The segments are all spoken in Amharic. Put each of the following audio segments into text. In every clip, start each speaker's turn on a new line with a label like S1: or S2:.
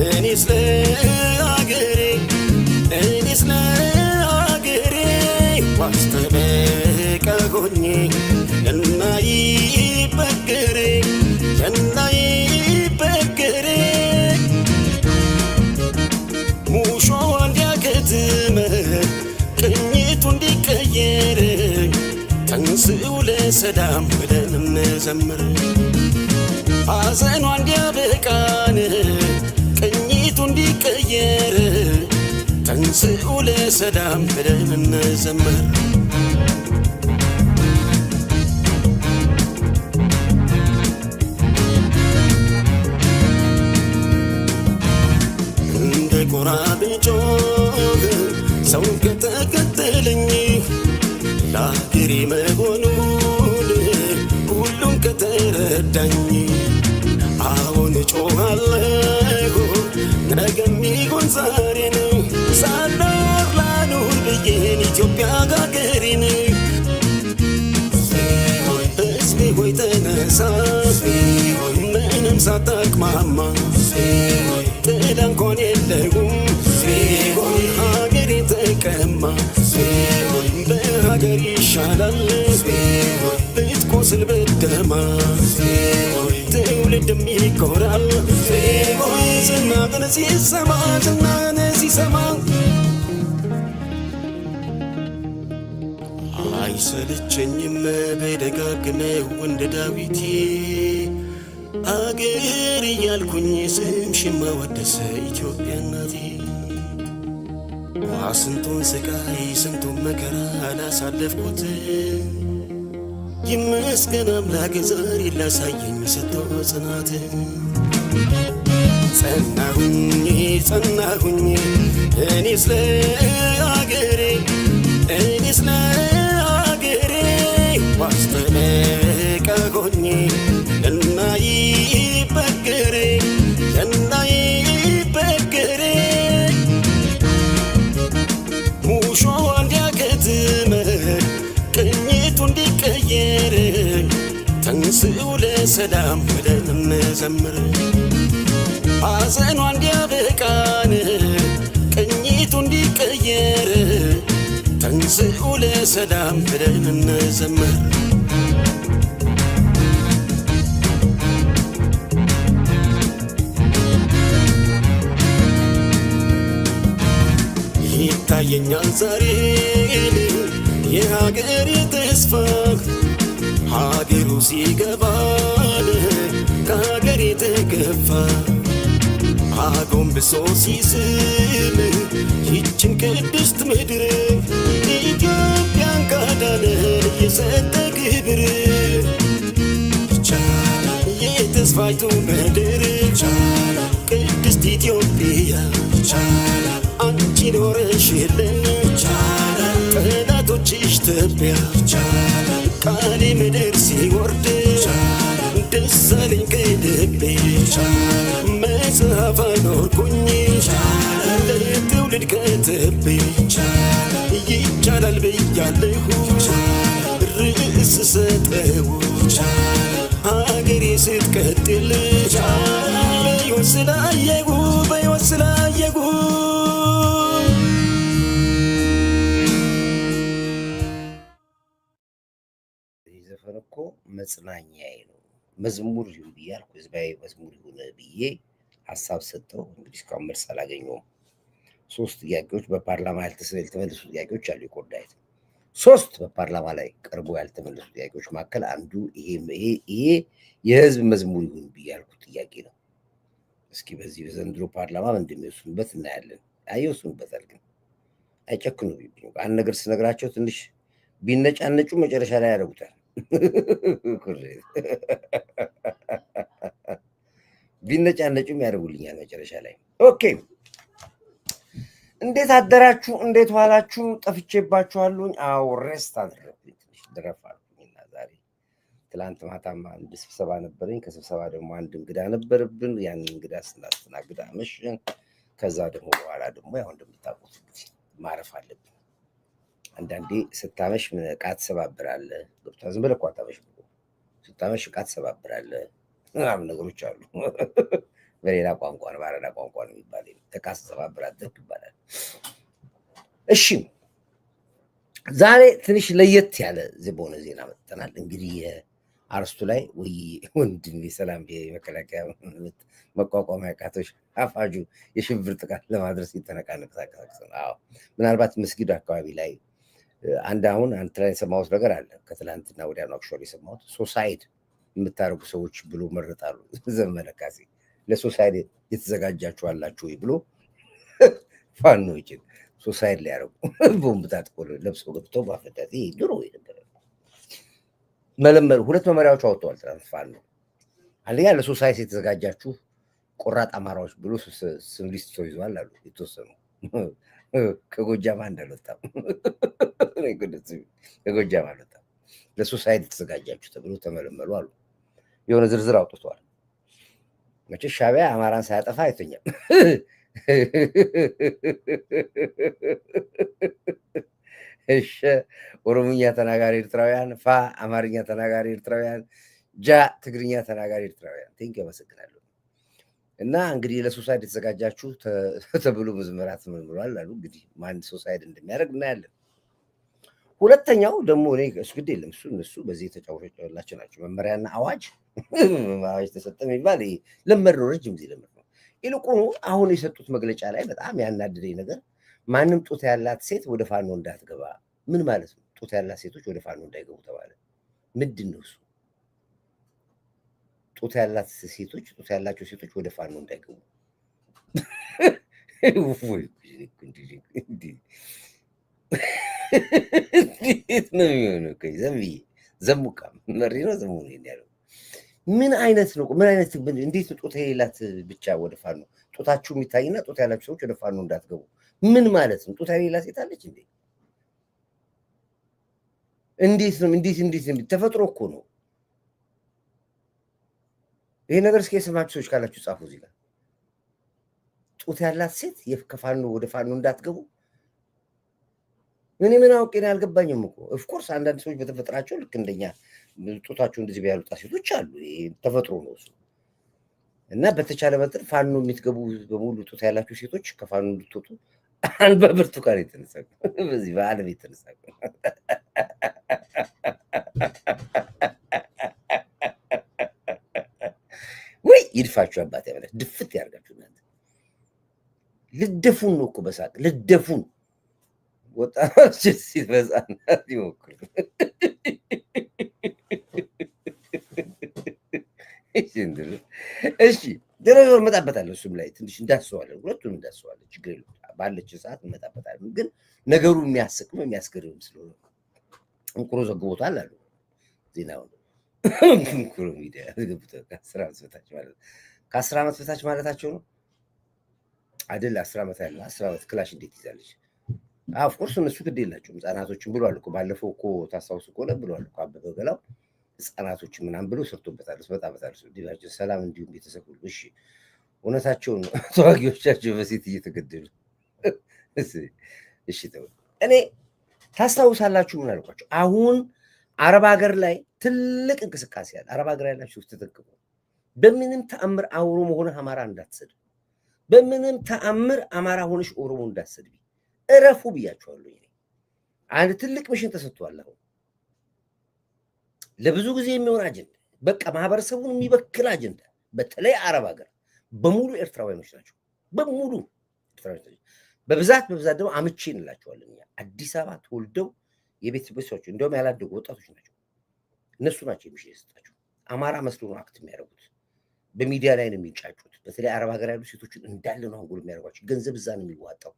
S1: እኔስ ለአገሬ እኔስ ለአገሬ ዋስተበቀ ሆኜ እናይበገሬ እናይበገሬ ሙሾ እንዲያከትመ ቅኝቱ እንዲቀየር ተንሥኡ ለሰላም ብለን እንዘምር ሐዘኗ እንዲያበቃን ቅኝቱ እንዲቀየር ተንሥኡ ለሰላም ብለን እንዘምር እንደ ጎራ ብጮህ ሰው ከተከተለኝ ለአገሬ መሆኑን ሁሉም ከተረዳኝ አሁን እጮኻለሁ ነገም ይሁን ዛሬ ነው ሳልኖር ላኑር ብዬን ኢትዮጵያ አገሬን ሕዝቤ ሆይ ተነሳ ምንም ሳታቅማማ ጥላ እንኳን የለውም ሀገሬ ተቀማ በሀገር ይሻላል ብትቆስል ብትደማ ትውልድም ይኮራል ዝናህን ሲሰማ ዝናህን ሲሰማ አይሰለቸኝም በደጋግመው እንደ ዳዊቴ አገር እያልኩኝ ስምሽን ማወደስ ኢትዮጵያ እናቴ ስንቱን ስቃይ ስንቱን መከራ አላሳለፍኩት ይመስገን አምላክ ዛሬ ላሳየኝ ሰጥቶ ጽናት ጸናሁኝ እኔስ ለአገሬ እኔስ ለአገሬ ዋስተበቀ ሆኜ እናይበገሬ እናይበገሬ ሙሾ እንዲያከትመ ቅኝቱ እንዲቀየር ተንሥኡ ለሰላም ብለን እንዘምር ሐዘኗ እንዲያበቃን ቅኝቱ እንዲቀየር ተንሥኡ ለሰላም ብለን እንዘምር ይታየኛል ዛሬ የሀገሬ ተስፋ ሀገሩ ሲገባን ከሀገሬ ተገፋ አጎንብሶ ሲስም ይችን ቅድስት ምድር ኢትዮጵያን ካዳነን የሰጠ ክብር ይቻላል የተስፋይቱ ምድር ይቻላል ቅድስት ኢትዮጵያ ይቻላል አንቺ ኖረሽልን ይቻላል ጠላቶችሽ ትቢያ ይቻላል ቃሌ ምድር ሲወርድ ይቻላል ደስ አለኝ ከልቤ ይቻላል መጽሐፍ አኖርኩኝ ይቻላል ለትውልድ ከትቤ ይቻላል ብያለሁ ርዕስ ሰጠው ሀገሬ ስትቀጥል በሕይወት ስላየሁ በሕይወት ስላየሁ
S2: ዘፈን እኮ መጽናኛዬ ነው መዝሙር ይሁን ብያልኩ ህዝባዊ መዝሙር ይሁን ብዬ ሐሳብ ሰጠው እንግዲህ እስካሁን መልስ አላገኘሁም 3 ጥያቄዎች በፓርላማ ያልተመለሱ ጥያቄዎች አሉ ይቆዳይት 3 በፓርላማ ላይ ቀርቦ ያልተመለሱ ጥያቄዎች መካከል አንዱ ይሄ የህዝብ መዝሙር ይሁን ብያልኩ ጥያቄ ነው እስኪ በዚህ በዘንድሮ ፓርላማ እንደሚወስኑበት እናያለን አይወስኑበታል ግን አይጨክኑብኝ አንድ ነገር ስነግራቸው ትንሽ ቢነጫነጩ መጨረሻ ላይ ያደርጉታል ቢነጫነጩም ያደርጉልኛል መጨረሻ ላይ ኦኬ እንዴት አደራችሁ እንዴት ዋላችሁ ጠፍቼባችኋለሁ አው ሬስት አድርጉኝ ትንሽ ድረፋልኩኝና ዛሬ ትላንት ማታማ አንድ ስብሰባ ነበረኝ ከስብሰባ ደግሞ አንድ እንግዳ ነበርብን ያን እንግዳ ስናስተናግድ አመሸን ከዛ ደግሞ በኋላ ደግሞ ያው እንደምታውቁት ማረፍ አለብን አንዳንዴ ስታመሽ ዕቃ ትሰባብራለህ ገብቶሃል ዝም ብለህ እኮ አታመሽ ስታመሽ ዕቃ ትሰባብራለህ ምናምን ነገሮች አሉ በሌላ ቋንቋ ነው፣ በአራዳ ቋንቋ ነው የሚባለው። ተካስ ሰባብራት ይባላል። እሺ ዛሬ ትንሽ ለየት ያለ በሆነ ዜና መጥተናል። እንግዲህ አርስቱ ላይ ወይ ወንድም የሰላም የመከላከያ መቋቋም ያቃቶች አፋጁ የሽብር ጥቃት ለማድረስ ይተነቃነቅሳቀስ ነው። አዎ ምናልባት መስጊዱ አካባቢ ላይ አሁን አንተ ላይ የሰማሁት ነገር አለ። ከትላንትና ወዲያ ነው አክቹዋሊ የሰማሁት። ሶሳይድ የምታደርጉ ሰዎች ብሎ መረጣሉ። ዘመነ ካሴ ለሶሳይድ የተዘጋጃችሁ አላችሁ ወይ ብሎ ፋኖችን ሶሳይድ ላይ ያደረጉ ቦምብ ታጥቆ ለብሶ ገብቶ ማፈዳት። ይሄ ድሮ የነበረ መለመሉ። ሁለት መመሪያዎች አወጥተዋል ትናንት ፋኖ። አንደኛ ለሶሳይድ የተዘጋጃችሁ ቆራጥ አማራዎች ብሎ ስም ሊስት ይዘዋል አሉ። የተወሰኑ ከጎጃም አንድ አልወጣም፣ ከጎጃም አልወጣም። ለሶሳይድ የተዘጋጃችሁ ተብሎ ተመለመሉ አሉ። የሆነ ዝርዝር አውጥተዋል። መቼ ሻዕቢያ አማራን ሳያጠፋ አይተኛም። እሺ ኦሮምኛ ተናጋሪ ኤርትራውያን፣ ፋ አማርኛ ተናጋሪ ኤርትራውያን፣ ጃ ትግርኛ ተናጋሪ ኤርትራውያን። ቴንክ አመሰግናለሁ። እና እንግዲህ ለሶሳይድ የተዘጋጃችሁ ተብሎ መዝመራት ምን ብሏል አሉ። እንግዲህ ማን ሶሳይድ እንደሚያደርግ እናያለን። ሁለተኛው ደግሞ እኔ እሱ ግድ የለም እሱ በዚህ የተጫወተላቸው ናቸው። መመሪያና አዋጅ አዋጅ ተሰጠ የሚባል ለመድ ነው፣ ረጅም ጊዜ ለመድ ነው። ይልቁኑ አሁን የሰጡት መግለጫ ላይ በጣም ያናደደኝ ነገር ማንም ጡት ያላት ሴት ወደ ፋኖ እንዳትገባ። ምን ማለት ነው? ጡት ያላት ሴቶች ወደ ፋኖ እንዳይገቡ ተባለ። ምንድን ነው እሱ? ጡት ያላት ሴቶች ጡት ያላቸው ሴቶች ወደ ፋኖ እንዳይገቡ እንዴት ነው የሚሆነው? ዘንብዬ ዘሙቃ መሪ ነው ዘሙ ያለው ምን አይነት ነው? ምን አይነት እንዴት ጡት የሌላት ብቻ ወደ ፋኖ? ጡታችሁ የሚታይና ጡት ያላችሁ ሰዎች ወደ ፋኖ እንዳትገቡ ምን ማለት ነው? ጡት የሌላት ሴት አለች እንዴ? እንዴት ነው? እንዴት ተፈጥሮ እኮ ነው ይሄ ነገር። እስኪ የሰማችሁ ሰዎች ካላችሁ ጻፉ እዚህ ጋር። ጡት ያላት ሴት ከፋኖ ወደ ፋኖ እንዳትገቡ እኔ ምን አውቄ ነው? አልገባኝም እኮ። ኦፍኮርስ አንዳንድ ሰዎች በተፈጥራቸው ልክ እንደኛ ጡታቸው እንደዚህ ቢያሉጣ ሴቶች አሉ። ተፈጥሮ ነው እሱ። እና በተቻለ መጠን ፋኖ የምትገቡ በሙሉ ጡት ያላችሁ ሴቶች ከፋኖ እንድትወጡ በብርቱካን የተነሳ በዚህ በዓለም የተነሳ ወይ ይድፋችሁ አባቴ ማለት ድፍት ያርጋችሁ። እናንተ ልደፉን ነው እኮ በሳቅ ልደፉን። ወጣቶች ሲበዛናት ይሞክሩ። እሺ ደረጃ እንመጣበታለን። እሱም ላይ ትንሽ እንዳስሰዋለን፣ ሁለቱን እንዳስሰዋለን። ችግር የለም ባለች ሰዓት እንመጣበታለን። ግን ነገሩ የሚያስቅም የሚያስገርም ስለሆነ እንኩሮ ዘግቦታል አሉ ዜናውን። እንኩሮ ሚዲያ ዘግቦታል። ከ10 ዓመት በታች ማለታቸው ነው አይደል? 10 ዓመት ያለው 10 ዓመት ክላሽ እንዴት ይዛለች? ኦፍኮርስ እነሱ ግድ የላቸውም ህጻናቶችን ብሏል እኮ። ባለፈው እኮ ታስታውሱ ከሆነ ብሏል እኮ አበበ ገላው ህጻናቶችን ምናምን ብሎ ሰርቶበታል። በጣም ዲናችን ሰላም እንዲሁም ቤተሰብ ሁሉ። እሺ እውነታቸውን ነው። ተዋጊዎቻቸው በሴት እየተገደሉ እሺ ተው። እኔ ታስታውሳላችሁ ምን አልኳቸው? አሁን አረብ ሀገር ላይ ትልቅ እንቅስቃሴ አለ። አረብ ሀገር ያላችሁ ተጠንቀቁ። በምንም ተአምር ኦሮሞ ሆነህ አማራ እንዳትሰድብ። በምንም ተአምር አማራ ሆነሽ ኦሮሞ እንዳትሰድቢ። እረፉ ብያቸዋለሁ። አንድ ትልቅ ሚሽን ተሰጥቷል። አሁን ለብዙ ጊዜ የሚሆን አጀንዳ፣ በቃ ማህበረሰቡን የሚበክል አጀንዳ። በተለይ አረብ ሀገር በሙሉ ኤርትራውያኖች ናቸው። በሙሉ ኤርትራውያኖች በብዛት ደግሞ አምቼ እንላቸዋለን። አዲስ አበባ ተወልደው የቤተሰቦች እንደውም ያላደጉ ወጣቶች ናቸው። እነሱ ናቸው የሚሽን የሰጣቸው። አማራ መስሎ ነው አክት የሚያደርጉት። በሚዲያ ላይ ነው የሚጫጩት። በተለይ አረብ ሀገር ያሉ ሴቶችን እንዳለ ነው አንጎል የሚያደርጓቸው። ገንዘብ እዛ ነው የሚዋጣው።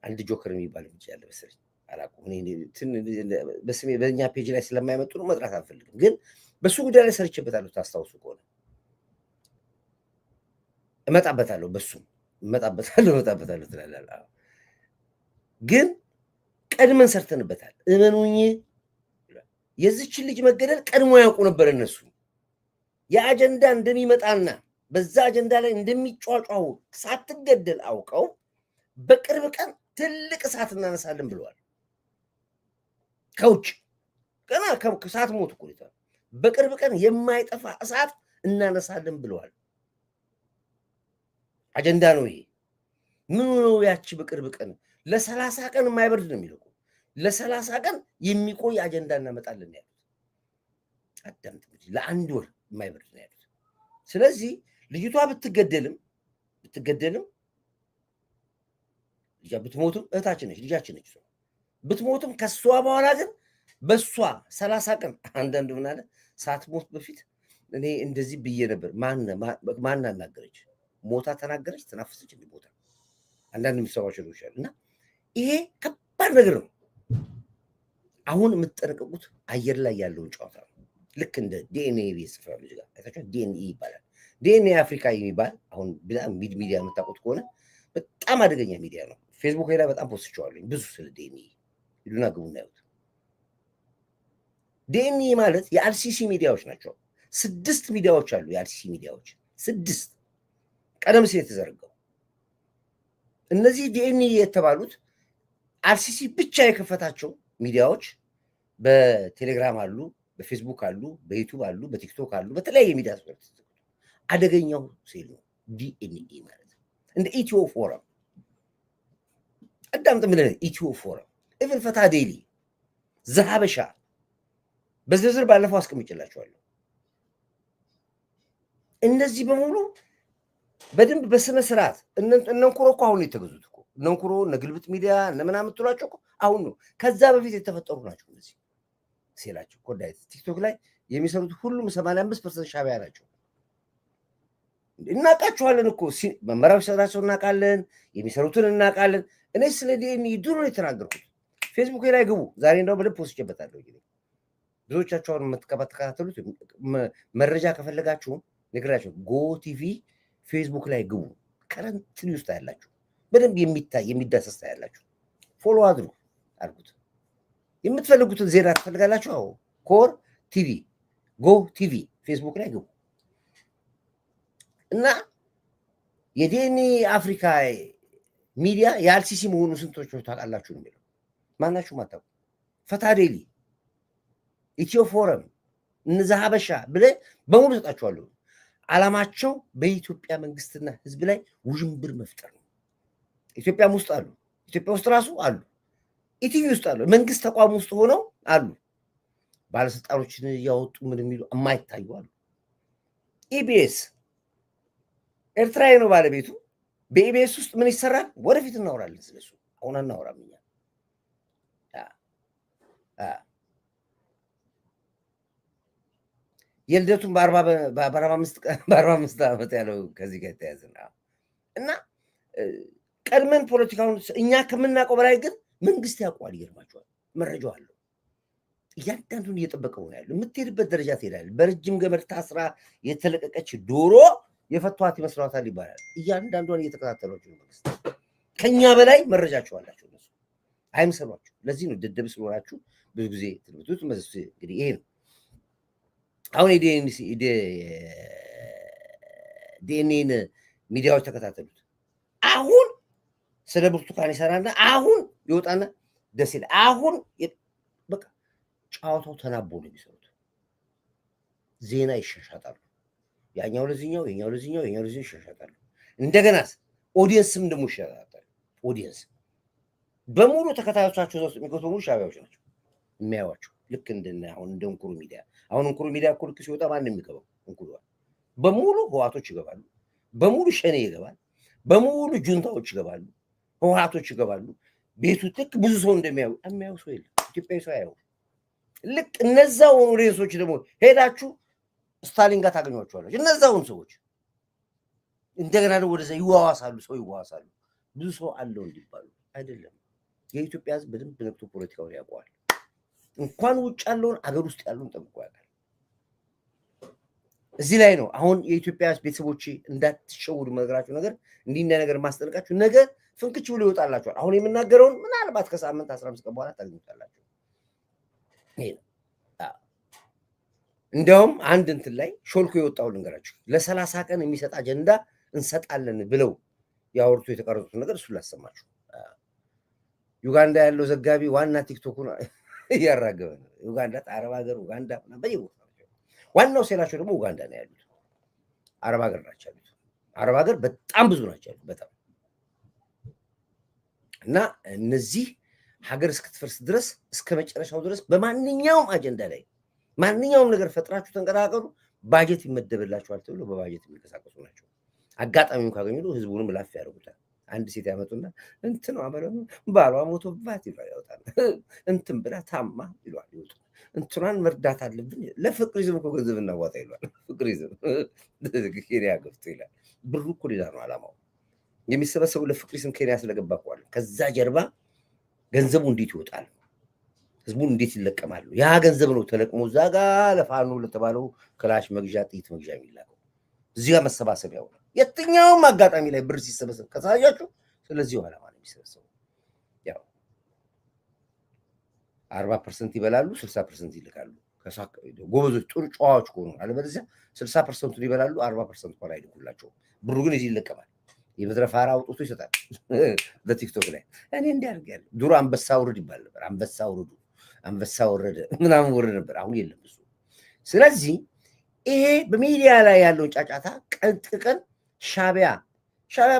S2: አንድ ጆከር የሚባል ልጅ ያለ መሰለኝ አላውቅም። በስሜ በእኛ ፔጅ ላይ ስለማይመጡ ነው መጥራት አልፈልግም። ግን በሱ ጉዳይ ላይ ሰርቼበታለሁ። ታስታውሱ ከሆነ እመጣበታለሁ። በሱ እመጣበታለሁ ትላለህ። ግን ቀድመን ሰርተንበታል። እመኑኝ፣ የዚችን ልጅ መገደል ቀድሞ ያውቁ ነበር እነሱ። የአጀንዳ እንደሚመጣና በዛ አጀንዳ ላይ እንደሚጫጫው ሳትገደል አውቀው በቅርብ ቀን ትልቅ እሳት እናነሳለን ብለዋል። ከውጭ ገና ከእሳት ሞት እኮ በቅርብ ቀን የማይጠፋ እሳት እናነሳለን ብለዋል። አጀንዳ ነው ይሄ። ምን ነው ያቺ በቅርብ ቀን ለ30 ቀን የማይበርድ ነው የሚለው ለ30 ቀን የሚቆይ አጀንዳ እናመጣለን ያሉት። አዳምጥ እንግዲህ ለአንድ ወር የማይበርድ ነው ያሉት። ስለዚህ ልጅቷ ብትገደልም ልጅ ብትሞትም እህታችን ነች፣ ልጃችን ነች። ብትሞትም ከሷ በኋላ ግን በሷ 30 ቀን አንዳንዱ ምን አለ ሳትሞት በፊት እኔ እንደዚህ ብዬ ነበር። ማን አናገረች? ሞታ ተናገረች? ተናፈሰች? እንደ ሞታ አንዳንድ የሚሰማቸው ነው ይችላል። እና ይሄ ከባድ ነገር ነው። አሁን የምትጠነቀቁት አየር ላይ ያለውን ጨዋታ ነው። ልክ እንደ ዲኤንኤ ቤተሰብ ልጅ ጋር አይታችሁ ዲኤንኤ ይባላል። ዲኤንኤ አፍሪካ የሚባል አሁን በጣም ሚዲያ የምታውቁት ከሆነ በጣም አደገኛ ሚዲያ ነው። ፌስቡክ ላይ በጣም ፖስቸዋለኝ ብዙ ስለ ዲኤንኤ ይሉና ግቡና ያዩት። ዲኤንኤ ማለት የአልሲሲ ሚዲያዎች ናቸው። 6 ሚዲያዎች አሉ። የአልሲሲ ሚዲያዎች 6 ቀደም ሲል የተዘረጋው እነዚህ ዲኤንኤ የተባሉት አልሲሲ ብቻ የከፈታቸው ሚዲያዎች በቴሌግራም አሉ፣ በፌስቡክ አሉ፣ በዩቱብ አሉ፣ በቲክቶክ አሉ፣ በተለያየ ሚዲያ አደገኛው ሴል ነው ዲኤንኤ ማለት እንደ ኢትዮ ፎረም አዳምጥ ምን ኢትዮ ፎረም ኢቭን ፈታ ዴይሊ ዘሀበሻ በዝርዝር ባለፈው አስቀምጬላችኋለሁ። እነዚህ በሙሉ በደንብ በስነ ስርዓት እነንኩሮ እኮ አሁን የተገዙት እኮ እነንኩሮ እነግልብጥ ሚዲያ እነምናምን ትሏቸው እኮ አሁን ነው። ከዛ በፊት የተፈጠሩ ናቸው እነዚህ ሴላቸው ኮዳይ ቲክቶክ ላይ የሚሰሩት ሁሉም 85% ሻዕቢያ ናቸው። እናውቃቸዋለን እኮ መመሪያው ሲሰራቸው እናውቃለን፣ የሚሰሩትን እናውቃለን። እኔ ስለ ዲኤንኤ ድሮ ነው የተናገርኩት። ፌስቡክ ላይ ግቡ። ዛሬ እንደው በደንብ ፖስቼበታለሁ። ብዙዎቻቸውን የምትከታተሉት መረጃ ከፈለጋችሁ ንግራችሁ ጎ ቲቪ ፌስቡክ ላይ ግቡ። ከረንት ኒውስ ታያላችሁ። በደንብ የሚታይ የሚዳሰስ ታያላችሁ። ፎሎ አድርጉት። የምትፈልጉትን ዜና ትፈልጋላችሁ? አዎ ኮር ቲቪ ጎ ቲቪ ፌስቡክ ላይ ግቡ እና የዲኤንኤ አፍሪካ ሚዲያ የአልሲሲ መሆኑ ስንቶች ታውቃላችሁ ነው የሚለው። ማናችሁም አታውቁ። ፈታ ዴይሊ፣ ኢትዮ ፎረም፣ እነዛ ሀበሻ ብለህ በሙሉ ሰጣችኋለሁ። ዓላማቸው በኢትዮጵያ መንግስትና ህዝብ ላይ ውዥንብር መፍጠር ነው። ኢትዮጵያም ውስጥ አሉ፣ ኢትዮጵያ ውስጥ ራሱ አሉ፣ ኢቲቪ ውስጥ አሉ፣ መንግስት ተቋም ውስጥ ሆነው አሉ። ባለስልጣኖችን እያወጡ ምን የሚሉ የማይታዩ አሉ። ኢቢኤስ ኤርትራዊ ነው ባለቤቱ። በኢቢኤስ ውስጥ ምን ይሰራል? ወደፊት እናወራለን ስለሱ። አሁን አናወራም እኛ። የልደቱን በ45 ዓመት ያለው ከዚህ ጋር የተያዘ እና ቀድመን ፖለቲካውን እኛ ከምናውቀው በላይ ግን መንግስት ያውቀዋል። ይገርማቸዋል። መረጃው አለው። እያንዳንዱን እየጠበቀው ነው ያለው። የምትሄድበት ደረጃ ትሄዳለህ። በረጅም ገመድ ታስራ የተለቀቀች ዶሮ የፈቷት ይመስሏታል ይባላል። እያንዳንዷን እየተከታተሏቸው መንግስት ከኛ በላይ መረጃቸው አላቸው። እነሱ አይምሰሏቸው። ለዚህ ነው ደደብ ስለሆናችሁ ብዙ ጊዜ ትልብቱት። እንግዲህ ይሄ ነው አሁን ዲኤንኤን ሚዲያዎች ተከታተሉት። አሁን ስለ ብርቱካን ይሰራና አሁን ይወጣና ደስ ይላል። አሁን በቃ ጨዋታው ተናቦ ነው የሚሰሩት። ዜና ይሻሻጣሉ። ያኛው ለዚህኛው የኛው ለዚህኛው የኛው ለዚህኛው ይሻሻጣሉ። እንደገና ኦዲየንስም ደግሞ ይሻሻጣሉ። ኦዲየንስ በሙሉ ተከታዮቻቸው ውስጥ የሚገቡ ሙሉ ሻዕቢያዎች ናቸው የሚያዩዋቸው። ልክ እንደነ አሁን እንደ እንኩሩ ሚዲያ አሁን እንኩሩ ሚዲያ እኮ ልክ ሲወጣ ማን ነው የሚገባው? እንኩሩ በሙሉ ህዋቶች ይገባሉ። በሙሉ ሸኔ ይገባል። በሙሉ ጁንታዎች ይገባሉ። ህዋቶች ይገባሉ። ቤቱ ልክ ብዙ ሰው እንደሚያዩ የሚያዩ ሰው የለም። ኢትዮጵያዊ ሰው ያየው። ልክ እነዛውን ሬሶች ደግሞ ሄዳችሁ ስታሊን ጋር ታገኟቸዋለች። እነዛውን ሰዎች እንደገና ደግሞ ወደዛ ይዋዋሳሉ። ሰው ይዋዋሳሉ። ብዙ ሰው አለው እንዲባሉ አይደለም። የኢትዮጵያ ህዝብ በደንብ ነቅቶ ፖለቲካውን ያውቀዋል። እንኳን ውጭ ያለውን አገር ውስጥ ያለውን ጠብቆ ያውቃል። እዚህ ላይ ነው አሁን የኢትዮጵያ ቤተሰቦች እንዳትሸውዱ መነግራችሁ ነገር እንዲህ ነገር ማስጠንቀቃችሁ ነገር ፍንክች ብሎ ይወጣላችኋል። አሁን የምናገረውን ምናልባት ከሳምንት 15 ቀን በኋላ ታገኙታላችሁ። ይሄ ነው። እንደውም አንድ እንትን ላይ ሾልኮ የወጣው ልንገራችሁ። ለ30 ቀን የሚሰጥ አጀንዳ እንሰጣለን ብለው ያወርቱ የተቀረጹትን ነገር እሱን ላሰማችሁ። ዩጋንዳ ያለው ዘጋቢ ዋና ቲክቶኩን እያራገበ ነው። ዩጋንዳ አረብ ሀገር ኡጋንዳ በየቦታው ዋናው ሴላቸው ደግሞ ኡጋንዳ ነው ያሉት። አረብ ሀገር ናቸው ያሉት። አረብ ሀገር በጣም ብዙ ናቸው በጣም እና እነዚህ ሀገር እስክትፈርስ ድረስ እስከ መጨረሻው ድረስ በማንኛውም አጀንዳ ላይ ማንኛውም ነገር ፈጥራችሁ ተንቀሳቀሱ፣ ባጀት ይመደብላችኋል ተብሎ በባጀት የሚንቀሳቀሱ ናቸው። አጋጣሚውን ካገኙ ህዝቡንም ላፍ ያደርጉታል። አንድ ሴት ያመጡና እንትን አመረሙ ባሏ ሞቶባት ይላል እንትን ብላ ታማ ይሏል ይወጡ እንትናን መርዳት አለብን ለፍቅሪዝም እኮ ገንዘብ እናዋጣ ይሏል። ፍቅሪዝም ኬንያ ገብቶ ይላል። ብሩ እኮ ሌላ ነው ዓላማው። የሚሰበሰቡ ለፍቅሪዝም ኬንያ ስለገባ እኮ አለ። ከዛ ጀርባ ገንዘቡ እንዴት ይወጣል? ህዝቡን እንዴት ይለቀማሉ? ያ ገንዘብ ነው ተለቅሞ እዛ ጋ ለፋኖ ለተባለው ክላሽ መግዣ ጥይት መግዣ የሚላከው እዚህ ጋር መሰባሰቢያው ነው። የትኛውም አጋጣሚ ላይ ብር ሲሰበሰብ ከታያችሁ ስለዚህ ዓላማ ነው የሚሰበሰበው። ያው 40% ይበላሉ፣ 60% ይልካሉ። ጎበዞች ጥሩ ጨዋዎች ከሆኑ አለበለዚያ 60% ይበላሉ፣ 40% እንኳን አይልኩላቸውም። ብሩ ግን እዚህ ይለቀማል። የበትረፋራ አውጥቶ ይሰጣል። በቲክቶክ ላይ እኔ እንዲያርግ ያለ ድሮ አንበሳ ውርድ ይባል ነበር። አንበሳ ውርዱ አንበሳ ወረደ ምናምን ወረደ ነበር። አሁን የለም እሱ። ስለዚህ ይሄ በሚዲያ ላይ ያለውን ጫጫታ ቀን ሻቢያ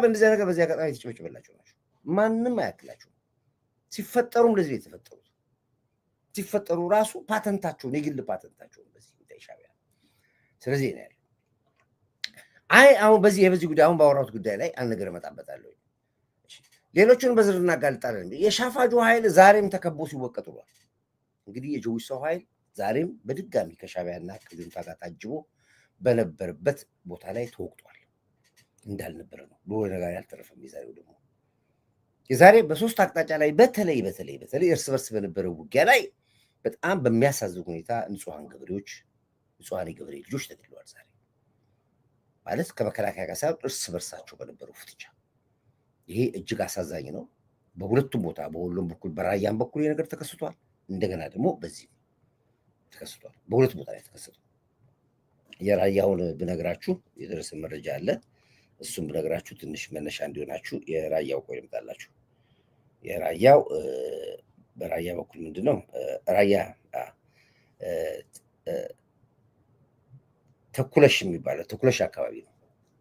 S2: በእንደዚያ ነገር በዚያ አጋጣሚ የተጨበጨበላቸው ናቸው። ማንም አያክላቸው። ሲፈጠሩም ለዚህ የተፈጠሩት ሲፈጠሩ ራሱ ፓተንታቸውን የግል ፓተንታቸውን በዚህ ጉዳይ ሻቢያ። ስለዚህ ነው ያለው። አሁን በዚህ ጉዳይ አሁን ባወራሁት ጉዳይ ላይ አንድ ነገር እመጣበታለሁ። ሌሎቹን በዝርዝር እናጋልጣለን። የሻፋጁ ኃይል ዛሬም ተከቦ ሲወቀጥ ብሏል። እንግዲህ የጀዊሳው ኃይል ዛሬም በድጋሚ ከሻቢያና ከጁንታ ጋር ታጅቦ በነበረበት ቦታ ላይ ተወቅጧል። እንዳልነበረ ነው ብሎ ነገር ያልተረፈም። የዛሬው ደግሞ የዛሬ በሶስት አቅጣጫ ላይ በተለይ እርስ በርስ በነበረው ውጊያ ላይ በጣም በሚያሳዝን ሁኔታ ንጹሐን የገበሬ ልጆች ተገድለዋል። ዛሬ ማለት ከመከላከያ ጋር ሳይሆን እርስ በርሳቸው በነበረው ፍጥጫ ይሄ እጅግ አሳዛኝ ነው። በሁለቱም ቦታ በወሎም በኩል በራያም በኩል ይሄ ነገር ተከስቷል። እንደገና ደግሞ በዚህ ተከስቷል። በሁለት ቦታ ላይ ተከስቷል። የራያውን ብነግራችሁ የደረሰ መረጃ አለ። እሱም ብነግራችሁ ትንሽ መነሻ እንዲሆናችሁ የራያው ቆይ ልምጣላችሁ። የራያው በራያ በኩል ምንድነው ራያ ተኩለሽ የሚባለው ተኩለሽ አካባቢ ነው።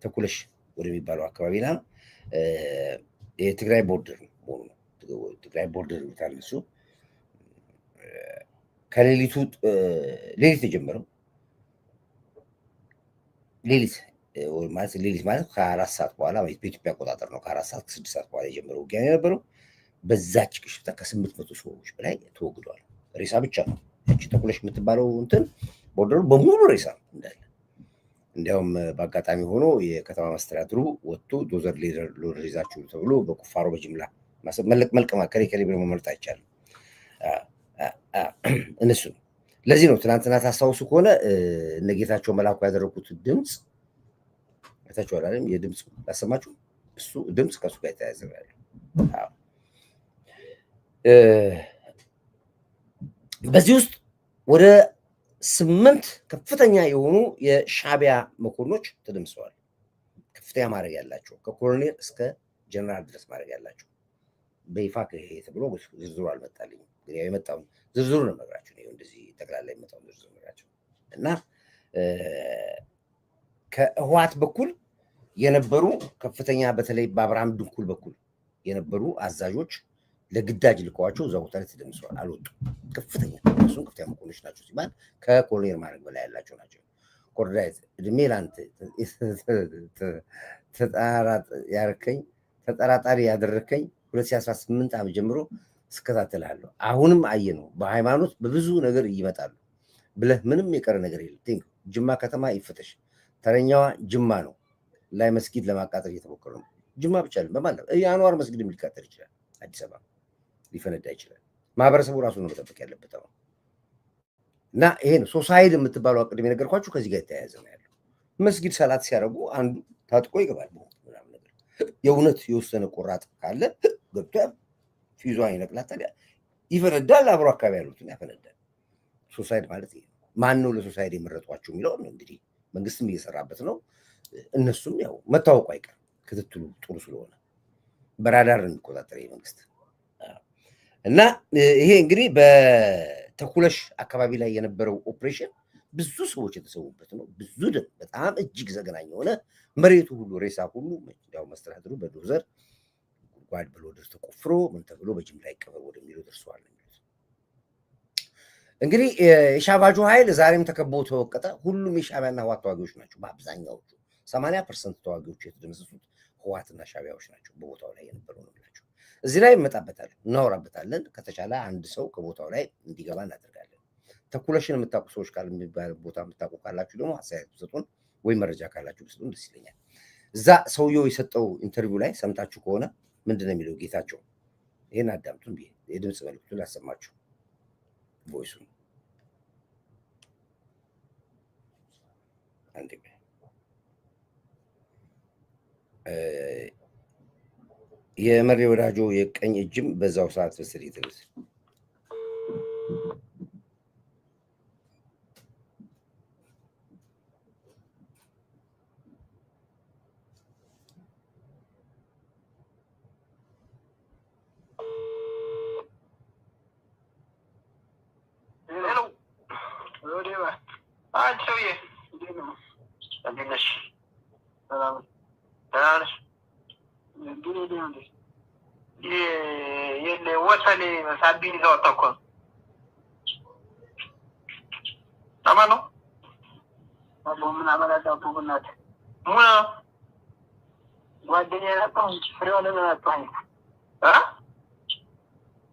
S2: ተኩለሽ ወደሚባለው አካባቢና የትግራይ ቦርደር ነው። ትግራይ ቦርደር ታነሱ ከሌሊቱ ሌሊት የጀመረው ሌሊት ማለት ከ4 ሰዓት በኋላ በኢትዮጵያ አቆጣጠር ነው። ከ4 ሰዓት ከ6 ሰዓት በኋላ የጀመረው ውጊያ የነበረው በዛች ቅሽፍታ ከ800 ሰዎች በላይ ተወግደዋል። ሬሳ ብቻ ነው ያቺ ተኩለሽ የምትባለው እንትን ቦርደሩ በሙሉ ሬሳ እንዳለ። እንዲያውም በአጋጣሚ ሆኖ የከተማ መስተዳድሩ ወጥቶ ዶዘር ሎደር ይዛችሁ ተብሎ በቁፋሮ በጅምላ መልቀማ ከሌ ብሎ መመልጥ አይቻልም። እነሱ ለዚህ ነው ትናንትና ታስታውሱ ከሆነ እነ ጌታቸው መላኩ ያደረጉት ድምፅ አይታችኋል አይደል? የድምፅ ላሰማችሁ። እሱ ድምፅ ከሱ ጋር የተያያዘ ነው ያለው። በዚህ ውስጥ ወደ 8 ከፍተኛ የሆኑ የሻቢያ መኮንኖች ተደምሰዋል። ከፍተኛ ማድረግ ያላቸው ከኮሎኔል እስከ ጀነራል ድረስ ማድረግ ያላቸው በይፋ ይሄ ተብሎ ዝርዝሩ አልመጣልኝም። ግን የመጣው ዝርዝሩ ነው የምነግራችሁ። ነው እንደዚህ ጠቅላላ የመጣው ዝርዝሩ ነው እና ከህወሓት በኩል የነበሩ ከፍተኛ በተለይ በአብርሃም ድንኩል በኩል የነበሩ አዛዦች ለግዳጅ ልከዋቸው እዛ ቦታ ላይ ተደምሰዋል። አልወጡም። ከፍተኛ እሱም ከፍተኛ መኮንኖች ናቸው ሲባል ከኮሎኔል ማድረግ በላይ ያላቸው ናቸው። ኮርዳይት እድሜ ላንተ ተጠራጣሪ ያደረከኝ 2018 ዓመት ጀምሮ እስከታተላለሁ። አሁንም አየነው በሃይማኖት በብዙ ነገር ይመጣሉ ብለህ ምንም የቀረ ነገር የለም። ጅማ ከተማ ይፈተሽ። ተረኛዋ ጅማ ነው። ላይ መስጊድ ለማቃጠል እየተሞከረ ነው። ጅማ ብቻ አይደለም በማለት የአንዋር መስጊድ ሊቃጠል ይችላል። አዲስ አበባ ሊፈነዳ ይችላል። ማህበረሰቡ ራሱ ነው መጠበቅ ያለበት ነው። እና ይሄን ሶሳይድ የምትባለው ቅድም የነገርኳችሁ ከዚህ ጋር የተያያዘ ነው ያለው። መስጊድ ሰላት ሲያደርጉ አንዱ ታጥቆ ይገባል። ምናምን ነገር የእውነት የወሰነ ቆራጥ ካለ ገብቶ ፊዟን ይነቅላታል፣ ይፈነዳል። አብሮ አካባቢ ያሉትን ያፈነዳል። ሶሳይድ ማለት ይሄ ማን ነው ለሶሳይድ የመረጧቸው የሚለው እንግዲህ መንግስትም እየሰራበት ነው። እነሱም ያው መታወቁ አይቀርም ክትትሉ ጥሩ ስለሆነ በራዳር የሚቆጣጠር መንግስት እና ይሄ እንግዲህ በተኩለሽ አካባቢ ላይ የነበረው ኦፕሬሽን ብዙ ሰዎች የተሰዉበት ነው። ብዙ በጣም እጅግ ዘግናኝ የሆነ መሬቱ ሁሉ ሬሳ ሁሉ ያው መስተዳድሩ በዶዘር ጉድጓድ ብሎ ድር ተቆፍሮ ምን ተብሎ በጅምላ ይቀበር ወደሚለው ደርሰዋል። እንግዲህ የሻዕቢያው ኃይል ዛሬም ተከቦ ተወቀጠ። ሁሉም የሻዕቢያና ህወሓት ተዋጊዎች ናቸው። በአብዛኛዎቹ 80% ተዋጊዎቹ የተደመሰሱት ህወሓትና ሻዕቢያዎች ናቸው። በቦታው ላይ የነበሩ ነው ብላቸው እዚህ ላይ እንመጣበታለን፣ እናወራበታለን። ከተቻለ አንድ ሰው ከቦታው ላይ እንዲገባ እናደርጋለን። ተኩለሽን የምታውቁ ሰዎች ካለ የሚባል ቦታ የምታውቁ ካላችሁ ደግሞ አስተያየት ብትሰጡን ወይ መረጃ ካላችሁ ብትሰጡን ደስ ይለኛል። እዛ ሰውየው የሰጠው ኢንተርቪው ላይ ሰምታችሁ ከሆነ ምንድን ነው የሚለው ጌታቸው? ይህን አዳምጡን ብዬ የድምፅ መልዕክቱን ላሰማችሁ። ቮይሱ አንዴ የመሪ ወዳጆ የቀኝ እጅም በዛው ሰዓት በስር ይተርስ
S3: ወሰኔ ሳቢን ይዘው ወጣሁ አማን ነው አቦ ምን አመላጣ አቦ ብናት ሙና ጓደኛዬ ናቸው ፍሬው ለምን አጣኝ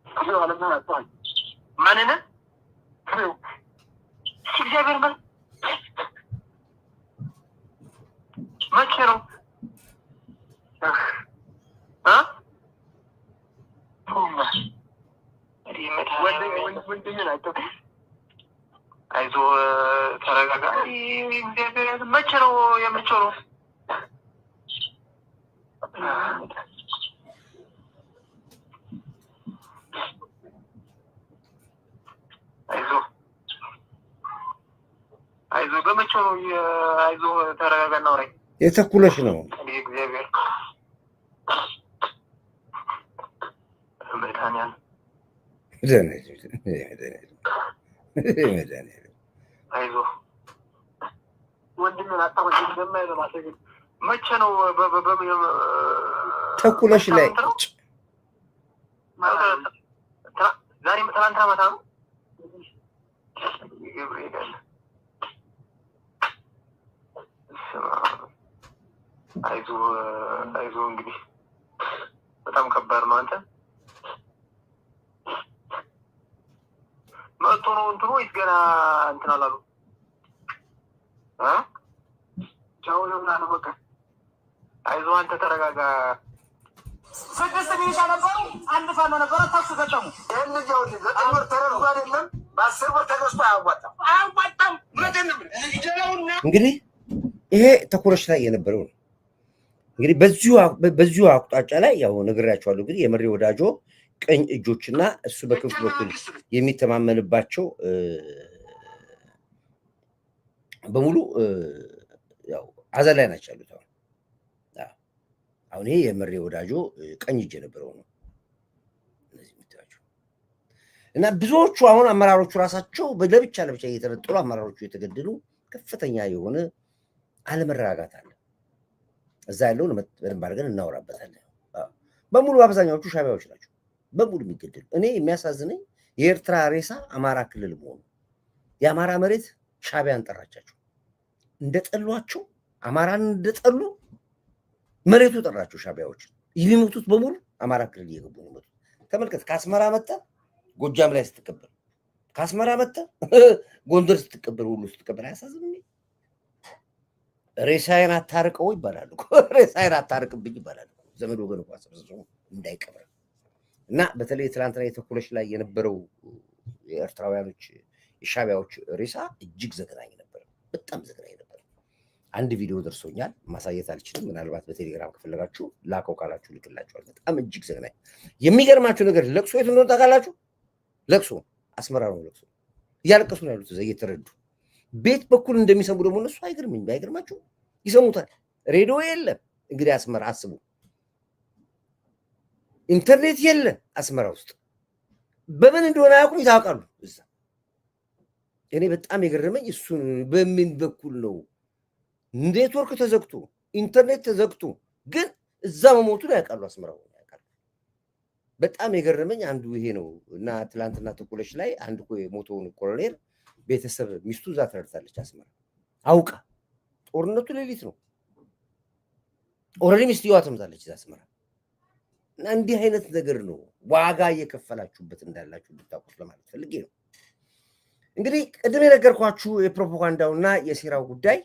S3: ፍሬው ለምን አጣኝ ማንነ ፍሬው እግዚአብሔር ማለት መቼ ነው አይዞህ ተረጋጋ። መቼ ነው የምትችለው? አይዞህ በመቼው ነው? አይዞህ ተረጋጋ። እናውራኝ።
S2: የተኩለሽ ነው
S3: እግዚአብሔር መድኃኒዓለም አይዞህ ወንድሜን አጣመች እንደማይለው ማሰግን መቼ ነው
S2: ተኩለሽ ላይ
S3: ዛሬ ትናንት ዓመት ነው። አይዞህ እንግዲህ በጣም ከባድ ነው። አንተ መጥቶ ነው እንትኑ ወይስ ገና እንትን አላሉ? ቻው ነው ምናምን በቃ አይዞህ አንተ ተረጋጋ።
S4: 6 ሚኒሻ ነበሩ፣ አንድ ፋኖ ነበረ። ታክሱ ገጠሙ።
S3: ይህን ልጅ አሁን 9 ወር ተረርጎ አይደለም በ10 ወር ተገዝቶ አያዋጣም።
S2: እንግዲህ ይሄ ተኩለሽ ላይ የነበረው ነው። እንግዲህ በዚሁ አቅጣጫ ላይ ያው ነግሬያቸዋለሁ። እንግዲህ የመሪ ወዳጆ ቀኝ እጆችና እሱ በክንፍ በኩል የሚተማመንባቸው በሙሉ ያው ሀዘን ላይ ናቸው ያሉት። አሁን ይሄ የመሪ ወዳጆ ቀኝ እጅ የነበረው ነው። እነዚህ የምታዩቸው እና ብዙዎቹ አሁን አመራሮቹ ራሳቸው ለብቻ እየተነጠሉ አመራሮቹ የተገደሉ ከፍተኛ የሆነ አለመረጋጋት አለ። እዛ ያለውን በደንብ አድርገን እናወራበታለን። በሙሉ አብዛኛዎቹ ሻዕቢያዎች ናቸው በሙሉ የሚገደሉ። እኔ የሚያሳዝነኝ የኤርትራ ሬሳ አማራ ክልል መሆኑ። የአማራ መሬት ሻዕቢያን ጠራቻቸው፣ እንደጠሏቸው አማራን እንደጠሉ መሬቱ ጠራቸው ሻዕቢያዎች። የሚሞቱት በሙሉ አማራ ክልል እየገቡ ነው የሚሞቱት። ተመልከት፣ ከአስመራ መጣ ጎጃም ላይ ስትቀበል፣ ከአስመራ መጣ ጎንደር ስትቀበል፣ ሁሉ ስትቀበል አያሳዝንም? ሬሳዬን አታርቀው ይባላሉ። ሬሳዬን አታርቅብኝ ይባላሉ። ዘመድ ወገን እንኳን ሰብስቦ እንዳይቀብር እና በተለይ ትላንትና የተኩለሽ ላይ የነበረው የኤርትራውያኖች የሻዕቢያዎች ሬሳ እጅግ ዘግናኝ ነበር። በጣም ዘግናኝ ነበር። አንድ ቪዲዮ ደርሶኛል፣ ማሳየት አልችልም። ምናልባት በቴሌግራም ከፈለጋችሁ ላከው ካላችሁ ልክላችኋል። በጣም እጅግ ዘግናኝ። የሚገርማችሁ ነገር ለቅሶ የት እንደሆነ ታውቃላችሁ? ለቅሶ አስመራ ነው። ለቅሶ እያለቀሱ ነው ያሉት፣ እየተረዱ ቤት በኩል እንደሚሰሙ ደግሞ እነሱ አይገርማችሁ? ይሰሙታል። ሬዲዮ የለም እንግዲህ አስመራ አስቡ። ኢንተርኔት የለም አስመራ ውስጥ። በምን እንደሆነ አያውቁም፣ ይታወቃሉ። እዛ እኔ በጣም የገረመኝ እሱ በምን በኩል ነው ኔትወርክ ተዘግቶ ኢንተርኔት ተዘግቶ ግን እዛ መሞቱን ያውቃሉ አስመራው ያውቃሉ። በጣም የገረመኝ አንዱ ይሄ ነው እና ትላንትና ተቆለሽ ላይ አንድ እኮ የሞተውን ኮሎኔል ቤተሰብ ሚስቱ እዛ ተረድታለች አስመራ አውቃ ጦርነቱ ሌሊት ነው ኦልሬዲ ሚስትየዋ ተምታለች እዛ አስመራ እና እንዲህ አይነት ነገር ነው ዋጋ እየከፈላችሁበት እንዳላችሁ ልታውቁት ለማለት ፈልጌ ነው። እንግዲህ ቅድም የነገርኳችሁ የፕሮፓጋንዳውና የሴራው ጉዳይ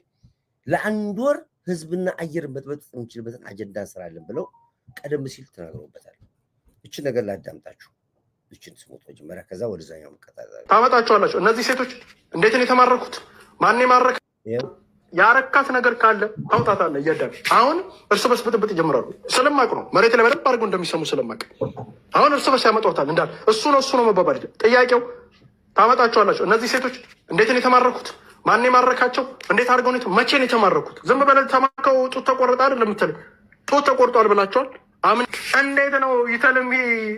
S2: ለአንድ ወር ህዝብና አየር መጥበጥ የሚችልበትን አጀንዳ እንሰራለን ብለው ቀደም ሲል ተናግረውበታል። እቺን ነገር ላዳምጣችሁ። እቺን ስሞት መጀመሪያ ከዛ ወደዛኛው መከታተል
S5: ታመጣቸዋላችሁ። እነዚህ ሴቶች እንዴት ነው የተማረኩት? ማን የማረከ ያረካት ነገር ካለ አውጣታለ እያዳም አሁን እርስ በርስ ብጥብጥ ይጀምራሉ። ስለማቅ ነው መሬት ላይ በደንብ አድርገው እንደሚሰሙ ስለማቅ አሁን እርስ በርስ ያመጣውታል እንዳል እሱ ነው መባባል ጥያቄው ታመጣቸዋላችሁ። እነዚህ ሴቶች እንዴት ነው የተማረኩት? ማን የማረካቸው? እንዴት አድርገው ነው መቼ ነው የተማረኩት? ዝም ብለህ ተማርከው ጡት ተቆረጠ አይደል የምትል ጡት ተቆርጧል ብላችኋል። አምን እንዴት ነው ይተልም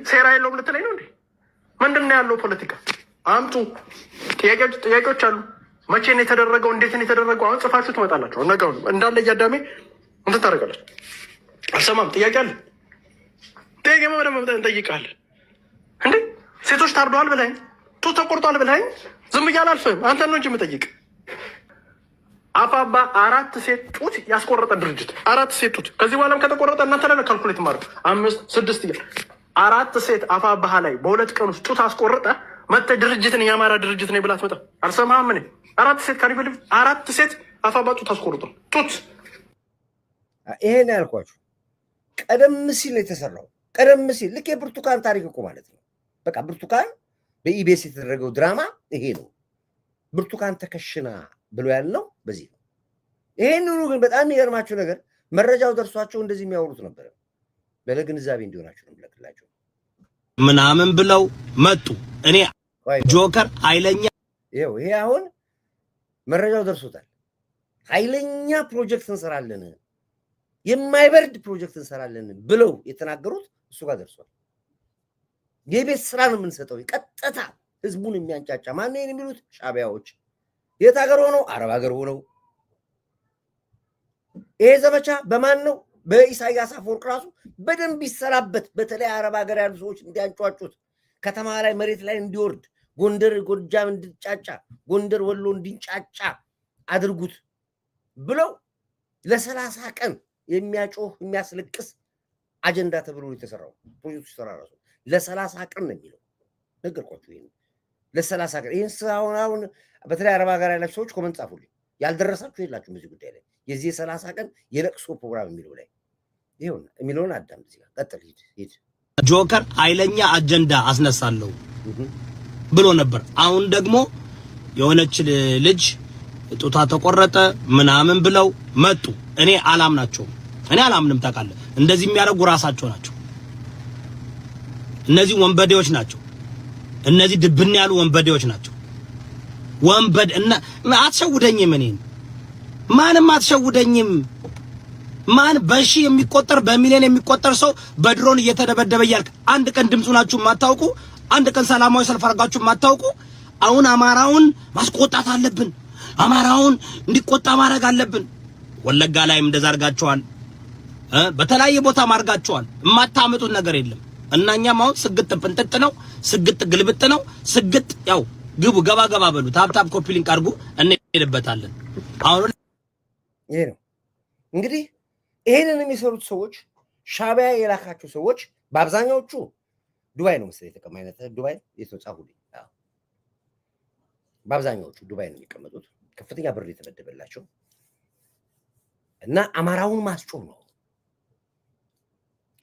S5: ሴራ የለውም ልትለኝ ነው እንዴ? ምንድን ነው ያለው ፖለቲካ? አምጡ ጥያቄዎች አሉ። መቼ ነው የተደረገው? እንዴት ነው የተደረገው? አሁን ጽፋችሁ ትመጣላችሁ። ነገሩ እንዳለ እያዳሜ እንትን ታደርጋለች። አልሰማም። ጥያቄ አለ። ጥያቄ በደንብ እንጠይቃለን። እንዴ ሴቶች ታርደዋል ብለኸኝ ጡት ተቆርጧል ብለኸኝ ዝም ብዬ አላልፍም። አንተን ነው እንጂ የምጠይቅ። አፋባ 4 ሴት ጡት ያስቆረጠ ድርጅት 4 ሴት ጡት ከዚህ በኋላም ከተቆረጠ እናንተ ላይ ካልኩሌት ማድረግ 5 6 እያል 4 ሴት አፋባህ ላይ በ2 ቀን ውስጥ ጡት አስቆረጠ መጥተህ ድርጅትን የአማራ ድርጅት ነኝ ብላት መጣ። አልሰማህም? እኔ 4 ሴት ካሪብል 4 ሴት አፋባ ጡት አስቆርጠ ጡት
S2: ይሄን ያልኳችሁ ቀደም ሲል የተሰራው ቀደም ሲል ልክ የብርቱካን ታሪክ እኮ ማለት ነው። በቃ ብርቱካን በኢቢኤስ የተደረገው ድራማ ይሄ ነው። ብርቱካን ተከሽና ብሎ ያልነው በዚህ ነው። ይሄንኑ ግን በጣም የሚገርማችሁ ነገር መረጃው ደርሷቸው እንደዚህ የሚያወሩት ነበር። በለግንዛቤ እንዲሆናችሁ ነው ብለክላችሁ
S1: ምናምን ብለው መጡ። እኔ ጆከር ኃይለኛ
S2: ይሄ አሁን መረጃው ደርሶታል። ኃይለኛ ፕሮጀክት እንሰራለን፣ የማይበርድ ፕሮጀክት እንሰራለን ብለው የተናገሩት እሱ ጋር ደርሷል። የቤት ስራ ነው የምንሰጠው ቀጥታ ህዝቡን የሚያንጫጫ ማን ነው የሚሉት ሻቢያዎች የት ሀገር ሆነው አረብ ሀገር ሆነው ይሄ ዘመቻ በማን ነው? በኢሳያስ አፈወርቅ ራሱ በደንብ ይሰራበት። በተለይ አረብ ሀገር ያሉ ሰዎች እንዲያንጫጩት ከተማ ላይ መሬት ላይ እንዲወርድ ጎንደር ጎጃም እንዲጫጫ ጎንደር ወሎ እንዲንጫጫ አድርጉት ብለው ለ30 ቀን የሚያጮህ የሚያስለቅስ አጀንዳ ተብሎ የተሰራው ፕሮጀክቱ ይሰራ ራሱ ለ30 ቀን ነው የሚለው ነገርኳችሁ። ይሄን ለ30 ቀን ይሄን አሁን በተለይ አረብ ሀገር ያላችሁ ሰዎች ኮመንት ጻፉልኝ። ያልደረሳችሁ የላችሁም በዚህ ጉዳይ ላይ የዚህ 30 ቀን የለቅሶ ፕሮግራም የሚለው ላይ ይሁን የሚለውን አዳም እዚህ ጋር ቀጥል ሂድ።
S1: ጆከር ኃይለኛ አጀንዳ አስነሳለሁ ብሎ ነበር። አሁን ደግሞ የሆነች ልጅ ጡቷ ተቆረጠ ምናምን ብለው መጡ። እኔ አላምናቸውም። እኔ አላምንም። ታውቃለህ፣ እንደዚህ የሚያደርጉ ራሳቸው ናቸው። እነዚህ ወንበዴዎች ናቸው። እነዚህ ድብን ያሉ ወንበዴዎች ናቸው። ወንበድ እና አትሸውደኝም። እኔን ማንም አትሸውደኝም። ማን በሺ የሚቆጠር በሚሊዮን የሚቆጠር ሰው በድሮን እየተደበደበ ያልክ አንድ ቀን ድምፁናችሁ ማታውቁ፣ አንድ ቀን ሰላማዊ ሰልፍ አድርጋችሁ ማታውቁ። አሁን አማራውን ማስቆጣት አለብን፣ አማራውን እንዲቆጣ ማድረግ አለብን። ወለጋ ላይም እንደዛ አድርጋችኋል፣ በተለያየ ቦታ ማድረጋችኋል። የማታመጡት ነገር የለም። እናኛም አሁን ስግጥ ፍንጥጥ ነው፣ ስግጥ ግልብጥ ነው። ስግጥ ያው ግቡ፣ ገባ ገባ በሉ፣ ታፕታፕ ኮፒ ሊንክ አድርጉ፣ እንሄድበታለን። አሁን
S2: ይሄ ነው እንግዲህ ይሄንን የሚሰሩት ሰዎች ሻቢያ የላካቸው ሰዎች በአብዛኛዎቹ ዱባይ ነው መሰለኝ የተቀማይነት ዱባይ የተጻፉልኝ። በአብዛኛዎቹ ዱባይ ነው የሚቀመጡት፣ ከፍተኛ ብር የተመደበላቸው እና አማራውን ማስጮህ ነው፣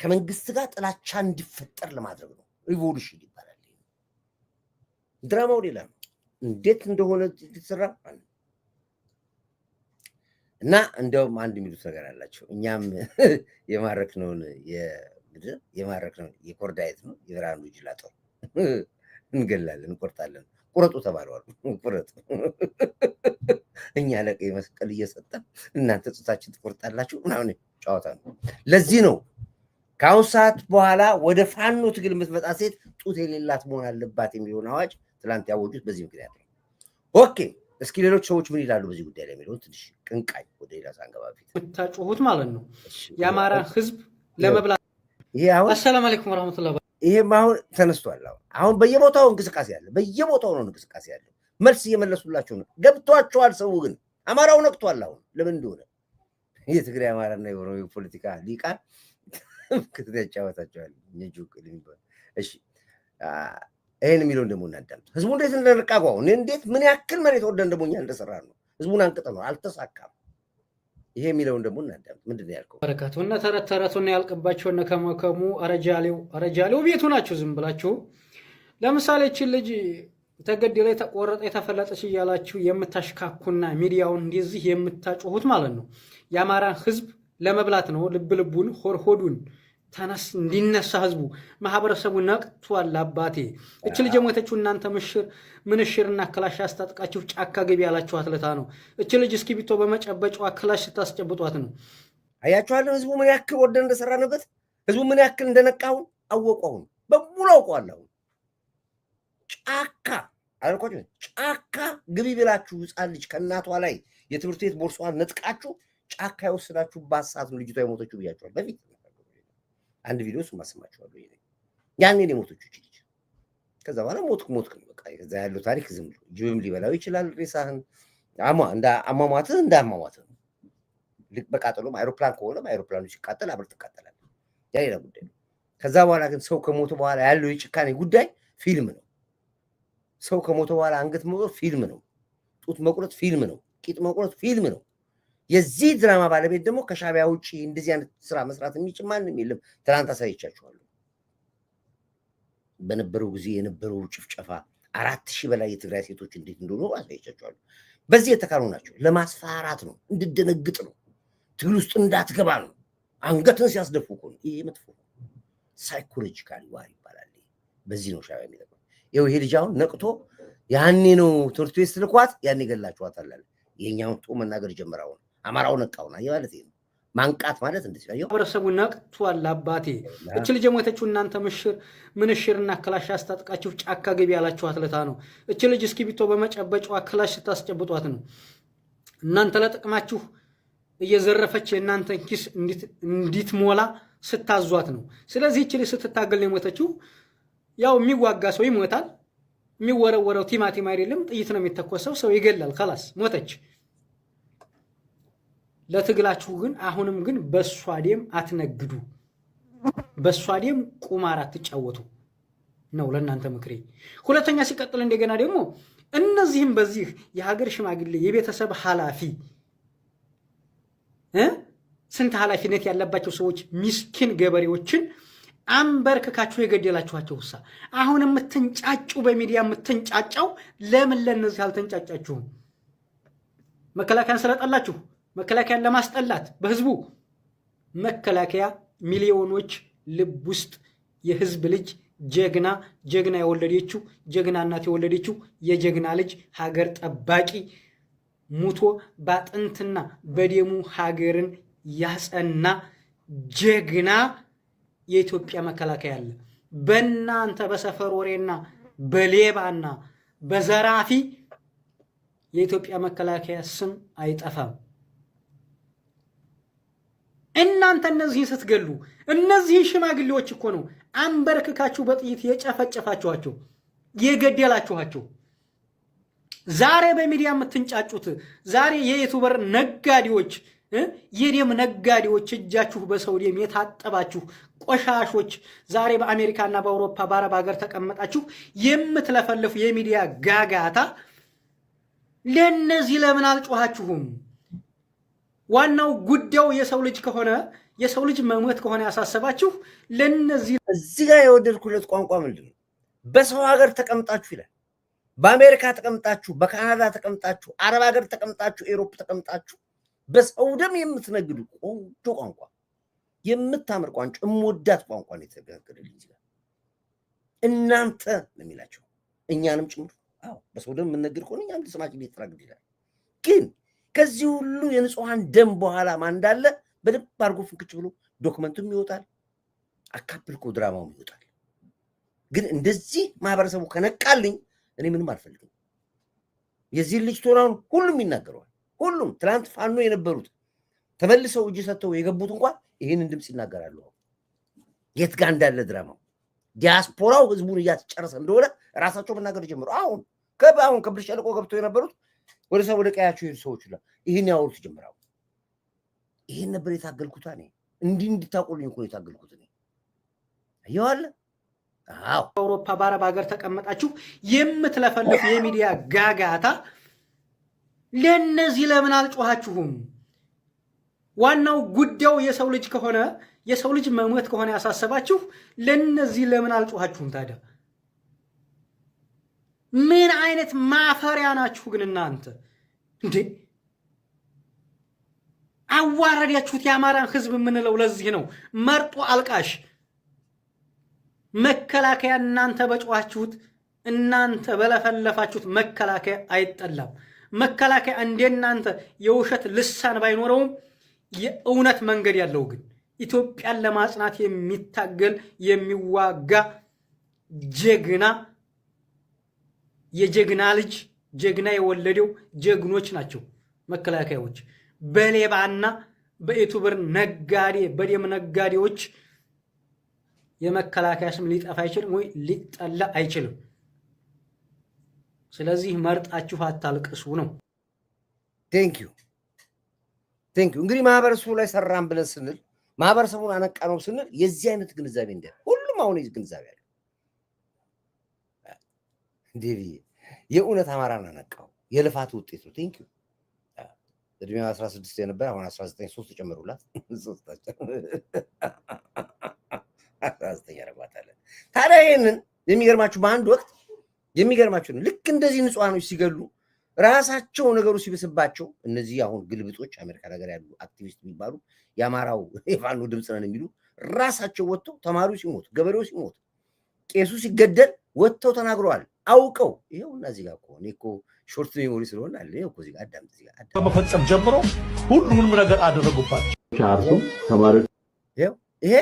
S2: ከመንግስት ጋር ጥላቻ እንዲፈጠር ለማድረግ ነው። ሪቮሉሽን ይባላል። ድራማው ሌላ ነው። እንዴት እንደሆነ የተሰራ እና እንደውም አንድ የሚሉት ነገር አላቸው። እኛም የማረክነውን የኮርዳይት ነው የብርሃኑ ጁላ ጦር እንገላለን፣ እንቆርጣለን። ቁረጡ ተባለዋል። ቁረጡ። እኛ ለቀይ መስቀል እየሰጠን እናንተ ጡታችን ትቆርጣላችሁ ምናምን ጨዋታ ነው። ለዚህ ነው ከአሁን ሰዓት በኋላ ወደ ፋኖ ትግል የምትመጣ ሴት ጡት የሌላት መሆን አለባት የሚለውን አዋጅ ትላንት ያወጁት በዚህ ምክንያት ነው። ኦኬ እስኪ ሌሎች ሰዎች ምን ይላሉ በዚህ ጉዳይ ላይ የሚለው ትንሽ ቅንቃይ ወደ ሌላ ሳንገባ ፊት
S6: የምታጮሁት ማለት ነው የአማራ ህዝብ ለመብላት።
S2: ይሄ አሁን
S6: አሰላሙ አለይኩም ወራህመቱላሂ
S2: ይሄም አሁን ተነስቷል። አሁን በየቦታው እንቅስቃሴ አለ፣ በየቦታው ነው እንቅስቃሴ ያለ። መልስ እየመለሱላቸው ነው። ገብቷቸዋል። ሰው ግን አማራው ነቅቷል። አሁን ለምን እንደሆነ የትግራይ አማራና የኦሮሞ ፖለቲካ ሊቃን ከተጫወታቸዋል። እሺ ይሄን የሚለውን ደግሞ እናዳምጥ። ህዝቡ እንዴት እንደነቃቋው እንዴት ምን ያክል መሬት ወርደን ደግሞ እኛ እንደሰራ ነው ህዝቡን አንቅጠ ነው አልተሳካም። ይሄ የሚለውን ደግሞ እናዳምጥ። ምንድን ያልከው
S6: በረካቱና ተረተረቱና ያልቀባቸውና ከመከሙ አረጃሌው ቤቱ ናቸው። ዝም ብላችሁ ለምሳሌ እቺን ልጅ ተገደለ ተቆረጠ የተፈለጠች እያላችሁ የምታሽካኩና ሚዲያውን እንደዚህ የምታጮሁት ማለት ነው የአማራ ህዝብ ለመብላት ነው። ልቡን ሆዱን ተነስ እንዲነሳ ህዝቡ ማህበረሰቡ ነቅቷል። አባቴ እቺ ልጅ የሞተችው እናንተ ምንሽርና ክላሽ አስታጥቃችሁ ጫካ ገቢ ያላችኋት ለታ ነው። እቺ ልጅ እስኪቢቶ በመጨበጫዋ ክላሽ ስታስጨብጧት ነው።
S2: አያችኋለሁ ህዝቡ ምን ያክል ወደ እንደሰራንበት፣ ህዝቡ ምን ያክል እንደነቃው አወቀው። በሙሉ አውቀዋለሁ። ጫካ አልኳችሁ፣ ጫካ ግቢ ብላችሁ ህፃን ልጅ ከእናቷ ላይ የትምህርት ቤት ቦርሷን ነጥቃችሁ ጫካ የወሰዳችሁ ባሳት ነው ልጅቷ የሞተችው ብያችኋል በፊት አንድ ቪዲዮ ማሰማችኋለሁ። ያኔ ነው የሞተችው ልጅ። ከዛ በኋላ ሞትክ በቃ ከዛ ያለው ታሪክ ዝም ብሎ ጅብም ሊበላው ይችላል ሬሳህን። እንደ አሟሟትህ ልክ በቃጠሎም አይሮፕላን ከሆነ አይሮፕላኑ ሲቃጠል አብረህ ትቃጠላለህ። ያ ሌላ ጉዳይ ነው። ከዛ በኋላ ግን ሰው ከሞተ በኋላ ያለው የጭካኔ ጉዳይ ፊልም ነው። ሰው ከሞተ በኋላ አንገት መቁረጥ ፊልም ነው። ጡት መቁረጥ ፊልም ነው። ቂጥ መቁረጥ ፊልም ነው። የዚህ ድራማ ባለቤት ደግሞ ከሻቢያ ውጪ እንደዚህ አይነት ስራ መስራት የሚችል ማንም የለም። ትናንት አሳይቻችኋለሁ። በነበረው ጊዜ የነበረው ጭፍጨፋ 4000 በላይ የትግራይ ሴቶች እንዴት እንደሆኑ አሳይቻችኋለሁ። በዚህ የተካኑ ናቸው። ለማስፈራራት ነው፣ እንድደነግጥ ነው፣ ትግል ውስጥ እንዳትገባ ነው፣ አንገትን ሲያስደፉ እኮ ነው። ይሄ መጥፎ ሳይኮሎጂካሊ ዋር ይባላል። በዚህ ነው ሻቢያ የሚጠቅመው። ይኸው ይሄ ልጅ አሁን ነቅቶ ያኔ ነው ትምህርት ቤት ስልኳት ያኔ ገላችኋታል አለ። የኛውን ጦ መናገር ጀመራው አማራው ነቃውና ማለት ነው። ማንቃት ማለት እንደዚህ ነው።
S6: ማህበረሰቡ ነቅቷል። አባቴ እቺ ልጅ የሞተችው እናንተ ምንሽርና ክላሽ አስታጥቃችሁ ጫካ ገቢ ያላችኋት ለታ ነው። እቺ ልጅ እስኪቢቶ በመጨበጫዋ ክላሽ ስታስጨብጧት ነው። እናንተ ለጥቅማችሁ እየዘረፈች የእናንተን ኪስ እንዲትሞላ ስታዟት ነው። ስለዚህ እቺ ልጅ ስትታገል ነው የሞተችው። ያው የሚዋጋ ሰው ይሞታል። የሚወረወረው ቲማቲም አይደለም ጥይት ነው የሚተኮሰው። ሰው ይገላል። خلاص ሞተች። ለትግላችሁ ግን አሁንም ግን በሷ ደም አትነግዱ፣ በሷ ደም ቁማር አትጫወቱ ነው ለእናንተ ምክሬ። ሁለተኛ ሲቀጥል እንደገና ደግሞ እነዚህም በዚህ የሀገር ሽማግሌ የቤተሰብ ኃላፊ ስንት ኃላፊነት ያለባቸው ሰዎች ምስኪን ገበሬዎችን አንበርክካችሁ የገደላችኋቸውሳ አሁን የምትንጫጩ በሚዲያ የምትንጫጫው ለምን ለነዚህ አልተንጫጫችሁም? መከላከያን ስለጠላችሁ መከላከያን ለማስጠላት በህዝቡ መከላከያ ሚሊዮኖች ልብ ውስጥ የህዝብ ልጅ ጀግና የወለደችው ጀግና እናት የወለደችው የጀግና ልጅ ሀገር ጠባቂ ሙቶ ባጥንትና በደሙ ሀገርን ያጸና ጀግና የኢትዮጵያ መከላከያ አለ። በእናንተ በሰፈር ወሬና በሌባና በዘራፊ የኢትዮጵያ መከላከያ ስም አይጠፋም። እናንተ እነዚህ ስትገሉ እነዚህ ሽማግሌዎች እኮ ነው አንበርክካችሁ በጥይት የጨፈጨፋችኋቸው የገደላችኋቸው። ዛሬ በሚዲያ የምትንጫጩት ዛሬ የዩቲዩበር ነጋዴዎች የደም ነጋዴዎች እጃችሁ በሰው ደም የታጠባችሁ ቆሻሾች ዛሬ በአሜሪካና በአውሮፓ በአረብ ሀገር ተቀመጣችሁ የምትለፈልፉ የሚዲያ ጋጋታ ለነዚህ ለምን አልጮሃችሁም? ዋናው ጉዳዩ የሰው ልጅ ከሆነ የሰው ልጅ መሞት ከሆነ ያሳሰባችሁ ለነዚህ
S2: እዚህ ጋር የወደድኩለት ቋንቋ ምንድነው? በሰው ሀገር ተቀምጣችሁ ይላል። በአሜሪካ ተቀምጣችሁ፣ በካናዳ ተቀምጣችሁ፣ አረብ ሀገር ተቀምጣችሁ፣ ኤሮፕ ተቀምጣችሁ በሰው ደም የምትነግዱ ቆንጆ ቋንቋ የምታምር ቋንቋ እምወዳት ቋንቋ ነው የተገለገልኝ ይላል። እናንተ ነው የሚላቸው እኛንም ጭምር። አዎ በሰው ደም የምንነግድ ከሆነ እኛም ስማችን ሊተራግድ ይላል። ግን ከዚህ ሁሉ የንጹሃን ደም በኋላ ማን እንዳለ በደንብ አድርጎ ፍንክች ብሎ ዶክመንቱም ይወጣል፣ አካፕልኮ ድራማውም ይወጣል። ግን እንደዚህ ማህበረሰቡ ከነቃልኝ እኔ ምንም አልፈልግም። የዚህ ልጅ ቶናውን ሁሉም ይናገራል። ሁሉም ትላንት ፋኖ የነበሩት ተመልሰው እጅ ሰጥተው የገቡት እንኳን ይህንን ድምፅ ይናገራሉ። የት ጋር እንዳለ ድራማው ዲያስፖራው ህዝቡን እያስጨረሰ እንደሆነ ራሳቸው መናገር ጀምሩ። አሁን ከብር ሸለቆ ገብተው የነበሩት ወደ ቀያቸው የሄዱ ሰዎች ይህን ያወሩት ጀምራው። ይህን ነበር የታገልኩት እኔ እንድታውቁልኝ እኮ የታገልኩት እኔ አየዋለ። አዎ
S6: አውሮፓ በአረብ ሀገር ተቀመጣችሁ የምትለፈልፉ የሚዲያ ጋጋታ ለነዚህ ለምን አልጮሃችሁም? ዋናው ጉዳዩ የሰው ልጅ ከሆነ የሰው ልጅ መሞት ከሆነ ያሳሰባችሁ ለነዚህ ለምን አልጮሃችሁም ታዲያ? ምን አይነት ማፈሪያ ናችሁ ግን እናንተ እንዴ! አዋረዳችሁት የአማራን ህዝብ የምንለው ለዚህ ነው። መርጦ አልቃሽ መከላከያ እናንተ በጮሃችሁት እናንተ በለፈለፋችሁት መከላከያ አይጠላም። መከላከያ እንደናንተ የውሸት ልሳን ባይኖረውም የእውነት መንገድ ያለው ግን ኢትዮጵያን ለማጽናት የሚታገል የሚዋጋ ጀግና የጀግና ልጅ ጀግና የወለደው ጀግኖች ናቸው መከላከያዎች። በሌባና በዩቲዩበር ነጋዴ በደም ነጋዴዎች የመከላከያ ስም ሊጠፋ አይችልም ወይ ሊጠላ አይችልም። ስለዚህ መርጣችሁ አታልቅሱ ነው።
S2: ቴንክ ዩ እንግዲህ ማህበረሰቡ ላይ ሰራን ብለን ስንል ማህበረሰቡን አነቃ ነው ስንል የዚህ አይነት ግንዛቤ እንደ ሁሉም አሁን የዚህ ግንዛቤ አለ እንዴ የእውነት አማራን አነቃው የልፋት ውጤት ነው። ቴንክ ዩ እድሜው 16 የነበር አሁን 19 3 ጨምሩላት 19 ያረጋታለ። ታዲያ ይሄንን የሚገርማችሁ በአንድ ወቅት የሚገርማችሁ ነው ልክ እንደዚህ ንጹሃኖች ሲገሉ ራሳቸው ነገሩ ሲብስባቸው እነዚህ አሁን ግልብጦች አሜሪካ ነገር ያሉ አክቲቪስት የሚባሉ የአማራው የፋኖ ድምፅ ነን የሚሉ ራሳቸው ወጥተው ተማሪው ሲሞት ገበሬው ሲሞት ቄሱ ሲገደል ወጥተው ተናግረዋል። አውቀው ይሄው እና እዚህ ጋር እኮ እኔ እኮ ሾርት ሜሞሪ ስለሆነ አለ ይሄው እኮ እዚህ ጋር አዳምጥ። እዚህ ጋር
S7: ከመፈጸም ጀምሮ ሁሉንም ነገር አደረጉባቸው። ቻርሱ ተማሪው
S2: ይሄ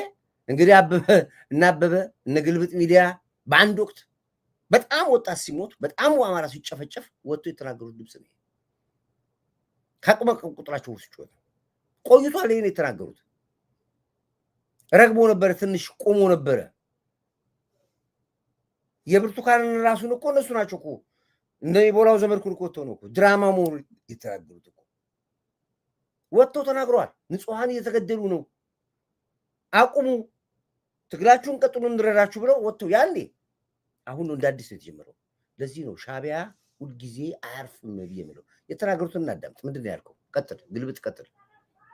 S2: እንግዲህ አበበ እነ ግልብጥ ሚዲያ በአንድ ወቅት በጣም ወጣት ሲሞት በጣም አማራ ሲጨፈጨፍ ወጥቶ የተናገሩት ድምፅ ነው። ከአቅመ ቁጥራቸው ውስጥ ቆይቷል። ይሄን የተናገሩት ረግቦ ነበረ፣ ትንሽ ቆሞ ነበረ። የብርቱካንን ራሱን እኮ እነሱ ናቸው እኮ እንደ ቦላው ዘመድኩን እኮ ወጥተው ነው እኮ ድራማ መሆኑ የተናገሩት እኮ ወጥተው ተናግረዋል። ንጹሃን እየተገደሉ ነው፣ አቁሙ፣ ትግላችሁን ቀጥሉ፣ እንረዳችሁ ብለው ወጥተው ያኔ አሁን እንደ አዲስ ነው የተጀመረው። ለዚህ ነው ሻቢያ ሁልጊዜ አያርፍም ብዬ የምለው። የተናገሩትን እናዳምጥ። ምንድን ነው ያልከው? ቀጥል፣ ግልብጥ ቀጥል።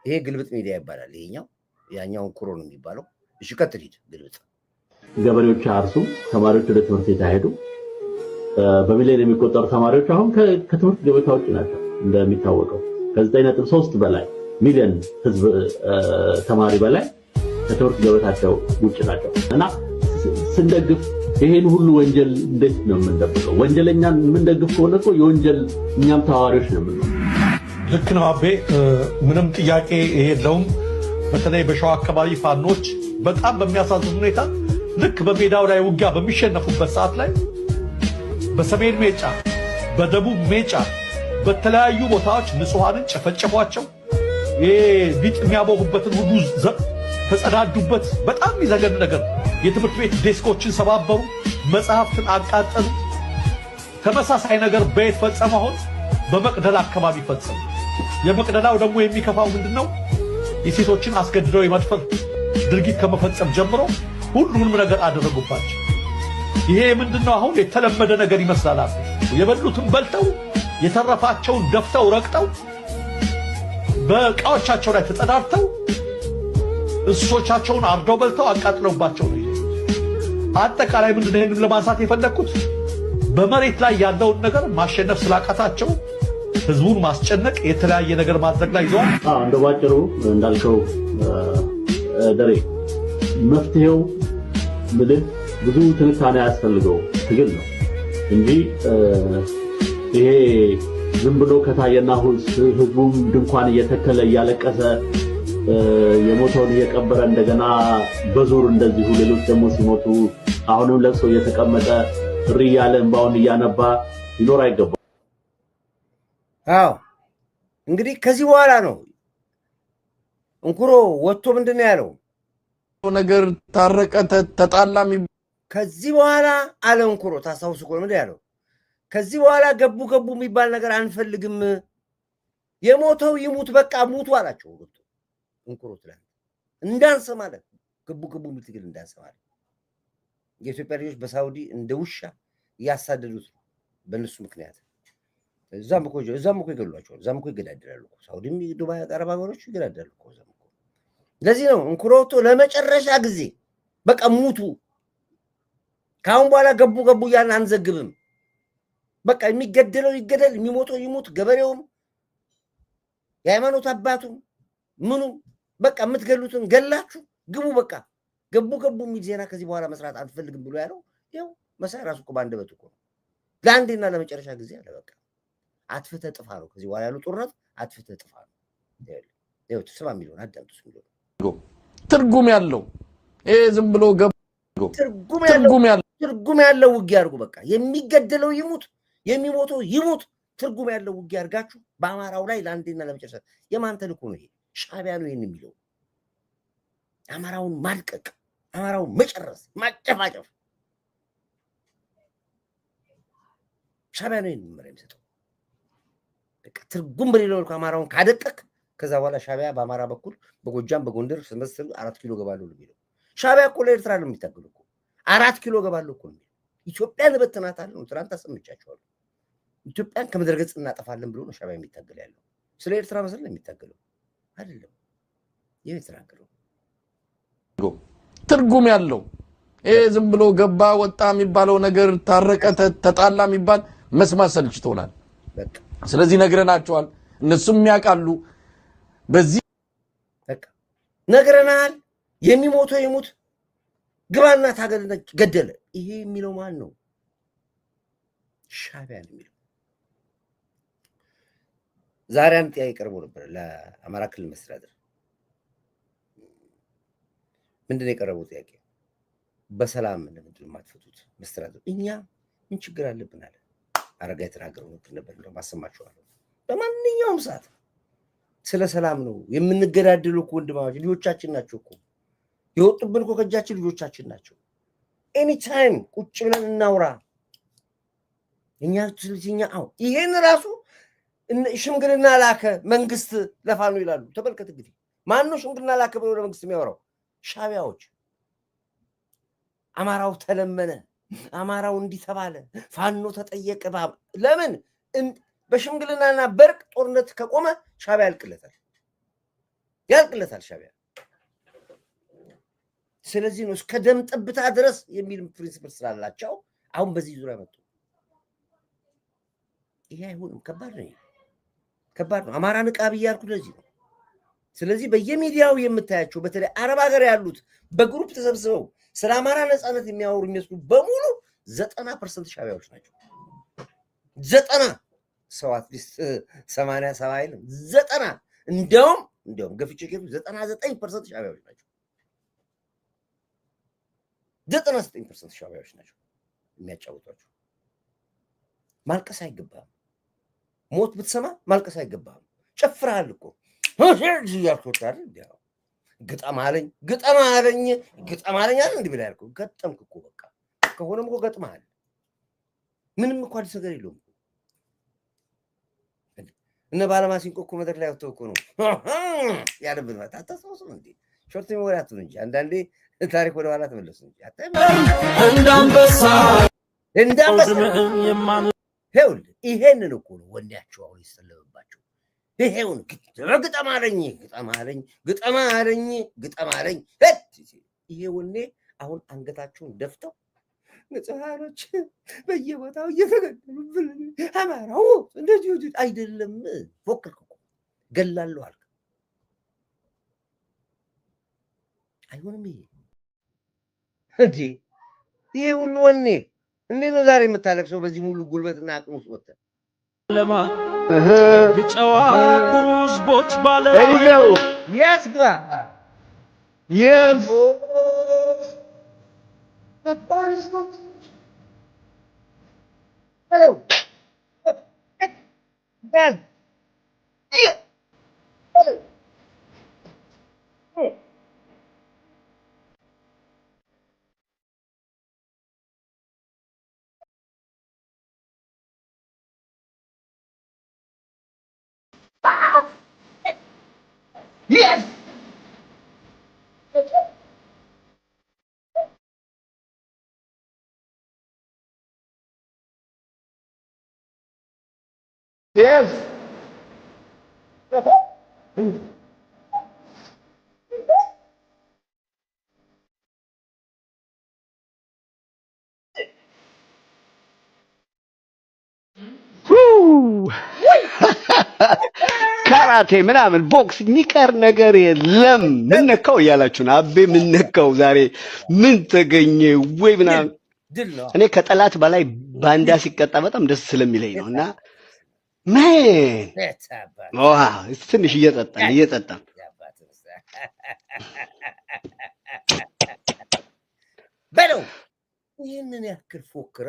S2: ይሄ ግልብጥ ሚዲያ ይባላል። ይሄኛው ያኛውን ኩሮ ነው የሚባለው። እሺ ቀጥል፣ ሂድ ግልብጥ።
S7: ገበሬዎች አርሱ፣ ተማሪዎች ወደ ትምህርት ቤት አይሄዱ። በሚሊዮን የሚቆጠሩ ተማሪዎች አሁን ከትምህርት ገበታ ውጭ ናቸው። እንደሚታወቀው ከ9.3 በላይ ሚሊዮን ህዝብ ተማሪ በላይ ከትምህርት ገበታቸው ውጭ ናቸው እና ስንደግፍ ይሄን ሁሉ ወንጀል እንዴት ነው የምንደብቀው? ወንጀለኛን የምንደግፍ ከሆነ እኮ የወንጀል እኛም ተዋሪዎች ነው የምንለው።
S8: ልክ ነው አቤ፣ ምንም ጥያቄ የለውም። በተለይ በሸዋ አካባቢ ፋኖች በጣም በሚያሳዝን ሁኔታ ልክ በሜዳው ላይ ውጊያ በሚሸነፉበት ሰዓት ላይ በሰሜን ሜጫ፣ በደቡብ ሜጫ፣ በተለያዩ ቦታዎች ንጹሃንን ጨፈጨፏቸው። ይሄ ቢጥ የሚያቦጉበትን ሁሉ ተጸዳዱበት። በጣም የሚዘገን ነገር። የትምህርት ቤት ዴስኮችን ሰባበሩ፣ መጽሐፍትን አቃጠሉ። ተመሳሳይ ነገር በየት ፈጸሙ? አሁን በመቅደላ አካባቢ ፈጸሙ። የመቅደላው ደግሞ የሚከፋው ምንድነው? የሴቶችን አስገድደው የመድፈር ድርጊት ከመፈጸም ጀምሮ ሁሉንም ነገር አደረጉባቸው። ይሄ ምንድነው? አሁን የተለመደ ነገር ይመስላል። የበሉትን በልተው የተረፋቸውን ደፍተው ረግጠው በእቃዎቻቸው ላይ ተጸዳድተው እንስሶቻቸውን አርደው በልተው አቃጥለውባቸው ነው። አጠቃላይ ምንድነው ይሄንን ለማንሳት የፈለኩት በመሬት ላይ ያለውን ነገር ማሸነፍ ስላቃታቸው ህዝቡን ማስጨነቅ፣ የተለያየ ነገር ማድረግ ላይ ይዘዋል።
S7: እንደ ባጭሩ እንዳልከው ደሬ መፍትሄው ምልህ ብዙ ትንታኔ ያስፈልገው ትግል ነው እንጂ ይሄ ዝም ብሎ ከታየና ህዝቡም ድንኳን እየተከለ እያለቀሰ የሞተውን እየቀበረ እንደገና በዙር እንደዚሁ ሌሎች ደግሞ ሲሞቱ አሁንም ለቅሶ እየተቀመጠ እሪ ያለ እንባውን እያነባ ይኖር አይገባም።
S2: አዎ እንግዲህ ከዚህ በኋላ ነው እንኩሮ ወጥቶ ምንድነው ያለው
S9: ነገር ታረቀ ተጣላም
S2: ከዚህ በኋላ አለ እንኩሮ ታሳውሱ እኮ ምንድነው ያለው ከዚህ በኋላ ገቡ የሚባል ነገር አንፈልግም የሞተው ይሙት በቃ ሙቱ አላቸው ወጥቶ እንኩሮ ትላንት እንዳንሰማ ማለት ገቡ ምትግል እንዳንሰማ የኢትዮጵያ ልጆች በሳውዲ እንደ ውሻ ያሳደዱት በእነሱ ምክንያት እዛም እኮ ይገሏቸዋል እዛም እኮ ይገዳደራሉ ሳውዲም ዱባይ አረብ ሀገሮች ይገዳደራሉ እኮ እዛም እኮ ለዚህ ነው እንኩሮቶ ለመጨረሻ ጊዜ በቃ ሙቱ ካሁን በኋላ ገቡ ያን አንዘግብም በቃ የሚገደለው ይገደል የሚሞተው ይሙት ገበሬውም የሃይማኖት አባቱም ምኑም በቃ የምትገሉትን ገላችሁ ግቡ በቃ ገቡ የሚል ዜና ከዚህ በኋላ መስራት አንፈልግም ብሎ ያለው ይኸው መሳይ ራሱ እኮ ባንደበቱ እኮ ለአንዴና ለመጨረሻ ጊዜ አለ በቃ አትፍተ ጥፋ ነው ከዚህ በኋላ ያለው ጦርነት አትፍተ ጥፋ ነው ይኸው ተስማ የሚለውን አዳምጡስ የሚለውን
S9: ትርጉም ያለው ይሄ ዝም ብሎ
S2: ትርጉም ያለው ውጊያ አድርጉ በቃ የሚገደለው ይሙት የሚሞተው ይሙት ትርጉም ያለው ውጊያ አድርጋችሁ በአማራው ላይ ለአንዴና ለመጨረሻ የማን ተልእኮ ነው ይሄ ሻዕቢያ ነው ይሄን የሚለው አማራውን ማልቀቅ አማራውን መጨረስ ማጨፋጨፍ ሻዕቢያ ነው ይሄን መመሪያ የሚሰጠው በቃ ትርጉም በሌለው አማራውን ካደቀቅ ከዛ በኋላ ሻዕቢያ በአማራ በኩል በጎጃም በጎንደር ስመስል 4 ኪሎ ገባለሁ የሚለው ሻዕቢያ እኮ ለኤርትራ ነው የሚታገለው እኮ 4 ኪሎ ገባለሁ እኮ ኢትዮጵያን በተናታለሁ ትናንት አሰምቻቸዋለሁ ኢትዮጵያን ከምድረ ገጽ እናጠፋለን ብሎ ነው ሻዕቢያ የሚታገል ያለው ስለ ኤርትራ መስል ነው የሚታገለው አይደለም ይሄ የተናገረው
S9: ትርጉም ያለው ይሄ ዝም ብሎ ገባ ወጣ የሚባለው ነገር ታረቀ ተጣላ የሚባል መስማት ሰልችቶናል
S2: በቃ
S9: ስለዚህ ነግረናቸዋል እነሱም ያውቃሉ በዚህ
S2: በቃ ነግረናል የሚሞተው ይሙት ግባና ታገልና ገደለ ይሄ የሚለው ማን ነው ሻዕቢያ ነው የሚለው ዛሬ አንድ ጥያቄ ቀርቦ ነበር ለአማራ ክልል መስተዳድር ምንድን ነው የቀረበው ጥያቄ በሰላም ለምንድን ነው የማትፈቱት መስተዳድር እኛ ምን ችግር አለብን አለ አረጋ የተናገረው ነበር እንደው ማሰማቸዋለሁ በማንኛውም ሰዓት ስለ ሰላም ነው የምንገዳደሉ እኮ ወንድማማች ልጆቻችን ናቸው እኮ የወጡብን እኮ ከእጃችን ልጆቻችን ናቸው ኤኒ ታይም ቁጭ ብለን እናውራ እኛ ስለዚህኛ አው ይሄን ራሱ ሽምግልና ላከ መንግስት ለፋኖ ይላሉ ተበልከት እንግዲህ ማን ነው ሽምግልና ላከ ብሎ ለመንግስት የሚያወራው ሻዕቢያዎች አማራው ተለመነ አማራው እንዲተባለ ፋኖ ተጠየቀ ለምን በሽምግልናና በርቅ ጦርነት ከቆመ ሻዕቢያ ያልቅለታል ሻዕቢያ ስለዚህ ነው እስከ ደም ጠብታ ድረስ የሚል ፕሪንሲፕል ስላላቸው አሁን በዚህ ዙሪያ መጡ ይሄ አይሆንም ከባድ ነው አማራ ንቃብ እያልኩ ለዚህ ነው ስለዚህ በየሚዲያው የምታያቸው በተለይ አረብ ሀገር ያሉት በግሩፕ ተሰብስበው ስለ አማራ ነፃነት የሚያወሩ የሚመስሉ በሙሉ 90% ሻዕቢያዎች ናቸው 90 ሰው አትሊስት 87 አይልም 90 እንደውም ገፍቼ 99% ሻዕቢያዎች ናቸው 99% ሻዕቢያዎች ናቸው የሚያጫውቷቸው ማልቀስ አይገባም ሞት ብትሰማ ማልቀስ አይገባም ጨፍራል እኮ ያልኩታል ያው ግጠም አለኝ አይደል እንዴ ብላ ያልኩ ገጠምክ እኮ በቃ ከሆነም እኮ ገጥማል ምንም እኮ አዲስ ነገር የለውም እነ ባለማሲንቆ እኮ መድረክ ላይ ወጥተው እኮ ነው ያለብን ማለት አታስታውሱም እንዴ ሾርት ሜሞሪ እንጂ አንዳንዴ ታሪክ ወደ ኋላ ተመለሱ እንጂ እንዳንበሳ ሄውል ይሄንን እኮ ነው ወንዳቸው አሁን ይሰለበባቸው ይሄውን ግጠም አለኝ ይሄ ወኔ አሁን አንገታቸውን ደፍተው ንጹሃኖች በየቦታው እየተገደሉብን አማራው እንደዚህ አይደለም ፎክርኩ ገላለሁ አልክ አይሆንም ይሄ ሁሉ ወኔ እንዴት ነው ዛሬ የምታለቅሰው በዚህ ሙሉ ጉልበትና አቅም ውስጥ ወጥተህ ለማ ግጫዋ ኩሩዝቦች ባለ አይደው ያስግራ Hello.
S10: Yes. Yes. ካራቴ ምናምን ቦክስ የሚቀር ነገር የለም። ምን ነካው እያላችሁ ነው። አቤ ምን ነካው ዛሬ ምን ተገኘ ወይ ምናምን። እኔ ከጠላት በላይ ባንዳ ሲቀጣ በጣም ደስ ስለሚለኝ ነው። እና ምን ትንሽ እየጠጣን
S2: በለው ይህንን ያክል ፎክራ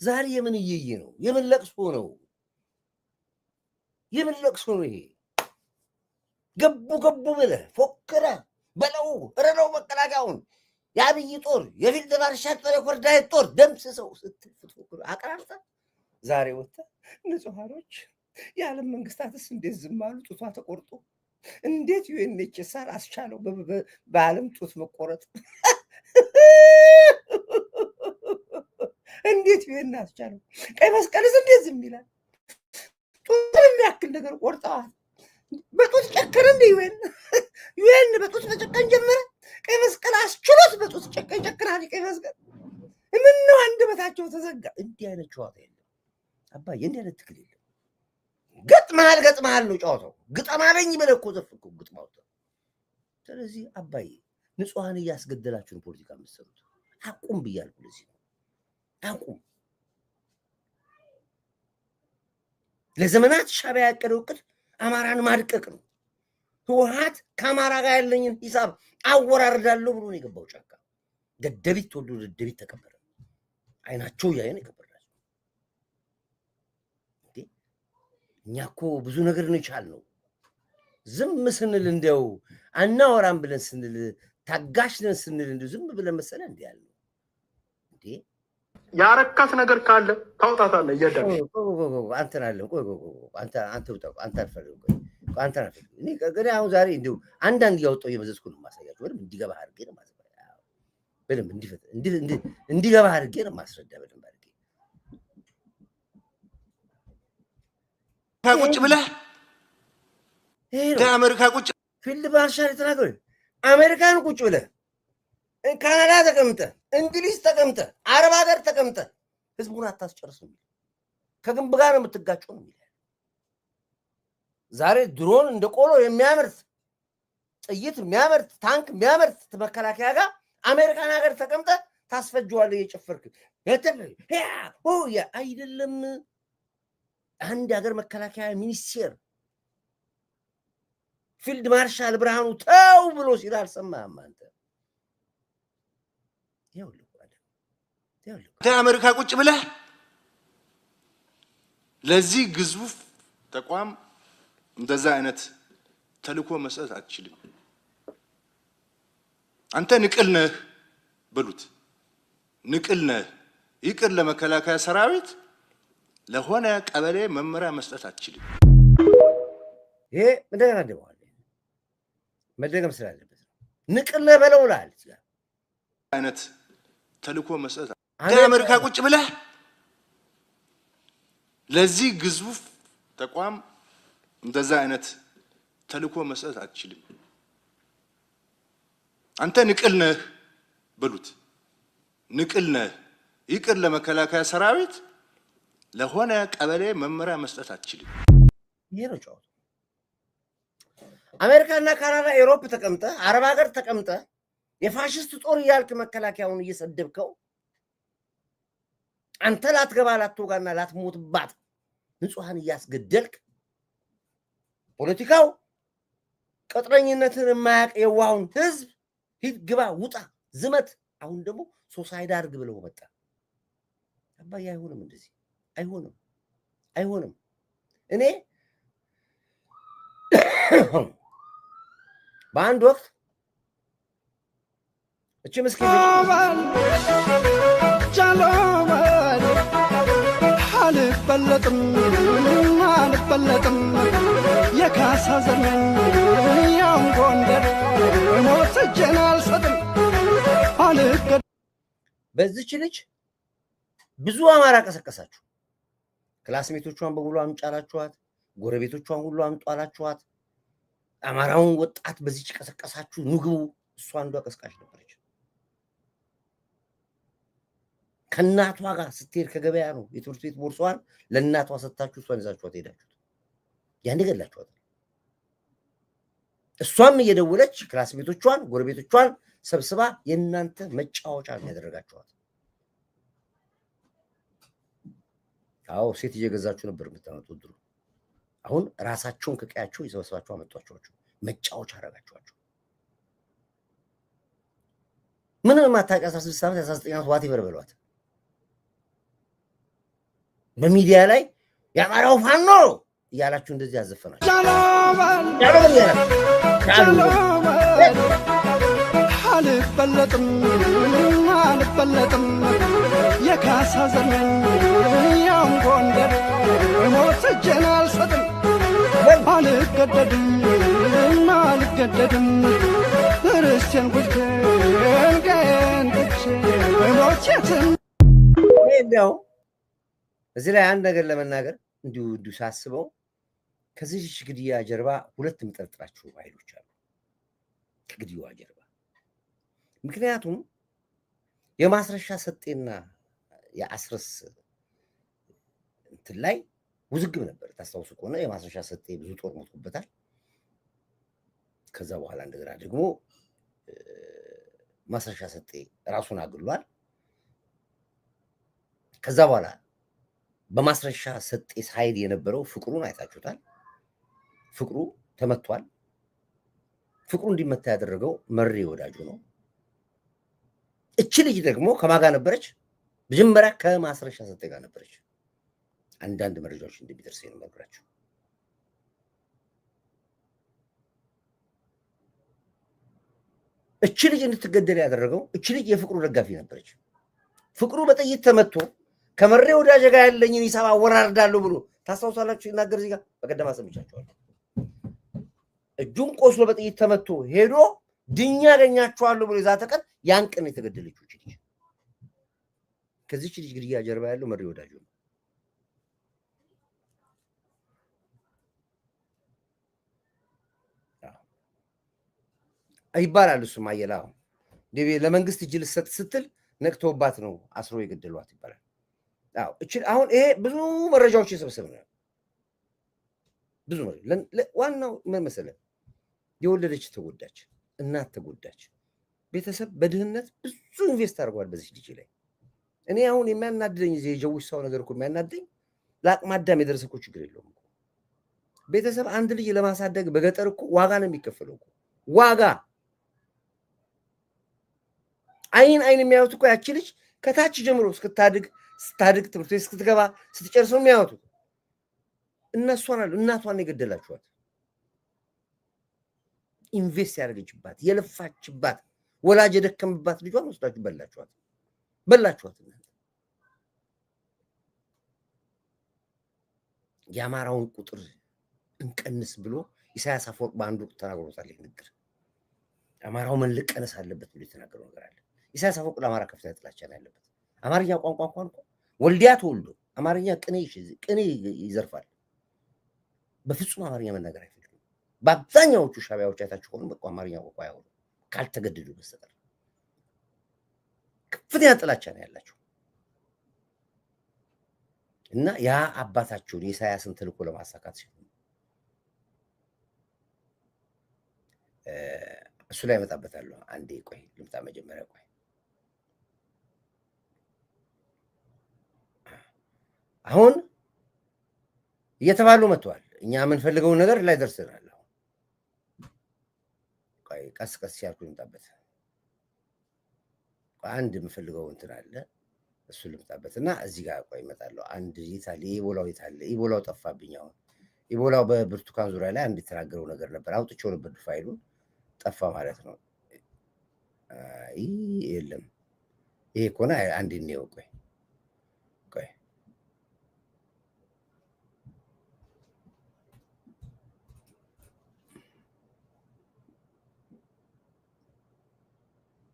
S2: ዛሬ የምን እየየ ነው? የምን ለቅሶ ነው? የምን ለቅሶ ነው ይሄ? ገቡ ብለህ ፎክረ በለው ረለው መከላከያውን የአብይ ጦር የፊልድ ማርሻል ጦር የኮርዳይት ጦር ደምስሰው ስትፎክር አቅራርታ ዛሬ ወጣ ንጹሃኖች የዓለም መንግስታትስ እንዴት ዝም አሉ? ጡቷ ተቆርጦ እንዴት ዩኤንኤችሲአር አስቻለው በዓለም ጡት መቆረጥ? እንዴት ዩኤን አስቻለው? ቀይ መስቀልስ እንዴት ዝም ይላል? ጡትን የሚያክል ነገር ቆርጠዋል። በጡት ጨከረ እንደ ዩኤን በጡት መጨከን ጀመረ። ቀይ መስቀል አስችሎት በጡት ጨከናል። ቀይ መስቀል ምነው አንደበታቸው ተዘጋ? እንዲህ አይነት ጨዋታ የለም አባዬ፣ እንዲህ አይነት ትክክል የለም። ገጥመሃል ነው ጨዋታው። ግጠማለኝ ብለህ እኮ ዘፍኩ ግጥማው። ስለዚህ አባዬ ንጹሃን እያስገደላችሁን ፖለቲካ የምትሰሩት አቁም ብያለሁ። ለዚህ ነው አቁም። ለዘመናት ሻዕቢያ ያቀደው እቅድ አማራን ማድቀቅ ነው። ህወሓት ከአማራ ጋር ያለኝን ሂሳብ አወራርዳለሁ ብሎ ነው የገባው ጫካ። ደደቢት ተወልዶ ደደቢት ተቀበረ። አይናቸው እያየን የቀበራቸው። እኛ እኮ ብዙ ነገር ነው የቻልነው። ዝም ስንል እንዲያው አናወራም ብለን ስንል ታጋሽ ነን ስንል እንዲሁ ዝም ብለን መሰለህ እንዲህ ያልነው እንዴ?
S5: ያረካት ነገር ካለ ታውጣታለህ። እያዳም
S2: አንተን አለ አንተ ውጣ አንተ አልፈልግም አንተ አልፈልግም። እኔ ገና አሁን ዛሬ እንዲሁ አንዳንድ እያወጣሁ እየመዘዝኩ ነው የማሳያቸው። ወይም እንዲገባህ አድርጌ ነው ማስረዳ። በደምብ እንዲገባህ አድርጌ ነው ማስረዳ። በደምብ አድርጌ
S11: ቁጭ ብለህ አሜሪካ ቁጭ
S2: ፊልድ ማርሻል የተናገሩ አሜሪካን ቁጭ ብለህ ካናዳ ተቀምጠ እንግሊዝ ተቀምጠ አረብ ሀገር ተቀምጠ ህዝቡን አታስጨርስም። ከግንብ ጋር ነው የምትጋጨው ነው የሚለው። ዛሬ ድሮን እንደ ቆሎ የሚያመርት ጥይት የሚያመርት ታንክ የሚያመርት መከላከያ ጋር አሜሪካን ሀገር ተቀምጠ ታስፈጀዋለህ እየጨፈርክ አይደለም። አንድ ሀገር መከላከያ ሚኒስቴር ፊልድ ማርሻል ብርሃኑ ተው ብሎ ሲል አልሰማህም አንተ?
S11: አሜሪካ ቁጭ ብለህ ለዚህ ግዙፍ ተቋም እንደዛ አይነት ተልእኮ መስጠት አትችልም። አንተ ንቅል ነህ በሉት፣ ንቅል ነህ። ይቅር ለመከላከያ ሰራዊት ለሆነ ቀበሌ መመሪያ መስጠት አትችልም።
S2: ይሄ እንደገና ደግሞ መደገም ስላለበት ንቅል ነህ በለው ላል
S11: አይነት ተልእኮ መስጠት አሜሪካ ቁጭ ብለህ ለዚህ ግዙፍ ተቋም እንደዛ አይነት ተልእኮ መስጠት አትችልም። አንተ ንቅል ነህ በሉት፣ ንቅል ነህ። ይቅር ለመከላከያ ሰራዊት ለሆነ ቀበሌ መመሪያ መስጠት አትችልም።
S2: ይሄ ነው ጨዋታው። አሜሪካና ካናዳ ኤሮፕ ተቀምጠ አረብ ሀገር ተቀምጠ የፋሽስት ጦር እያልክ መከላከያውን እየሰደብከው አንተ ላትገባ ላትወጋና ላትሞትባት ንጹሃን እያስገደልክ ፖለቲካው ቅጥረኝነትን የማያውቅ የዋሁን ህዝብ ሂድ ግባ ውጣ ዝመት። አሁን ደግሞ ሶሳይድ አድርግ ብለው መጣ። አባዬ አይሆንም፣ እንደዚህ አይሆንም። እኔ በአንድ ወቅት እቺ ምስኪን
S12: አልበለጥም የካሳ ዘመን ያም ጎንደር ሞት እጄን አልሰጥም
S2: በዚች ልጅ ብዙ አማራ ቀሰቀሳችሁ። ክላስሜቶቿን በሙሉ አምጫላችኋት፣ ጎረቤቶቿን ሁሉ አምጧላችኋት። አማራውን ወጣት በዚች ቀሰቀሳችሁ። ንግቡ እሷ አንዷ ቀስቃሽ ነበረች። ከእናቷ ጋር ስትሄድ ከገበያ ነው የትምህርት ቤት ቦርሷን ለእናቷ ሰጥታችሁ እሷን ይዛችኋት ሄዳችሁት። ያን ገላችኋት። እሷም እየደወለች ክላስሜቶቿን ጎረቤቶቿን ሰብስባ የእናንተ መጫወቻ ያደረጋችኋት። አዎ ሴት እየገዛችሁ ነበር የምታመጡት ድሮ። አሁን ራሳቸውን ከቀያቸው ይሰበስባችሁ አመጧቸው፣ መጫወቻ አደረጋችኋቸው። ምንም ማታውቂ 16 ዓመት 19 ዓመት ዋት ይበርበሏት በሚዲያ ላይ የአማራው ፋኖ እያላችሁ እንደዚህ ያዘፈናችሁ
S12: አልበለጥም የካሳ ዘመን ያም ጎንደር ሞት እጄን አልሰጥም አልገደድም ርስቴን ጉልቴን ገንጥቼ ሞቼትን
S2: እንዲያው እዚህ ላይ አንድ ነገር ለመናገር እንዲሁ ሳስበው ከዚህ ግድያ ጀርባ ሁለት የምጠረጥራቸው ኃይሎች አሉ ከግድያዋ ጀርባ። ምክንያቱም የማስረሻ ሰጤና የአስረስ እንትን ላይ ውዝግብ ነበር። ታስታውሱ ከሆነ የማስረሻ ሰጤ ብዙ ጦር ሞቶበታል። ከዛ በኋላ እንደገና ደግሞ ማስረሻ ሰጤ ራሱን አግሏል። ከዛ በኋላ በማስረሻ ሰጤ ሳይድ የነበረው ፍቅሩን አይታችሁታል። ፍቅሩ ተመቷል። ፍቅሩ እንዲመታ ያደረገው መሬ ወዳጁ ነው። እቺ ልጅ ደግሞ ከማጋ ነበረች? መጀመሪያ ከማስረሻ ሰጤ ጋር ነበረች። አንዳንድ መረጃዎች እንደሚደርሰኝ ነው የምነግራችሁ። እቺ ልጅ እንድትገደል ያደረገው እቺ ልጅ የፍቅሩ ደጋፊ ነበረች። ፍቅሩ በጥይት ተመቶ ከመሬ ወዳጅ ጋር ያለኝን ሂሳብ አወራርዳለሁ ብሎ ታስታውሳላችሁ? ይናገር እዚህ ጋር በቀደም አሰምቻችኋለሁ። እጁን ቆስሎ በጥይት ተመቶ ሄዶ ድኛ ያገኛችኋለሁ ብሎ የዛተ ቀን ያን ቀን የተገደለችው ልጅ። ከዚህች ልጅ ግድያ ጀርባ ያለው መሬ ወዳጁ ነው። ይባላል። እሱም አየላ ለመንግስት እጅ ልሰጥ ስትል ነቅቶባት ነው አስሮ የገደሏት ይባላል። አሁን ይሄ ብዙ መረጃዎች የሰበሰብ ነው። ብዙ ዋናው ምን መሰለህ? የወለደች ተጎዳች፣ እናት ተጎዳች፣ ቤተሰብ በድህነት ብዙ ኢንቨስት አድርጓል በዚህ ልጅ ላይ። እኔ አሁን የሚያናድደኝ የጀውሳው ነገር እኮ የሚያናድደኝ ለአቅመ አዳም የደረሰ እኮ ችግር የለውም እኮ ቤተሰብ አንድ ልጅ ለማሳደግ በገጠር እኮ ዋጋ ነው የሚከፈለው እኮ ዋጋ። አይን የሚያዩት እኮ ያቺ ልጅ ከታች ጀምሮ ስታድግ ትምህርት ቤት እስክትገባ ስትጨርስ ነው የሚያዩት። እናቷን የገደላችኋት፣ ኢንቨስት ያደረገችባት የለፋችባት ወላጅ የደከምባት ልጇን ወስዳችሁ በላችኋት። የአማራውን ቁጥር እንቀንስ ብሎ ኢሳያስ አፈወርቅ በአንድ ወቅት ተናግሮታል። ንግግር አማራው መለቀነስ አለበት ብሎ የተናገረው ነገር አለ። ኢሳያስ አፈወርቅ ለአማራ ከፍተኛ ጥላቻ ነው ያለበት። አማርኛ ቋንቋ እንኳን ወልዲያ ተወልዶ አማርኛ ቅኔ ይዘርፋል። በፍጹም አማርኛ መናገር አይፈልግም። በአብዛኛዎቹ ሻቢያዎች አይታችሁ ከሆነ በቃ አማርኛ ቋንቋ ያወሩ ካልተገደዱ በስተቀር ከፍተኛ ጥላቻ ነው ያላቸው እና ያ አባታቸውን የኢሳያስን ተልእኮ ለማሳካት ሲሉ እሱ ላይ እመጣበታለሁ። አንዴ ቆይ ልምጣ። መጀመሪያ ቆይ አሁን እየተባሉ መጥተዋል። እኛ የምንፈልገውን ነገር ላይ ደርሰናል። ቆይ ቀስ ያልኩ ልምጣበት። አንድ የምፈልገው እንትን አለ እሱ ልምጣበት እና እዚህ ጋር ቆይ እመጣለሁ። አንድ ይታለ ኢቦላው ይታለ ኢቦላው ጠፋብኝ። አሁን ኢቦላው በብርቱካን ዙሪያ ላይ አንድ የተናገረው ነገር ነበር። አውጥቼው ነበር ፋይሉን ጠፋ ማለት ነው። የለም ይሄ ከሆነ አንድ ነው። ቆይ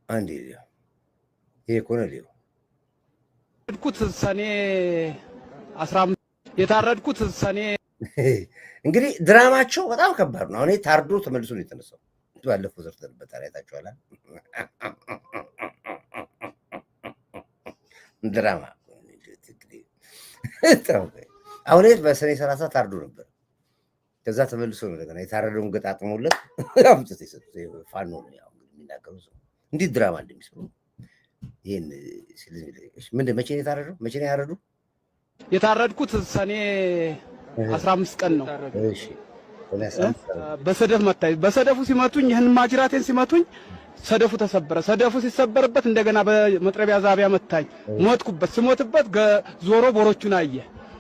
S2: አንድ ይሄ ከሆነ ሊው
S12: የታረድኩት ሰኔ 15 የታረድኩት ሰኔ
S2: እንግዲህ ድራማቸው በጣም ከባድ ነው። አሁን ታርዶ ተመልሶ ነው የተነሳው። ባለፈው ዘርተንበት አይታችኋል። ድራማ አሁን በሰኔ 30 ታርዶ ነበር። ከዛ ተመልሶ ነው እንደገና የታረደውን ገጣጥሞለት አምጥቶ የሰጡት ፋኖ ነው ያው የሚናገሩ ሰው እንዴት ድራማ እንደሚሰሩ ይሄን ምንድን መቼ ነው የታረደው? መቼ ነው ያረዱ?
S12: የታረድኩት ሰኔ 15 ቀን ነው።
S2: እሺ
S12: በሰደፍ መታኝ። በሰደፉ ሲመቱኝ ይህን ማጅራቴን ሲመቱኝ ሰደፉ ተሰበረ። ሰደፉ ሲሰበርበት እንደገና በመጥረቢያ ዛቢያ መታኝ። ሞትኩበት። ስሞትበት ዞሮ ቦሮቹን አየ።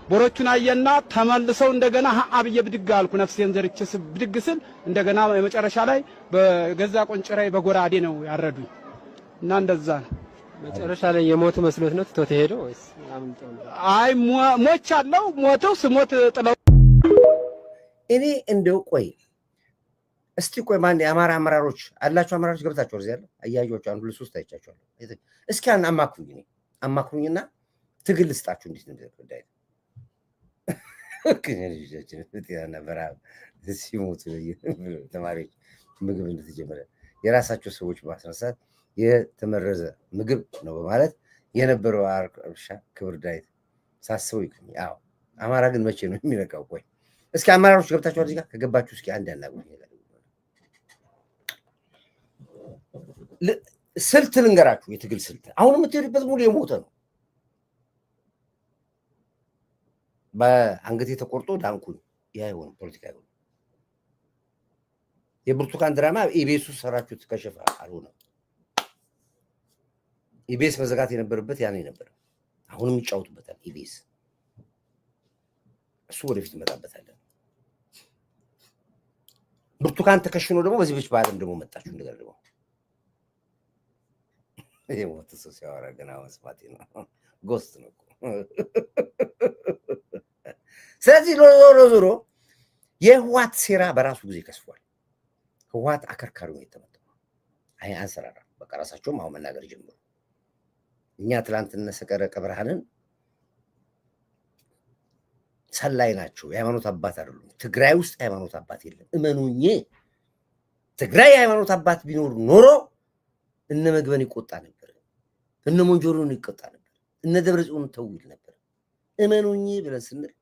S12: ቦሮቹን አየና ተመልሰው እንደገና አብዬ ብድግ አልኩ። ነፍሴን ዘርቼ ብድግ ስል እንደገና የመጨረሻ ላይ በገዛ ቆንጭራይ በጎራዴ ነው ያረዱኝ እና እንደዛ ነው።
S13: መጨረሻ ላይ የሞቱ መስሎት ነው ትቶት ሄደው ወይስ አምልጠው ነው?
S12: አይ ሞቻለሁ። ሞተው ስሞት ጥለው
S2: እኔ እንደው ቆይ እስቲ ቆይ ማን የአማራ አመራሮች አላችሁ? አመራሮች ገብታችሁ እዚህ ያለ አያያጆች አንዱ ለሶስት አይቻችኋለሁ። እስኪ አማክሩኝና ትግል ስጣችሁ እንዴት ነው እንደዚህ ከነልጆችን ፍትያና በራብ ሲሞቱ ተማሪዎች ምግብ እንደተጀመረ የራሳቸው ሰዎች ማስነሳት የተመረዘ ምግብ ነው በማለት የነበረው አርሻ ክብር ዳዊት ሳስበው ይኩኝ። አዎ አማራ ግን መቼ ነው የሚነቃው? ቆይ እስኪ አመራሮች ገብታችሁ እዚህ ጋር ከገባችሁ እስኪ አንድ ያናግሩኝ። ስልት ልንገራችሁ፣ የትግል ስልት አሁን የምትሄዱበት ሙሉ የሞተ ነው። በአንገቴ ተቆርጦ ዳንኩኝ። ያ ይሆን ፖለቲካ ይሆን? የብርቱካን ድራማ ኢቢኤስ ሰራችሁት ከሸፈ አልሆነም። ኢቢኤስ መዘጋት የነበረበት ያኔ ነበር። አሁንም ይጫወቱበታል ኢቢኤስ። እሱ ወደፊት እንመጣበታለን። ብርቱካን ተከሽኖ ደግሞ በዚህ ብቻ ባለም ደግሞ መጣችሁ እንደገና ደግሞ ይሄ ሞት ሰው ሲያወራ ገና መስማቴ ነው። ጎስት ነው እኮ። ስለዚህ ዞሮ የህዋት ሴራ በራሱ ጊዜ ከስፏል። ህዋት አከርካሪው ነው የተመታው። አይ አንሰራራ በቃ ራሳቸውም አሁን መናገር ጀምሩ። እኛ ትላንት እነ ሰቀቀ ብርሃንን ሰላይ ናቸው፣ የሃይማኖት አባት አይደሉም። ትግራይ ውስጥ የሃይማኖት አባት የለም እመኑኝ። ትግራይ የሃይማኖት አባት ቢኖር ኖሮ እነ መግበን ይቆጣ ነበር፣ እነ ሞንጆሮን ይቆጣ ነበር፣ እነ ደብረጽዮን ተውል ነበር። እመኑኝ ብለን ስንል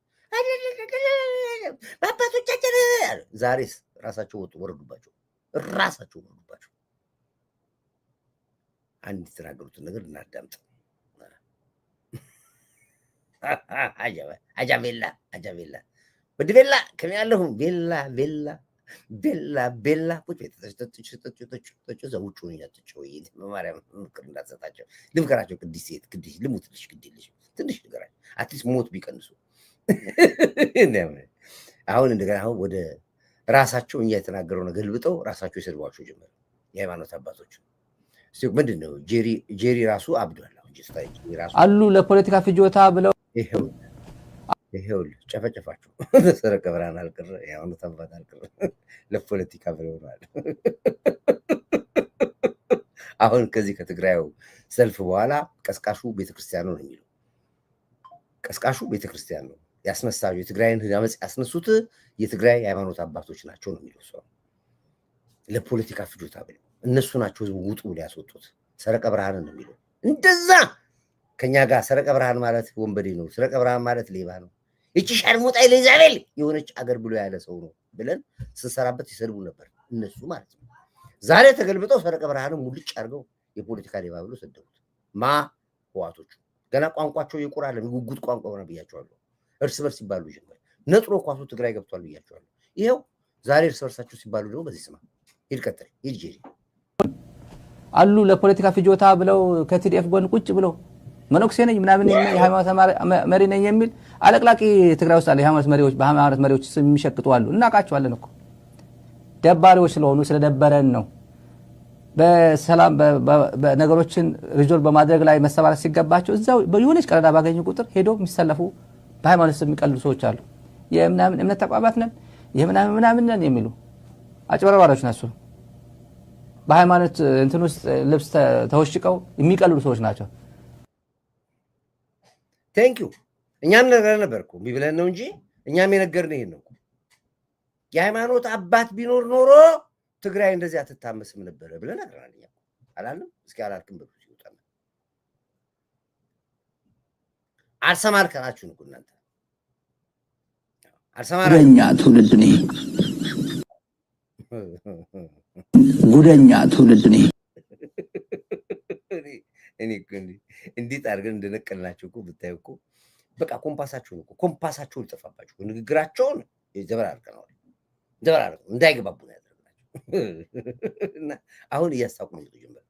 S2: አባቶቻችን ዛሬስ ራሳቸው ወረዱባቸው። አንድ የተናገሩትን ነገር እናዳምጥ። አጃቤላ ወድቤላ ከሚያለሁ ቤላ ቁጭ ተጭ ዘውጭ ያጥጨው ማርያም ምክር እንዳትሰጣቸው ልምከራቸው። ቅድስት ሴት ቅድስት ልሙትልሽ ግድልሽ ትንሽ ንገራቸው። አትሊስት ሞት ቢቀንሱ። አሁን እንደገና አሁን ወደ ራሳቸው እኛ የተናገረው ነገር ገልብጠው ራሳቸው የሰድቧቸው ጀመረ። የሃይማኖት አባቶች ምንድን ነው ጄሪ ራሱ አብዷል። አሁን ራሱ
S13: አሉ ለፖለቲካ ፍጆታ ብለው
S2: ይሄው ጨፈጨፋቸው። ሰረቀ ብርሃን አልቀረ የሃይማኖት አባት አልቀረ ለፖለቲካ ብለው ነው። አሁን ከዚህ ከትግራዩ ሰልፍ በኋላ ቀስቃሹ ቤተክርስቲያኑ ነው የሚለው። ቀስቃሹ ቤተክርስቲያን ነው ያስነሳው። የትግራይን አመጽ ያስነሱት የትግራይ ሃይማኖት አባቶች ናቸው ነው የሚለው ሰው። ለፖለቲካ ፍጆታ ብለው እነሱ ናቸው ህዝቡ ውጡ ሊያስወጡት። ሰረቀ ብርሃን ነው የሚለው። እንደዛ ከኛ ጋር ሰረቀ ብርሃን ማለት ወንበዴ ነው፣ ሰረቀ ብርሃን ማለት ሌባ ነው፣ እቺ ሻርሙጣ ኢዛቤል የሆነች አገር ብሎ ያለ ሰው ነው ብለን ስንሰራበት ይሰድቡ ነበር እነሱ ማለት ነው። ዛሬ ተገልብጠው ሰረቀ ብርሃንን ሙልጭ አድርገው የፖለቲካ ሌባ ብሎ ሰደቡት። ህዋቶቹ ገና ቋንቋቸው ይቆራል። ጉጉት ቋንቋ ሆነ ብያቸዋለሁ። እርስ በርስ ሲባሉ ጀመረ። ነጥሮ ኳሱ ትግራይ ገብቷል ብያቸዋለሁ። ይሄው ዛሬ እርስ በርሳቸው ሲባሉ ደግሞ በዚህ ስማ ይልቀጥል ይልጄሪ
S13: አሉ ለፖለቲካ ፍጆታ ብለው ከቲዲኤፍ ጎን ቁጭ ብለው
S14: መነኩሴ ነኝ ምናምን የሃይማኖት መሪ ነኝ የሚል አለቅላቂ ትግራይ ውስጥ አለ። የሃይማኖት መሪዎች በሃይማኖት መሪዎች ስም የሚሸቅጡ አሉ። እናቃቸዋለን እኮ ደባሪዎች ስለሆኑ ስለደበረን ነው። በሰላም በነገሮችን ሪዞልቭ በማድረግ ላይ መሰባረት ሲገባቸው እዛው በየሆነች ቀዳዳ ባገኙ ቁጥር ሄዶ የሚሰለፉ በሃይማኖት ስም የሚቀልዱ ሰዎች አሉ። የምናምን እምነት ተቋማት ነን የምናምን ነን የሚሉ አጭበርባሪዎች ናቸው። በሃይማኖት እንትን ውስጥ ልብስ ተወሽቀው የሚቀልዱ ሰዎች ናቸው።
S2: ቴንክ ዩ እኛም ነገር ነበርኩ ቢብለን ነው እንጂ እኛም የነገርን ይሄን ነው። የሃይማኖት አባት ቢኖር ኖሮ ትግራይ እንደዚህ አትታመስም ነበር ብለን አገራኛ አላለም። እስኪ አላልክም ብሎ ይወጣል። አልሰማልከናችሁ ነው እናንተ
S14: ጉደኛ ትውልድ ነኝ ጉደኛ ትውልድ ነኝ።
S2: እኔ እንዴት አድርገን እንደነቀልናቸው እኮ ብታዩ እኮ በቃ ኮምፓሳቸውን ይጠፋባቸው ንግግራቸውን ዘበራርቀናል። እንዳይገባቡ ነው ያደረግናቸው እና አሁን እያሳቁ ነው ጀመረ።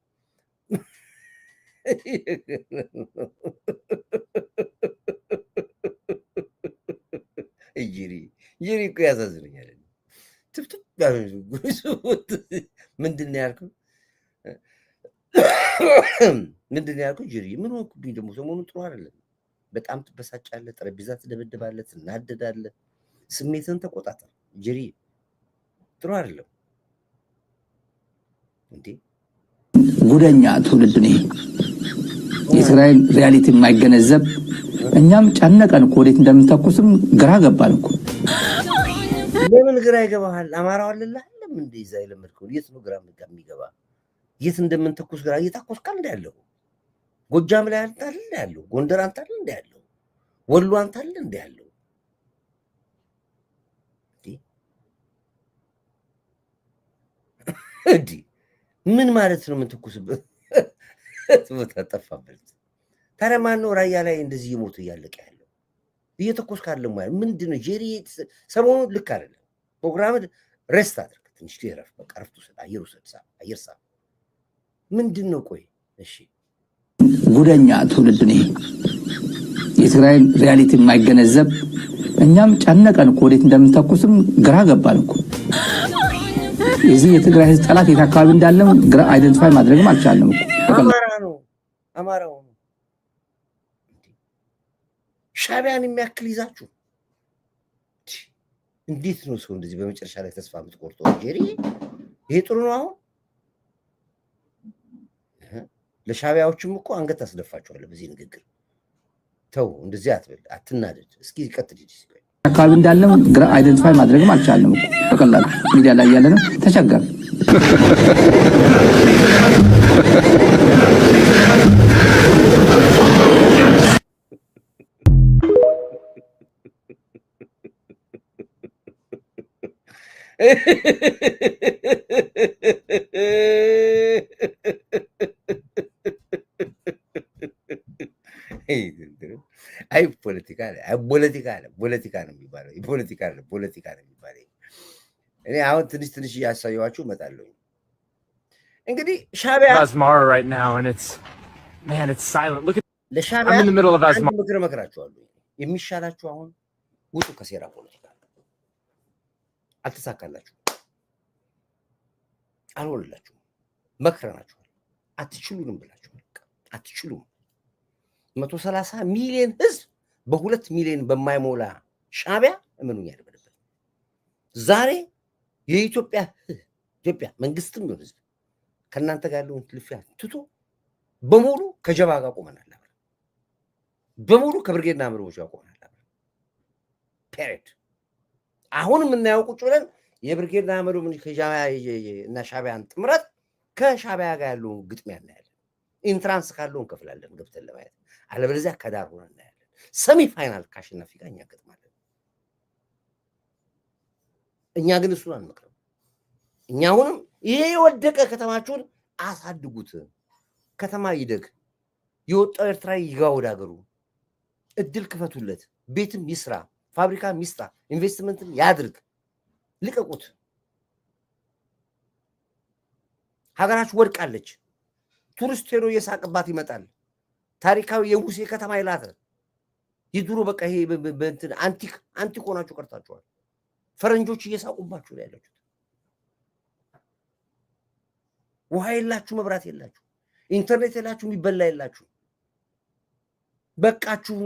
S2: ይሪ እኮ ያሳዝነኛል። ትብትብ ምንድን ነው ያልከው? ጅሪ ምን ሆንኩብኝ ደግሞ? ሰሞኑን ጥሩ አይደለም። በጣም ትበሳጫለህ፣ ጠረጴዛ ትደበድባለህ፣ ትናደዳለህ። ስሜትን ተቆጣጠር ጅሪ። ጥሩ አይደለም እንዴ።
S14: ጉደኛ ትውልድ ነኝ። የትግራይን ሪያሊቲ የማይገነዘብ እኛም ጨነቀን እኮ ወዴት እንደምንተኩስም ግራ ገባን እኮ።
S2: ለምን ግራ ይገባሃል? አማራው አለልህ አይደለም እንዴ? እዛ የለመድከው የት ነው ግራ የሚገባ? የት እንደምንተኩስ ግራ እየታኮስካ እንደ ያለው ጎጃም ላይ አንተ አይደል እንደ ያለው፣ ጎንደር አንተ አይደል እንደ ያለው፣ ወሎ አንተ አይደል እንደ ያለው። እንዴ ምን ማለት ነው? የምንተኩስበት ቦታ ጠፋበት። ታዲያ ማን ነው ራያ ላይ እንደዚህ እየሞቱ እያለቀ ያለው? እየተኮስ ካለ ማለት ምንድን ነው? ጄሪ ሰሞኑን ልክ አይደለም። ፕሮግራም ረስት አድርግ፣ ትንሽ ትረፍ፣ በቃ ረፍት ውሰድ፣ አየር ውሰድ፣ አየር ሳ ምንድን ነው? ቆይ እሺ፣
S14: ጉደኛ ትውልድ ነኝ። የትግራይን ሪያሊቲ የማይገነዘብ እኛም ጨነቀን እኮ ወዴት እንደምንተኩስም ግራ ገባን እኮ። የዚህ የትግራይ ህዝብ ጠላት የት አካባቢ እንዳለም ግራ አይደንቲፋይ ማድረግም አልቻለም እኮ።
S2: አማራው ነው ሻቢያን የሚያክል ይዛችሁ እንዴት ነው ሰው እንደዚህ በመጨረሻ ላይ ተስፋ የምትቆርጠው? ጄሪ ይሄ ጥሩ ነው። አሁን ለሻቢያዎችም እኮ አንገት አስደፋቸዋለሁ በዚህ ንግግር። ተው እንደዚህ አትበል፣ አትናደድ። እስኪ ቀጥል።
S14: አካባቢ እንዳለም ግራ አይደንቲፋይ ማድረግም አልቻለም እኮ። በቀላሉ ሚዲያ ላይ ያለ ነው ተቸገረ።
S2: አይ ፖለቲካ ነው የሚባለው። ፖለቲካ ነው የሚባለው። እኔ አሁን ትንሽ እያሳየኋችሁ እመጣለሁ። እንግዲህ ሻቢያ ለሻቢያ አንድ ምክር እመክራችኋለሁ። የሚሻላችሁ አሁን ውጡ ከሴራ ፖለቲካ። አልተሳካላችሁም፣ አልሆነላችሁም፣ መክረናችኋል፣ አትችሉንም ብላችኋል። አትችሉም። 130 ሚሊዮን ህዝብ በ2 ሚሊዮን በማይሞላ ሻቢያ እመኑኝ ያደረበት ዛሬ የኢትዮጵያ መንግስትም ነው ህዝብ ከናንተ ጋር ያለውን ትልፊያ ትቶ በሙሉ ከጀባ ጋር ቆመናል። በሙሉ ከብርጌድና ምርቦች ጋር ቆመናል። ፔሬድ አሁን የምናየው ቁጭ ብለን የብርጌድና ምርቦ እና ሻቢያን ጥምረት ከሻቢያ ጋር ያለውን ግጥሚያ እናያለን። ኢንትራንስ ካለው እንከፍላለን ገብተን ለማየት፣ አለበለዚያ ከዳር ሆነን እናያለን። ሰሚ ፋይናል ካሸናፊ ጋር እኛ ገጥማለን። እኛ ግን እሱን አንመክርም። እኛ አሁንም ይሄ የወደቀ ከተማችሁን አሳድጉት፣ ከተማ ይደግ፣ የወጣው ኤርትራ ይግባ ወደ ሀገሩ፣ እድል ክፈቱለት፣ ቤትም ይስራ፣ ፋብሪካም ይስራ፣ ኢንቨስትመንትም ያድርግ፣ ልቀቁት። ሀገራችሁ ወድቃለች። ቱሪስት ሄዶ እየሳቅባት ይመጣል። ታሪካዊ የሙሴ ከተማ ይላተ ይድሩ በቃ ይሄ በእንትን አንቲክ ሆናችሁ ቀርታችኋል። ፈረንጆች እየሳቁባችሁ ነው ያላችሁት። ውሃ የላችሁ፣ መብራት የላችሁ፣ ኢንተርኔት የላችሁ፣ የሚበላ የላችሁ። በቃችሁ።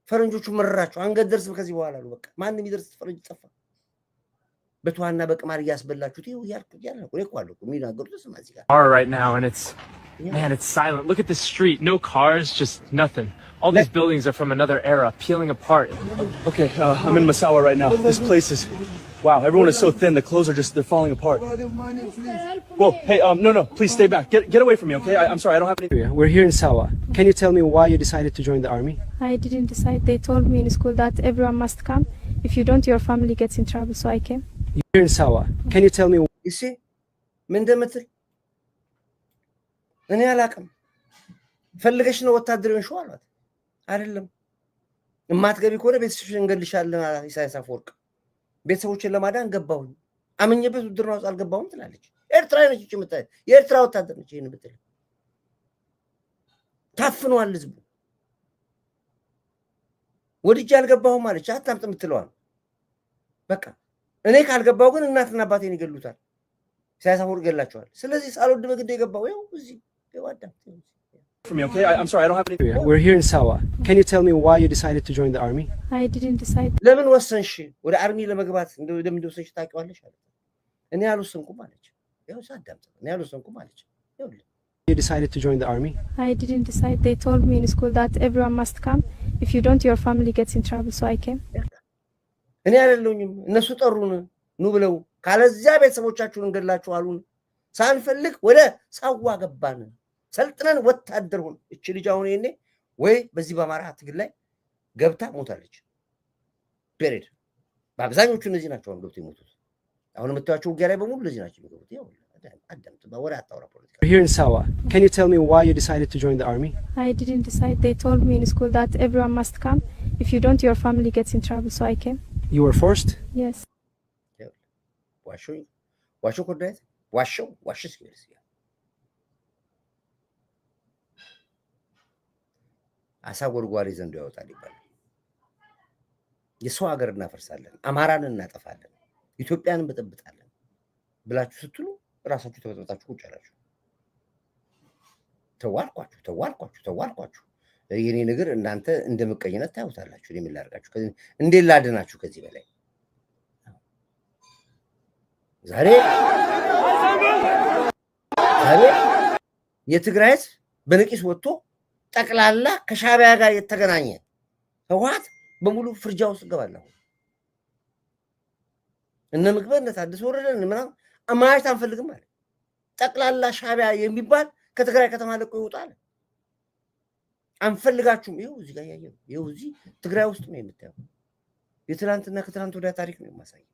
S2: ፈረንጆቹ መረራችሁ። አንገት ደርስም ከዚህ በኋላ ነው በቃ ማንም ይደርስ ፈረንጅ ጠፋ። በተዋና በቅማር እያስበላችሁት ይኸው እያልኩ እኔ እኮ አለሁ የሚናገሩት ስማ እዚህ ጋር
S15: right now and it's man, it's silent. Look at the street, no cars, just nothing. All these buildings are from another era, peeling apart.
S16: Okay, I'm in Massawa right now. This place is wow, everyone is so thin, the clothes are just they're falling apart. Whoa, hey, no, please stay back. Get away from me, okay? I'm sorry, I don't have any.
S13: We're here in Sawa. Can you tell me why you decided to join the army?
S17: I didn't decide. They told me in school that everyone must come. If you don't, your family gets in trouble, so I came.
S13: You're here in Sawa. Can you tell me?
S2: You see? ምን እንደምትል እኔ አላውቅም። ፈልገሽ ነው ወታደሩን ሸው አሏት። አይደለም እማትገቢ ከሆነ ቤተሰብሽን እንገልሻለን አላት ኢሳያስ አፈወርቅ። ቤተሰቦችን ለማዳን ገባሁኝ አመኘበት ውድድርና ውስጥ አልገባሁም ትላለች። ኤርትራ ነች እቺ የምታይ የኤርትራ ወታደር ነች። ይሄን ብትል ታፍኗል ህዝቡ። ወድጄ አልገባሁም አለች። አታምጥ የምትለዋል በቃ እኔ ካልገባሁ ግን እናትና አባቴን ይገሉታል። ኢሳያስ አፈወርቅ ገላቸዋል። ስለዚህ ሳልወድ በግድ የገባው ይኸው እዚህ ይዋዳም
S16: For me, okay? I'm sorry, I don't have any.
S13: We're here in Sawa. Can you tell me why you decided to join the army?
S17: I didn't decide.
S2: ለምን ወሰንሽ ወደ አርሚ ለመግባት እንደምትወሰንሽ ታውቂዋለሽ አለ። እኔ አልወሰንኩም አለች። ይኸው ሳዳምጥ እኔ አልወሰንኩም አለች። ይኸውልህ
S13: You decided to join the army?
S17: I didn't decide. They told me in school that everyone must come. If you don't, your family gets in trouble, so I came.
S2: እኔ አይደለሁኝም እነሱ ጠሩን ኑ ብለው ካለዚያ ቤተሰቦቻችሁን እንገላችሁ አሉን። ሳንፈልግ ወደ ሳዋ ገባን። ሰልጥነን ወታደር ሆነ። እቺ ልጅ አሁን እኔ ወይ በዚህ በአማራ ትግል ላይ ገብታ ሞታለች። ፔሬድ በአብዛኞቹ እነዚህ ናቸው ገብተው የሞቱት። አሁን የምታዩቸው ውጊያ ላይ በሙሉ እነዚህ ናቸው የሚገቡት። ያው አዳምጥ በወሬ አታውራ ፖለቲካ።
S13: We're here in Sawa. Can you tell me why you decided to join the army?
S17: I didn't decide. They told me in school that everyone must come. If you don't, your family gets in trouble, so I came.
S13: You were forced?
S17: Yes.
S2: ዋሾ ኮዳይት ዋሽስ ይልስ አሳ ጎርጓሪ ዘንዶ ያወጣል ይባላል። የሰው ሀገር እናፈርሳለን፣ አማራን እናጠፋለን፣ ኢትዮጵያንን በጥብጣለን ብላችሁ ስትሉ ራሳችሁ ተበጥብጣችሁ ቁጭ አላችሁ። ተዋልኳችሁ። የኔ ነገር እናንተ እንደምቀኝነት ታዩታላችሁ። እኔ ምን ላድርጋችሁ? እንዴት ላድናችሁ ከዚህ በላይ? ዛሬ የትግራይ ህዝብ በነቂስ ወጥቶ ጠቅላላ ከሻዕቢያ ጋር የተገናኘ ህወሓት በሙሉ ፍርጃ ውስጥ ገባለሁ። እነ ምግበ እነ ታደሰ ወረደ ምናምን ማየት አንፈልግም ማለት ጠቅላላ ሻዕቢያ የሚባል ከትግራይ ከተማ ለቆ ይወጣል። አንፈልጋችሁም። ይኸው እዚህ ጋር ያየው ይኸው እዚህ ትግራይ ውስጥ ነው የምታየው። የትናንትና ከትናንት ወዲያ ታሪክ ነው የማሳየው።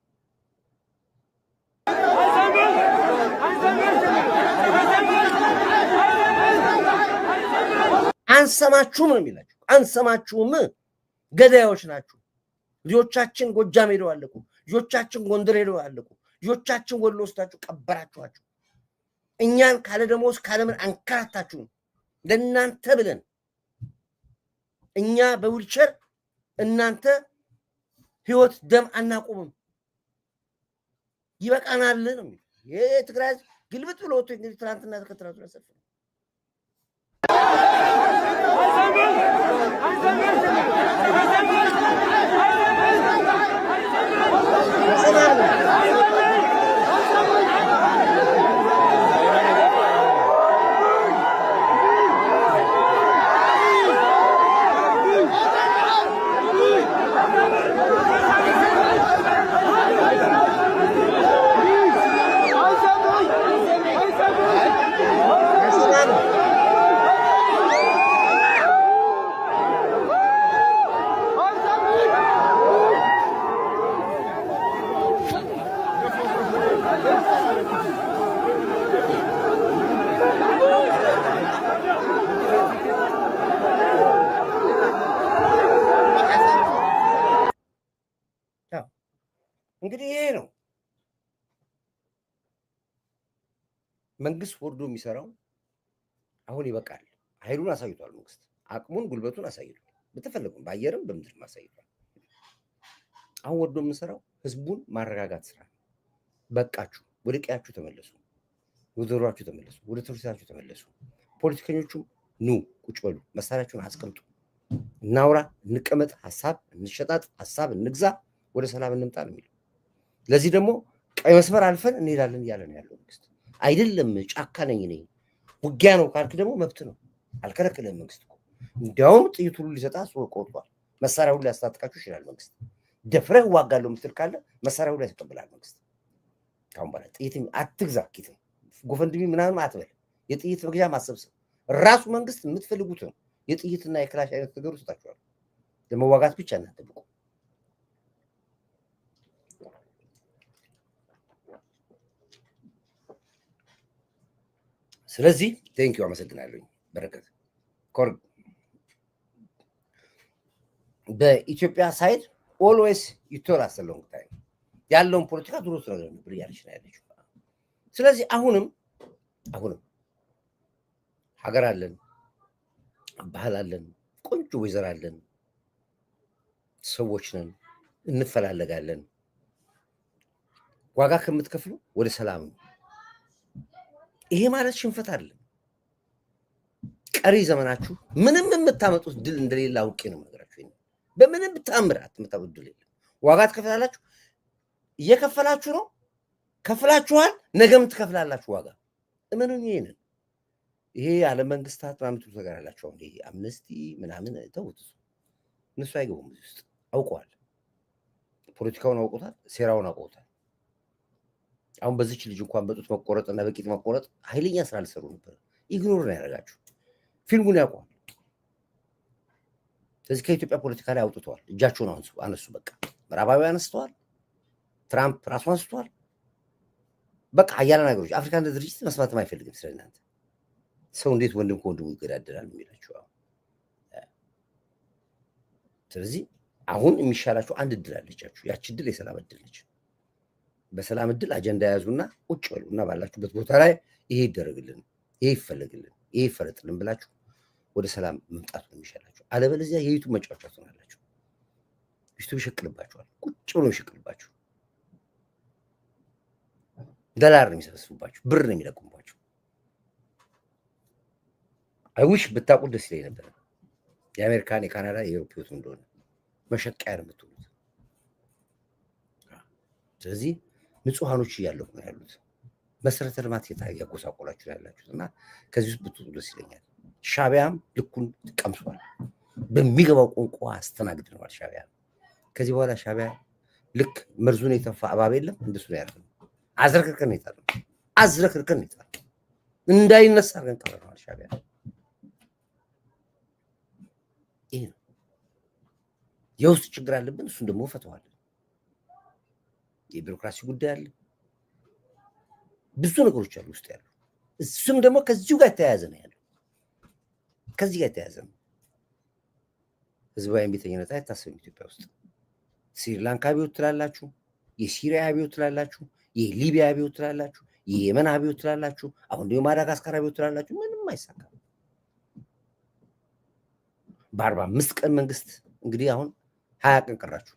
S2: አንሰማችሁም ነው የሚላችሁ። አንሰማችሁም፣ ገዳዮች ናችሁ። ልጆቻችን ጎጃም ሄደው አለቁ። ልጆቻችን ጎንደር ሄደው አለቁ። ልጆቻችን ወሎ ወስዳችሁ ቀበራችኋቸው። እኛን ካለ ደሞዝ ካለምን አንከራታችሁም። ለእናንተ ብለን እኛ በዊልቸር እናንተ ህይወት ደም አናቆምም። ይበቃናል ነው የሚለው። የትግራይ ግልብጥ ብሎ ወጥቶ እንግዲህ ትናንትና ተከትራቱ ለሰፍ እንግዲህ ይሄ ነው መንግስት ወርዶ የሚሰራው። አሁን ይበቃል። ኃይሉን አሳይቷል። መንግስት አቅሙን ጉልበቱን አሳይቷል። በተፈለገው በአየርም በምድርም አሳይቷል። አሁን ወርዶ የምንሰራው ህዝቡን ማረጋጋት ስራ። በቃችሁ፣ ወደ ቀያችሁ ተመለሱ፣ ወደ ዶሯችሁ ተመለሱ፣ ወደ ትምህርታችሁ ተመለሱ። ፖለቲከኞቹም ኑ ቁጭ በሉ፣ መሳሪያችሁን አስቀምጡ፣ እናውራ፣ እንቀመጥ፣ ሀሳብ እንሸጣጥ፣ ሀሳብ እንግዛ፣ ወደ ሰላም እንምጣ ነው የሚለው። ለዚህ ደግሞ ቀይ መስመር አልፈን እንሄዳለን እያለ ነው ያለው መንግስት። አይደለም ጫካ ነኝ እኔ ውጊያ ነው ካልክ ደግሞ መብት ነው፣ አልከለከለም መንግስት እኮ። እንዲያውም ጥይት ሁሉ ሊሰጣ ቆርጧል። መሳሪያ ሁሉ ሊያስታጥቃችሁ ይችላል መንግስት። ደፍረህ ዋጋለሁ የምትል ካለ መሳሪያ ሁሉ ያስቀብላል መንግስት። ካሁን በኋላ ጥይት አትግዛ፣ ኪት ጎፈንድሚ ምናምን አትበል። የጥይት መግዣ ማሰብሰብ ራሱ መንግስት የምትፈልጉት ነው። የጥይትና የክላሽ አይነት ነገሩ ሰጣችኋል። ለመዋጋት ብቻ እናጠብቁ። ስለዚህ ቴንኪው አመሰግናለሁ። በረከት ኮር በኢትዮጵያ ሳይድ ኦልዌይስ ይቶራስ ሎንግ ታይም ያለውን ፖለቲካ ድሮ ነገር ነበር ያለች ነው ያለችው። ስለዚህ አሁንም ሀገር አለን፣ ባህል አለን፣ ቆንጆ ወይዘር አለን፣ ሰዎች ነን፣ እንፈላለጋለን። ዋጋ ከምትከፍሉ ወደ ሰላም ነው። ይሄ ማለት ሽንፈት አይደለም። ቀሪ ዘመናችሁ ምንም የምታመጡት ድል እንደሌለ አውቄ ነው ነገራችሁ። በምንም ታምራት የምታመጡት ድል የለም። ዋጋ ትከፍላላችሁ፣ እየከፈላችሁ ነው፣ ከፍላችኋል፣ ነገም ትከፍላላችሁ ዋጋ። እመኑኝ። ይሄንን ይሄ ዓለም መንግስታት ምናምን ተጋራላችሁ። አሁን ይሄ አምነስቲ ምናምን ተውት፣ እነሱ አይገቡም እዚህ ውስጥ። አውቀዋል፣ ፖለቲካውን አውቆታል፣ ሴራውን አውቆታል። አሁን በዚች ልጅ እንኳን በጡት መቆረጥ እና በቂጥ መቆረጥ ኃይለኛ ስራ ሊሰሩ ነበር። ኢግኖር ነው ያደረጋችሁ። ፊልሙን ያውቀዋል። ስለዚህ ከኢትዮጵያ ፖለቲካ ላይ አውጥተዋል። እጃቸውን አነሱ። በቃ ምዕራባዊ አነስተዋል። ትራምፕ ራሱ አንስተዋል። በቃ ሀያላ ነገሮች አፍሪካ እንደ ድርጅት መስማትም አይፈልግም ስለእናንተ። ሰው እንዴት ወንድም ከወንድሙ ይገዳደራል የሚላችሁ። ስለዚህ አሁን የሚሻላችሁ አንድ እድል አለቻችሁ። ያቺ እድል የሰላም እድል ነች። በሰላም እድል አጀንዳ ያዙና ቁጭ በሉና ባላችሁበት ቦታ ላይ ይሄ ይደረግልን፣ ይሄ ይፈለግልን፣ ይሄ ይፈረጥልን ብላችሁ ወደ ሰላም መምጣት ነው የሚሻላችሁ። አለበለዚያ የዩቱብ መጫወቻ ትሆናላችሁ። ዩቱብ ይሸቅልባችኋል። ቁጭ ብሎ ይሸቅልባችሁ። ዶላር ነው የሚሰበስቡባችሁ፣ ብር ነው የሚለቁባችሁ። አይዊሽ ብታውቁት ደስ ይለኝ ነበር። የአሜሪካን፣ የካናዳ፣ የአውሮፓ እንደሆነ መሸቀያ ነው የምትሆኑት። ስለዚህ ንጹሃኖች እያለሁ ነው ያሉት። መሰረተ ልማት ያጎሳቆላችሁ ያላችሁት እና ከዚህ ውስጥ ብትወጡ ደስ ይለኛል። ሻቢያም ልኩን ቀምሷል። በሚገባው ቋንቋ አስተናግድነዋል ሻቢያ። ከዚህ በኋላ ሻቢያ ልክ መርዙን የተፋ እባብ የለም እንደሱ ነው ያለው። አዝረክርከን ይጣላል፣ አዝረክርከን ይጣላል። እንዳይነሳ አድርገን ቀብረነዋል ሻቢያ። ይሄ ነው የውስጥ ችግር አለብን። እሱን ደግሞ ፈተዋል። የቢሮክራሲ ጉዳይ አለ፣ ብዙ ነገሮች አሉ ውስጥ ያሉ። እሱም ደግሞ ከዚሁ ጋር የተያያዘ ነው ያለው። ከዚህ ጋር የተያያዘ ነው። ህዝባዊ እምቢተኝነት አይታሰብም ኢትዮጵያ ውስጥ። ስሪላንካ አብዮት ትላላችሁ፣ የሲሪያ አብዮት ትላላችሁ፣ የሊቢያ አብዮት ትላላችሁ፣ የየመን አብዮት ትላላችሁ፣ አሁን ደግሞ ማዳጋስካር አብዮት ትላላችሁ። ምንም አይሳካም። በ45 ቀን መንግስት እንግዲህ አሁን 20 ቀን ቀራችሁ።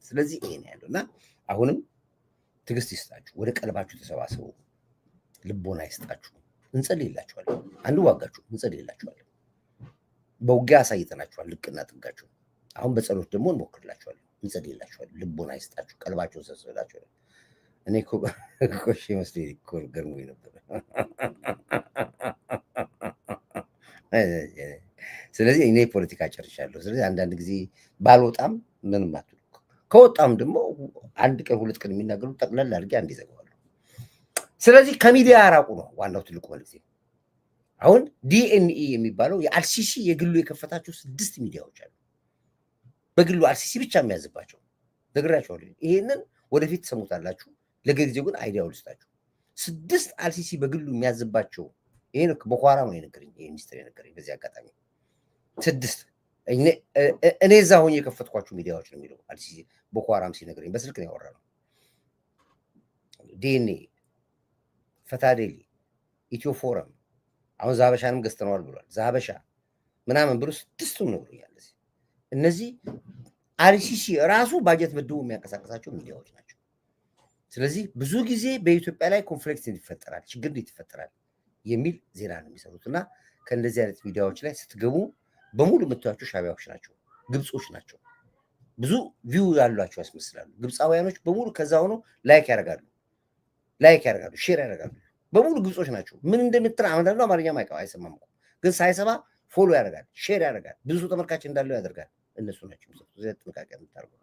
S2: ስለዚህ ይሄ ነው ያለው እና አሁንም ትዕግስት ይስጣችሁ፣ ወደ ቀልባችሁ ተሰባሰቡ፣ ልቦና ይስጣችሁ። እንጸልይላችኋለን፣ አንዋጋችሁ፣ እንጸልይላችኋለን። በውጊያ አሳይተናችኋል ልቅና ጥጋችሁ። አሁን በጸሎት ደግሞ እንሞክርላችኋለን፣ እንጸልይላችኋለን። ልቦና ይስጣችሁ፣ ቀልባችሁን ሰብስባችኋል። እኔ እኮ ቆሽ መስሎኝ እኮ ገርሞኝ ነበር። ስለዚህ እኔ ፖለቲካ ጨርሻለሁ። ስለዚህ አንዳንድ ጊዜ ባልወጣም ምንም አትሉ፣ ከወጣም ደግሞ አንድ ቀን ሁለት ቀን የሚናገሩ ጠቅለል አድርጌ አንድ ይዘጋዋሉ። ስለዚህ ከሚዲያ ያራቁ ነው ዋናው ትልቁ መልዕክቴ። አሁን ዲኤንኢ የሚባለው የአልሲሲ የግሉ የከፈታቸው 6 ሚዲያዎች አሉ። በግሉ አልሲሲ ብቻ የሚያዝባቸው ነግራቸዋለሁ። ይሄንን ወደፊት ትሰሙታላችሁ። ለጊዜው ግን አይዲያው ልስጣችሁ። 6 አልሲሲ በግሉ የሚያዝባቸው ይሄን ቦኮ ሃራም ነው የነገረኝ፣ ይሄ ሚኒስትር የነገረኝ። በዚህ አጋጣሚ 6 እኔ እዛ ሆኜ የከፈትኳችሁ ሚዲያዎች ነው የሚለው አልሲሲ ቦኮ ሃራም ሲነግረኝ በስልክ ነው ያወራነው። ዲኤንኤ፣ ፈታዴሊ፣ ኢትዮ ፎረም አሁን ዛበሻንም ገዝተነዋል ብሏል። ዛበሻ ምናምን ብሎ 6ቱም ነግሮኛል። እነዚህ አልሲሲ ራሱ ባጀት መድቦ የሚያንቀሳቀሳቸው ሚዲያዎች ናቸው። ስለዚህ ብዙ ጊዜ በኢትዮጵያ ላይ ኮንፍሊክት ይፈጠራል፣ ችግር ይፈጠራል የሚል ዜና ነው የሚሰሩት እና ከእንደዚህ አይነት ሚዲያዎች ላይ ስትገቡ በሙሉ የምታዩቸው ሻቢያዎች ናቸው፣ ግብጾች ናቸው። ብዙ ቪው ያሏቸው ያስመስላሉ። ግብፃውያኖች በሙሉ ከዛ ሆኖ ላይክ ያደርጋሉ፣ ሼር ያደርጋሉ። በሙሉ ግብጾች ናቸው። ምን እንደምትራ አንዳንዱ አማርኛ ማይቀው አይሰማም እኮ ግን ሳይሰማ ፎሎ ያደርጋል፣ ሼር ያደርጋል፣ ብዙ ተመልካች እንዳለው ያደርጋል። እነሱ ናቸው ጥንቃቄ የምታደርጉ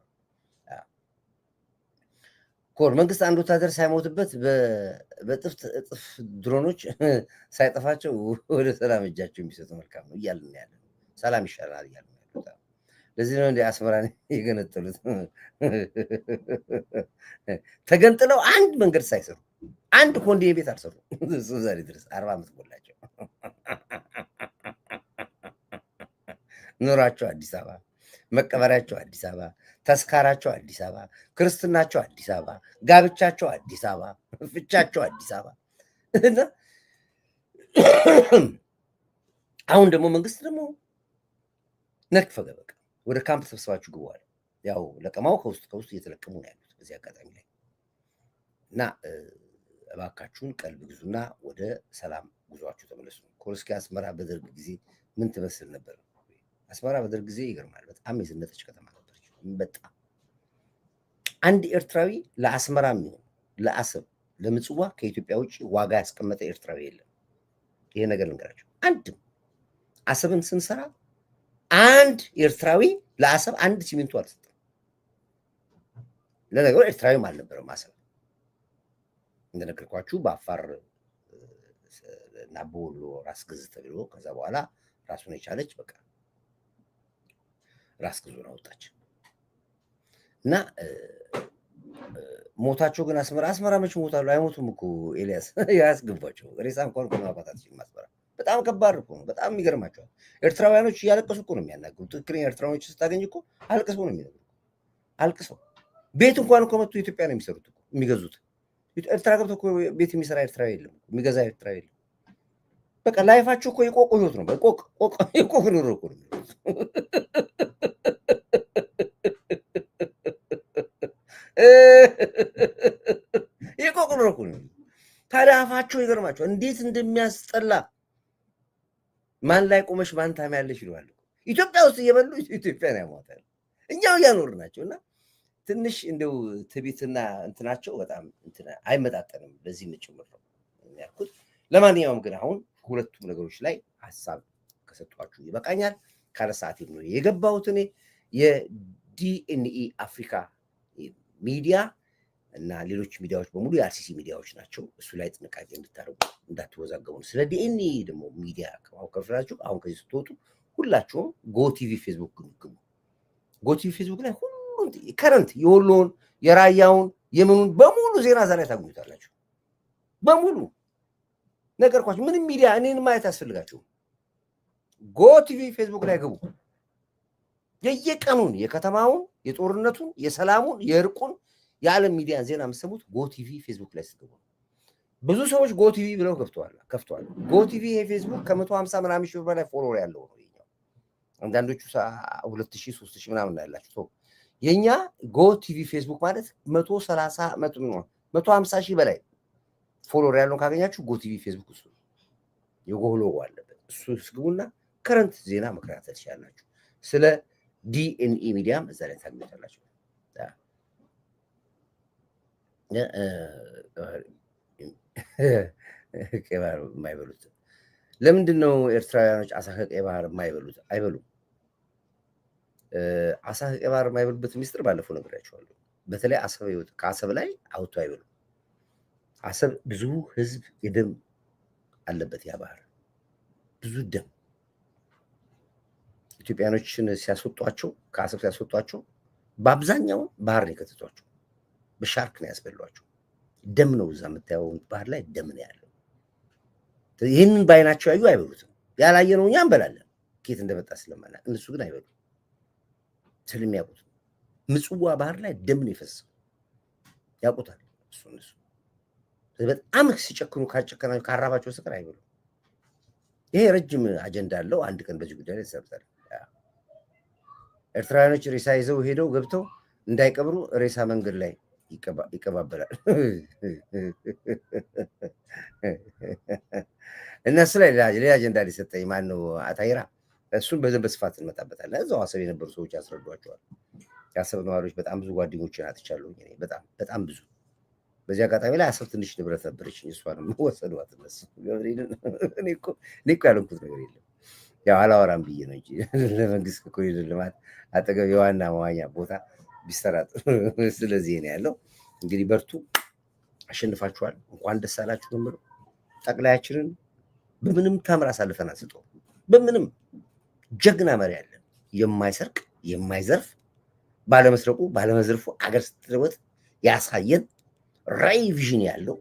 S2: ኮር መንግስት አንድ ወታደር ሳይሞትበት በጥፍ ድሮኖች ሳይጠፋቸው ወደ ሰላም እጃቸው የሚሰጡ መልካም ነው እያልን ያለ ሰላም ይሻላል እያልን ያለ። ለዚህ ነው እንደ አስመራን የገነጠሉት። ተገንጥለው አንድ መንገድ ሳይሰሩ አንድ ኮንዶሚኒየም ቤት አልሰሩ ዛሬ ድረስ 40 ዓመት ሞላቸው። ኑሯቸው አዲስ አበባ፣ መቀበሪያቸው አዲስ አበባ፣ ተስካራቸው አዲስ አበባ፣ ክርስትናቸው አዲስ አበባ፣ ጋብቻቸው አዲስ አበባ፣ ፍቻቸው አዲስ አበባ። አሁን ደግሞ መንግስት ደግሞ ነክፈገ በቃ ወደ ካምፕ ተሰብስባችሁ ግቧል። ያው ለቀማው ከውስጥ እየተለቀሙ ነው ያሉት በዚህ አጋጣሚ ላይ እና እባካችሁን ቀልብ ግዙና ወደ ሰላም ጉዟችሁ ተመለሱ። ኮልስኪ አስመራ በደርግ ጊዜ ምን ትመስል ነበር? አስመራ በደርግ ጊዜ ይገርማል። በጣም የዘነጠች ከተማ ነበረች። በጣም አንድ ኤርትራዊ ለአስመራ የሚሆን ለአሰብ ለምጽዋ ከኢትዮጵያ ውጭ ዋጋ ያስቀመጠ ኤርትራዊ የለም። ይሄ ነገር ልንገራቸው። አንድም አሰብን ስንሰራ አንድ ኤርትራዊ ለአሰብ አንድ ሲሚንቶ አልሰጠም። ለነገሩ ኤርትራዊም አልነበረም አሰብ እንደነገርኳችሁ በአፋር እና በወሎ ራስ ገዝ ተብሎ ከዛ በኋላ ራሱን የቻለች በቃ ራስ ገዙን አወጣች እና ሞታቸው ግን አስመራ መች ሞታሉ? አይሞቱም እኮ ኤልያስ ያስገባቸው ሬሳ እንኳን ከማባታት ማስመራ በጣም ከባድ እኮ ነው። በጣም ይገርማቸዋል። ኤርትራውያኖች እያለቀሱ እኮ ነው የሚያናግሩ። ትክክለኛ ኤርትራውያኖች ስታገኝ እኮ አልቅሰው ነው የሚነግሩ። አልቅሰው ቤት እንኳን እኮ መጥቶ ኢትዮጵያ ነው የሚሰሩት እኮ የሚገዙት። ኤርትራ ገብቶ እኮ ቤት የሚሰራ ኤርትራዊ የለም፣ የሚገዛ ኤርትራዊ የለም። በቃ ላይፋቸው እኮ የቆቅ ህይወት ነው። የቆቅ ኑሮ እኮ ነው። የቆቅ ኑሮ እኮ ነው። ታዲያ አፋቸው ይገርማቸው እንዴት እንደሚያስጠላ። ማን ላይ ቆመሽ ማን ታሚያለሽ ይለዋል። ኢትዮጵያ ውስጥ እየበሉ ኢትዮጵያን ያሟታል። እኛው እያኖር ናቸው እና ትንሽ እንደው ትቢትና እንትናቸው በጣም አይመጣጠንም። ለዚህ ጭምር ነው ያልኩት። ለማንኛውም ግን አሁን ሁለቱም ነገሮች ላይ ሀሳብ ከሰጧችሁ ይበቃኛል። ካለ ሰዓት ነው የገባሁት እኔ። የዲኤንኢ አፍሪካ ሚዲያ እና ሌሎች ሚዲያዎች በሙሉ የአርሲሲ ሚዲያዎች ናቸው። እሱ ላይ ጥንቃቄ እንድታደርጉ እንዳትወዛገቡ ነው። ስለ ዲኤንኢ ደግሞ ሚዲያ ከፍላችሁ አሁን ከዚህ ስትወጡ ሁላችሁም ጎቲቪ ፌስቡክ ግቡ። ጎቲቪ ፌስቡክ ላይ ሁሉም ከረንት የወሎውን የራያውን የምኑን በሙሉ ዜና እዛ ላይ ታገኙታላችሁ። በሙሉ ነገርኳችሁ። ምንም ሚዲያ እኔን ማየት ያስፈልጋችሁም። ጎቲቪ ፌስቡክ ላይ ግቡ። የየቀኑን የከተማውን፣ የጦርነቱን፣ የሰላሙን፣ የእርቁን የዓለም ሚዲያን ዜና የምትሰሙት ጎቲቪ ፌስቡክ ላይ ስትገቡ። ብዙ ሰዎች ጎቲቪ ብለው ከፍተዋል። ጎቲቪ ይሄ ፌስቡክ ከ150 ምናምን ሺህ በላይ ፎሎወር ያለው ነው። አንዳንዶቹ 2000 3000 ምናምን ያላችሁ የኛ ጎቲቪ ፌስቡክ ማለት 150 ሺህ በላይ ፎሎወር ያለውን ካገኛችሁ ጎቲቪ ፌስቡክ እሱ የጎሎ አለበት። እሱ ስግቡና ከረንት ዜና መከታተል ትችላላችሁ። ስለ ዲኤንኢ ሚዲያም እዛ ላይ ታገኙታላችሁ። ቀይ ባህር የማይበሉት ለምንድን ነው? ኤርትራውያኖች አሳ ከቀይ ባህር የማይበሉት? አይበሉም። አሳ ከቀይ ባህር የማይበሉበት ሚስጥር ባለፈው ነግሬያቸዋለሁ። በተለይ ከአሰብ ላይ አውጥቶ አይበሉም። አሰብ ብዙ ህዝብ የደም አለበት። ያ ባህር ብዙ ደም። ኢትዮጵያኖችን ሲያስወጧቸው ከአሰብ ሲያስወጧቸው በአብዛኛው ባህር ነው የከተቷቸው። በሻርክ ነው ያስበሏቸው። ደም ነው እዛ የምታየው ባህር ላይ ደም ነው ያለው። ይህንን በአይናቸው ያዩ አይበሉትም። ያላየነው እኛ እንበላለን፣ ኬት እንደመጣ ስለማናውቅ። እነሱ ግን አይበሉም። ስለሚያውቁት ምጽዋ ባህር ላይ ደም ነው የፈሰሰው ያውቁታል እሱ በጣም ሲጨክኑ ካጨከናቸው ካራባቸው ስቅር አይበሉ ይሄ ረጅም አጀንዳ አለው አንድ ቀን በዚህ ጉዳይ ላይ ተሰርቷል ኤርትራውያኖች ሬሳ ይዘው ሄደው ገብተው እንዳይቀብሩ ሬሳ መንገድ ላይ ይቀባበላል እነሱ ላይ ሌላ አጀንዳ ሊሰጠኝ ማን ነው አታይራ እሱን በስፋት እንመጣበታለን እዛው አሰብ የነበሩ ሰዎች ያስረዷቸዋል ያሰብ ነዋሪዎች በጣም ብዙ ጓደኞችን አጥቻለሁ እኔ በጣም ብዙ በዚህ አጋጣሚ ላይ አሰብ ትንሽ ንብረት ነበረችኝ እሷንም ወሰዷት እነሱ እኔ እኮ ያልኩት ነገር የለም ያው አላወራም ብዬ ነው እንጂ ለመንግስት ኮሪደር ልማት አጠገብ የዋና መዋኛ ቦታ ቢሰራጥ ስለዚህ ነው ያለው እንግዲህ በርቱ አሸንፋችኋል እንኳን ደስ አላችሁ ነው የምለው ጠቅላያችንን በምንም ታምር አሳልፈን አንስቶ በምንም ጀግና መሪ ያለን የማይሰርቅ የማይዘርፍ ባለመስረቁ ባለመዝርፉ አገር ስትለወጥ ያሳየን ራይ ቪዥን ያለው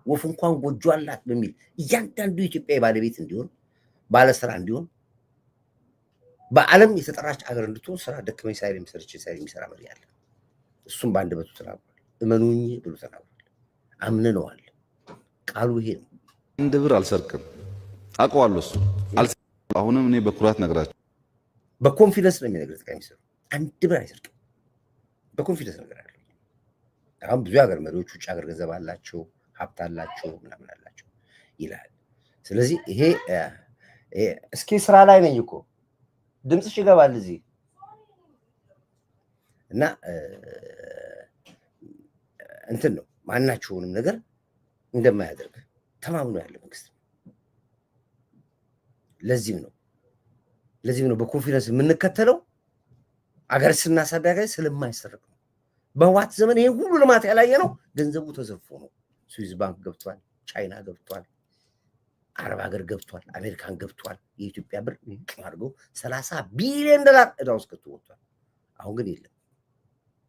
S2: ወፍ እንኳን ጎጆ አላት በሚል እያንዳንዱ ኢትዮጵያዊ ባለቤት እንዲሆን ባለስራ እንዲሆን በዓለም የተጠራች አገር እንድትሆን ስራ ደክመኝ ሳይል የሚሰራ መሪ ያለ እሱም በአንድ በቱ ተናግሯል እመኑኝ ብሎ ተናግሯል አምነነዋል ቃሉ ይሄ ነው
S18: አንድ ብር አልሰርቅም አውቀዋለሁ እሱ አሁንም እኔ በኩራት ነግራችሁ
S2: በኮንፊደንስ ነው የሚነግረው ጠቅላይ ሚኒስትሩ አንድ ብር አይሰርቅም በኮንፊደንስ ነገር አለ አሁን ብዙ ሀገር መሪዎች ውጭ ሀገር ገንዘብ አላቸው ሀብት አላቸው ምናምን አላቸው ይላል ስለዚህ ይሄ እስኪ ስራ ላይ ነኝ እኮ ድምጽሽ ይገባል እዚህ እና እንትን ነው ማናቸውንም ነገር እንደማያደርግ ተማምኖ ያለ መንግስት ለዚህም ነው በኮንፊደንስ የምንከተለው አገር ስናሳዳጋ ስለማይሰረቅ ነው በህወሓት ዘመን ይሄ ሁሉ ልማት ያላየ ነው ገንዘቡ ተዘርፎ ነው ስዊዝ ባንክ ገብቷል ቻይና ገብቷል አረብ ሀገር ገብቷል አሜሪካን ገብቷል የኢትዮጵያ ብር አድርጎ 30 ቢሊዮን ዶላር እዳ ውስጥ ወጥቷል አሁን ግን የለም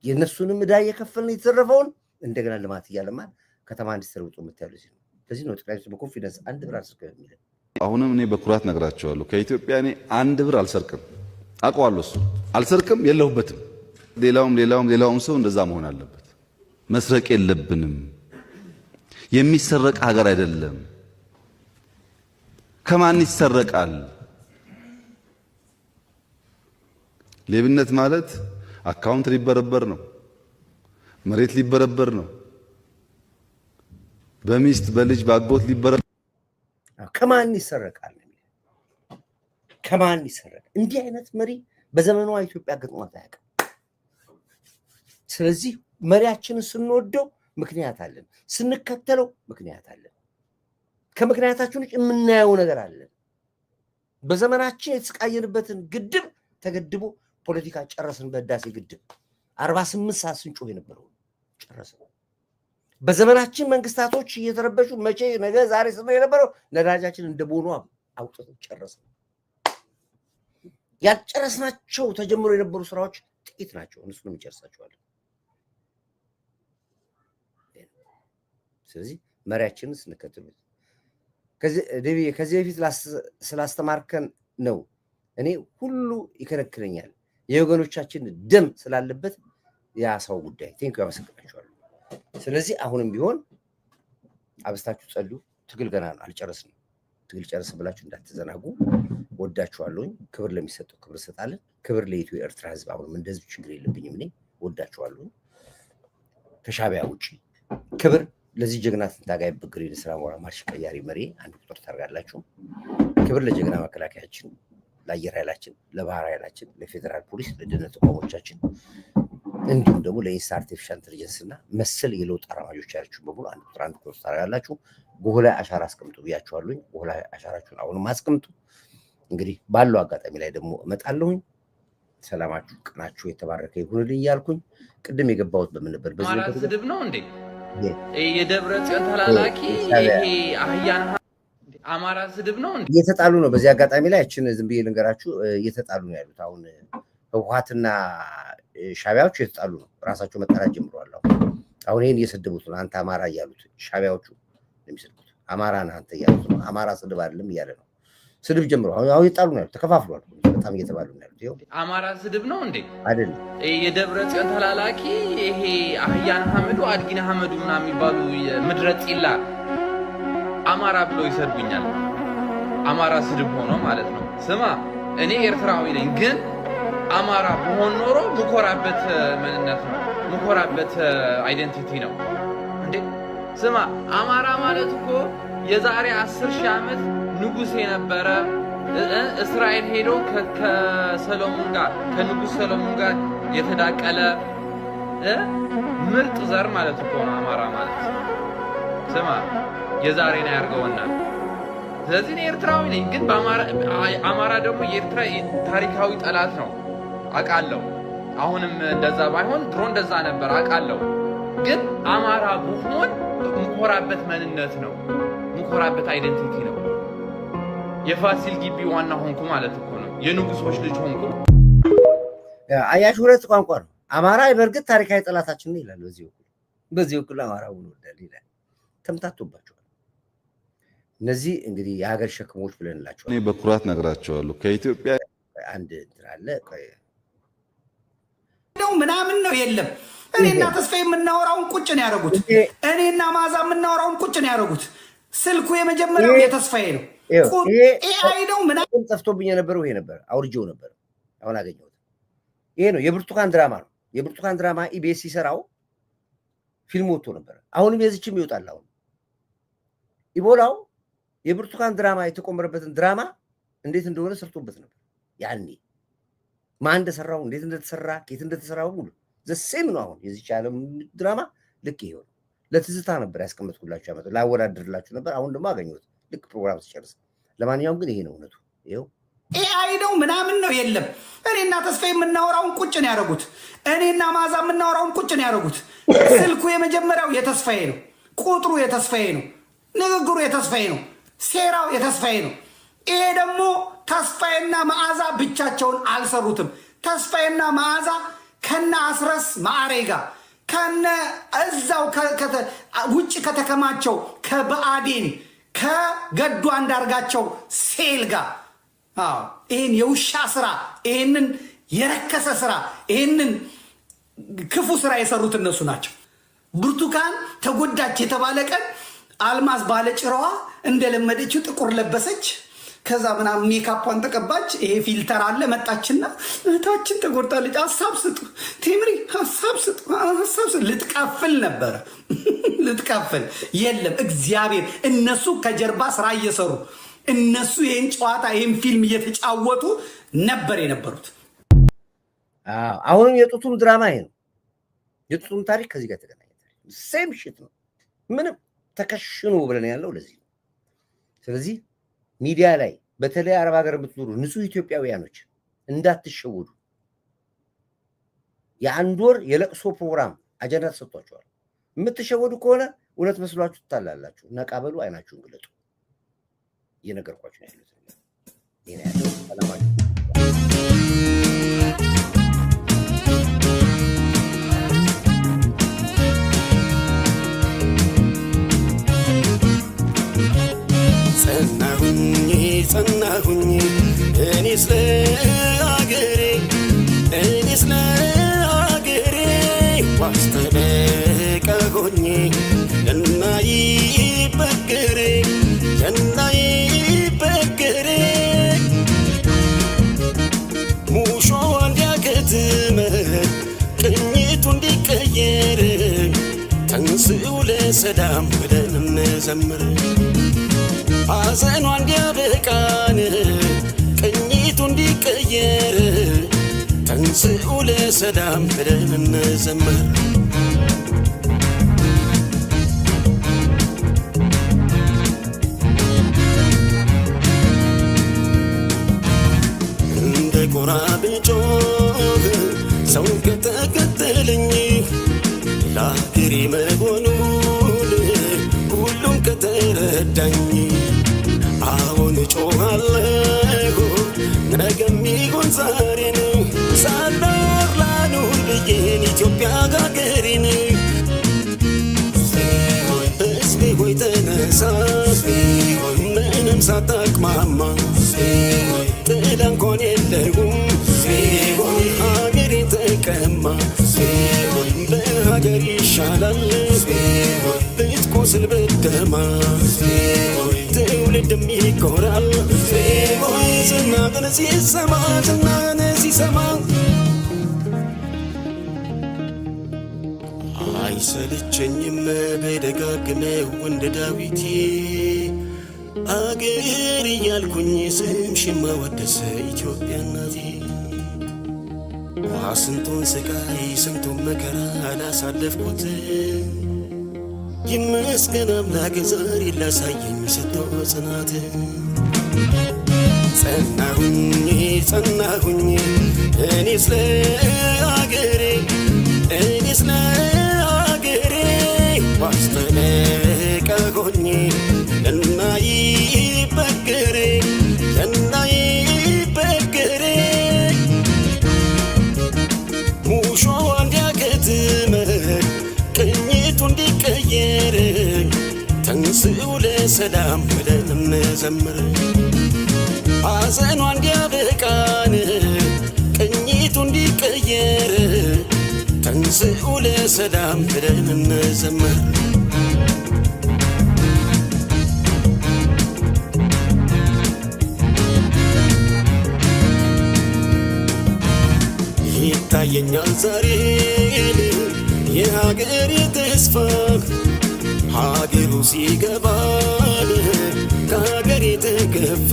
S2: የነሱንም እዳ እየከፈልን የተዘረፈውን እንደገና ልማት እያለማን ከተማ እንዲሰርውጡ የምታያሉ ስለዚህ ነው ጠቅላይ ሚኒስትሩ በኮንፊደንስ አንድ ብር አልሰርቅም የሚለው
S18: አሁንም እኔ በኩራት ነግራቸዋለሁ ከኢትዮጵያ እኔ አንድ ብር አልሰርቅም አውቀዋለሁ እሱ አልሰርቅም የለሁበትም ሌላውም ሰው እንደዛ መሆን አለበት መስረቅ የለብንም የሚሰረቅ ሀገር አይደለም ከማን ይሰረቃል ሌብነት ማለት አካውንት ሊበረበር ነው መሬት ሊበረበር ነው በሚስት በልጅ ባጎት ሊበረበር
S2: ከማን ይሰረቃል ከማን ይሰረቅ እንዲህ አይነት መሪ በዘመኗ ኢትዮጵያ ገጥሟት አያውቅም ስለዚህ መሪያችንን ስንወደው ምክንያት አለን ስንከተለው ምክንያት አለን ከምክንያታችን ውጭ የምናየው ነገር አለ በዘመናችን የተስቃየንበትን ግድብ ተገድቦ ፖለቲካ ጨረስን በህዳሴ ግድብ 48 ሰዓት ስንጮህ የነበረው ጨረስን በዘመናችን መንግስታቶች እየተረበሹ መቼ ነገ ዛሬ ስንል የነበረው ነዳጃችን እንደ ቦኖ አውጥተን ጨረስን ያልጨረስናቸው ተጀምሮ የነበሩ ስራዎች ጥቂት ናቸው እነሱንም እንጨርሳቸዋለን ስለዚህ መሪያችንን ስንከተል ከዚህ በፊት ስላስተማርከን ነው እኔ ሁሉ ይከለክለኛል የወገኖቻችን ደም ስላለበት ያሳው ጉዳይ ቴንኪው ያመሰግናችኋለሁ ስለዚህ አሁንም ቢሆን አብስታችሁ ጸልዩ ትግል ገና ነው አልጨረስንም ትግል ጨርስ ብላችሁ እንዳትዘናጉ ወዳችኋለሁኝ ክብር ለሚሰጠው ክብር ሰጣለን ክብር ለኢትዮ ኤርትራ ህዝብ አሁንም እንደዚህ ችግር የለብኝም እኔ ወዳችኋለሁኝ ከሻቢያ ውጪ ክብር ለዚህ ጀግና ታጋይ በግሪን ስራ ሞራ ማርሽ ቀያሪ መሪ አንድ ቁጥር ታርጋላችሁ ክብር ለጀግና መከላከያችን ለአየር ኃይላችን ለባህር ኃይላችን ለፌደራል ፖሊስ ለደህንነት ተቋሞቻችን እንዲሁም ደግሞ ለኢንሳ አርቲፊሻል ኢንተለጀንስ እና መሰል የለውጥ አራማጆች ያላችሁ በሙሉ አንድ ቁጥር ታርጋላችሁ ጎላ አሻራ አስቀምጡ ብያችኋለሁኝ ጎላ አሻራችሁን አሁንም አስቀምጡ እንግዲህ ባለው አጋጣሚ ላይ ደግሞ እመጣለሁኝ ሰላማችሁ ቀናችሁ የተባረከ ይሁንልኝ እያልኩኝ ቅድም የገባሁት በምን ነበር
S19: በዚህ ስድብ ነው እንዴ የደብረ ጽዮን ተላላኪ ይሄ አህያን አማራ ስድብ ነው እንዴ
S2: እየተጣሉ ነው በዚህ አጋጣሚ ላይ እችን ዝም ብዬ ልንገራችሁ እየተጣሉ ነው ያሉት አሁን ህወሓትና ሻቢያዎቹ እየተጣሉ ነው ራሳቸው መጣላት ጀምረዋል አሁን ይሄን እየሰደቡት ነው አንተ አማራ እያሉት ሻቢያዎቹ የሚሰድቡት አማራ ነህ አንተ እያሉት ነው አማራ ስድብ አይደለም እያለ ነው ስድብ ጀምሮ አሁን ይጣሉ ነው ተከፋፍሏል። በጣም እየተባሉ ነው ያሉት። ይኸው
S19: አማራ ስድብ ነው እንዴ?
S2: አይደለም።
S19: የደብረ ጽዮን ተላላኪ ይሄ አህያን ሐመዱ አድጊና ሐመዱ ምናምን የሚባሉ ምድረ ጢላ አማራ ብለው ይሰድቡኛል። አማራ ስድብ ሆኖ ማለት ነው። ስማ እኔ ኤርትራዊ ነኝ፣ ግን አማራ ብሆን ኖሮ ምኮራበት ማንነት ነው፣ ምኮራበት አይደንቲቲ ነው እንዴ። ስማ አማራ ማለት እኮ የዛሬ 10,000 ዓመት ንጉስ የነበረ እስራኤል ሄዶ ከሰሎሞን ጋር ከንጉስ ሰሎሞን ጋር የተዳቀለ ምርጥ ዘር ማለት እኮ ነው አማራ ማለት። ስማ የዛሬ ነው ያርገውና። ስለዚህ እኔ ኤርትራዊ ነኝ፣ ግን አማራ ደግሞ የኤርትራ ታሪካዊ ጠላት ነው አውቃለሁ። አሁንም እንደዛ ባይሆን ድሮ እንደዛ ነበር አውቃለሁ። ግን አማራ ብሆን ምኮራበት ማንነት ነው፣ ምኮራበት አይደንቲቲ ነው። የፋሲል ግቢ ዋና ሆንኩ ማለት እኮ ነው። የንጉሶች ልጅ ሆንኩ።
S2: አያሽ ሁለት ቋንቋ ነው። አማራ በእርግጥ ታሪካዊ ጠላታችን ነው ይላል። በዚህ በኩል አማራው ወዳል ይላል። ተምታቶባቸዋል። እነዚህ እንግዲህ የሀገር ሸክሞች ብለንላቸዋል።
S18: እኔ በኩራት ነግራቸዋለሁ። ከኢትዮጵያ
S2: አንድ እንትን አለ
S20: ነው ምናምን ነው የለም። እኔና ተስፋዬ የምናወራውን ቁጭ ነው ያደረጉት። እኔና ማዛ የምናወራውን ቁጭ ነው ያደረጉት። ስልኩ የመጀመሪያው የተስፋዬ ነው። ኤአይ ነው ምናምን
S2: ጠፍቶብኝ የነበረው ይሄ ነበር። አውርጄው ነበር፣ አሁን አገኘሁት። ይሄ ነው የብርቱካን ድራማ ነው። የብርቱካን ድራማ ኢቢኤስ ሲሰራው ፊልም ወጥቶ ነበር። አሁንም የዚችም ይወጣል። አሁን ኢቦላው የብርቱካን ድራማ የተቆመረበትን ድራማ እንዴት እንደሆነ ሰርቶበት ነበር። ያኔ ማን እንደሰራው እንዴት እንደተሰራ ከየት እንደተሰራው ሁሉ ዘሴም ነው። አሁን የዚች ዓለም ድራማ ልክ ይሄው ለትዝታ ነበር ያስቀመጥኩላችሁ፣ ያመጣ ላወዳድርላችሁ ነበር። አሁን ደግሞ አገኘሁት ልክ ፕሮግራም ሲጨርስ። ለማንኛውም ግን ይሄ ነው እውነቱ። ይሄው
S20: ኤአይ ነው ምናምን ነው የለም። እኔና ተስፋዬ የምናወራውን ቁጭ ነው ያደረጉት። እኔና ማዛ የምናወራውን ቁጭ ነው ያደረጉት። ስልኩ የመጀመሪያው የተስፋዬ ነው። ቁጥሩ የተስፋዬ ነው። ንግግሩ የተስፋዬ ነው። ሴራው የተስፋዬ ነው። ይሄ ደግሞ ተስፋዬና መዓዛ ብቻቸውን አልሰሩትም። ተስፋዬና መዓዛ ከነ አስረስ ማዕሬ ጋር ከነ እዛው ውጭ ከተከማቸው ከብአዴን ከገዱ አንዳርጋቸው ሴል ጋር ይህን የውሻ ስራ፣ ይህንን የረከሰ ስራ፣ ይህንን ክፉ ስራ የሰሩት እነሱ ናቸው። ብርቱካን ተጎዳች የተባለ ቀን አልማዝ ባለጭራዋ እንደለመደችው ጥቁር ለበሰች። ከዛ ምናምን ሜካፓን ተቀባች። ይሄ ፊልተር አለ መጣችና እህታችን ተጎድታለች፣ ሀሳብ ስጡ ቴምሪ፣ ሀሳብ ስጡ፣ ሀሳብ ስጡ። ልትቀፍል ነበረ ልትቀፍል። የለም እግዚአብሔር፣ እነሱ ከጀርባ ስራ እየሰሩ እነሱ ይህን ጨዋታ ይህን ፊልም እየተጫወቱ ነበር የነበሩት።
S2: አሁንም የጡቱም ድራማ ይሄ ነው። የጡቱም ታሪክ ከዚህ ጋር ተገናኘ። ሴም ሽት ነው። ምንም ተከሽኑ ብለን ያለው ለዚህ ነው። ስለዚህ ሚዲያ ላይ በተለይ አረብ ሀገር የምትኖሩ ንጹህ ኢትዮጵያውያኖች እንዳትሸወዱ። የአንድ ወር የለቅሶ ፕሮግራም አጀንዳ ተሰጥቷቸዋል። የምትሸወዱ ከሆነ እውነት መስሏችሁ ትታላላችሁ። ነቃ በሉ፣ አይናችሁን ግለጡ። እየነገርኳችሁ ነው ያሉት። ይሄ ያለው ሰላማችሁ
S21: ጸናሁኝ እኔ ስለ አገሬ ዋስተበቀ ሆኜ እናይበገሬ ሙሾ እንዲያከትመ ቅኝቱ እንዲቀየር ተንስኡ ለሰላም ብለን እንዘምር። ሐዘኗ እንዲያበቃን ቅኝቱ እንዲቀየር ተንስኡ ለሰላም ብለን እንዘምር። እንደ ጎራ ብጮህ ሰው ከተከተለኝ ለአገሬ መሆኑን ሁሉም ከተረዳኝ አሁን ጮኻለሁ ነገም ይሁን ዛሬን ሳልኖር ላኑር ብዬን ኢትዮጵያ ሀገሬን። ሕዝቤ ሆይ ተነሳ ምንም ሳታቅማማ ሲሆን በሀገር ይሻላል ሲሆን ብትቆስል ብትደማ ሲሆን ትውልድም ይኮራል ሲሆን ዝናህን ሲሰማ ዝናህን ሲሰማ አይሰለቸኝም በደጋግመው እንደ ዳዊቴ አገር እያልኩኝ ስምሽን ማወደስ ኢትዮጵያ እናቴ ስንቱን ስቃይ ስንቱን መከራ አላሳለፍኩት ይመስገን አምላክ ዛሬ ላሳየኝ ሰጥቶ ጽናት ጸናሁኝ እኔ ስለ አገሬ ዋስተነቀቆኝ እናይበገሬ ሙሾ እንዲያከትም ቅኝቱ እንዲቀየር ተንሥኡ ለሰላም ብለን እንዘምር ሐዘኗ እንዲያበቃን ቅኝቱ እንዲቀየር ተንሥኡ ለሰላም ብለን እንዘምር ይታየኛል ዛሬ የሀገሬ ተስፋ ሀገሩ ሲገባን ከሀገሬ ተገፋ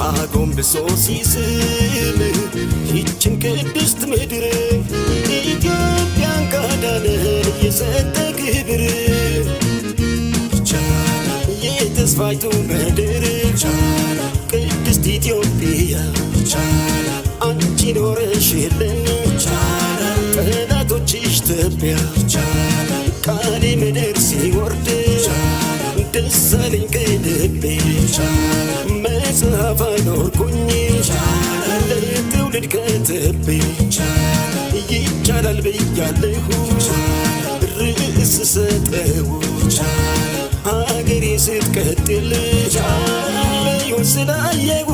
S21: አጎንብሶ ሲስም ይችን ቅድስት ምድር ኢትዮጵያን ካዳንን የሰጠ ክብር ይቻላል የተስፋይቱ ምድር ይቻላል ቅድስት ኢትዮጵያ ይቻላል አንቺ ኖረሽልን ይቻላል ጠላቶችሽ ትቢያ ይቻላል ቃሌ ምድር ሲወርድ ይቻላል ደስ አለኝ ከልቤ ይቻላል መጽሐፍ አኖርኩኝ ይቻላል ለትውልድ ከትቤ ይቻላል ብያለሁ ርዕስ ሰጠው ሀገሬ ስትቀጥል በሕይወት ስላየሁ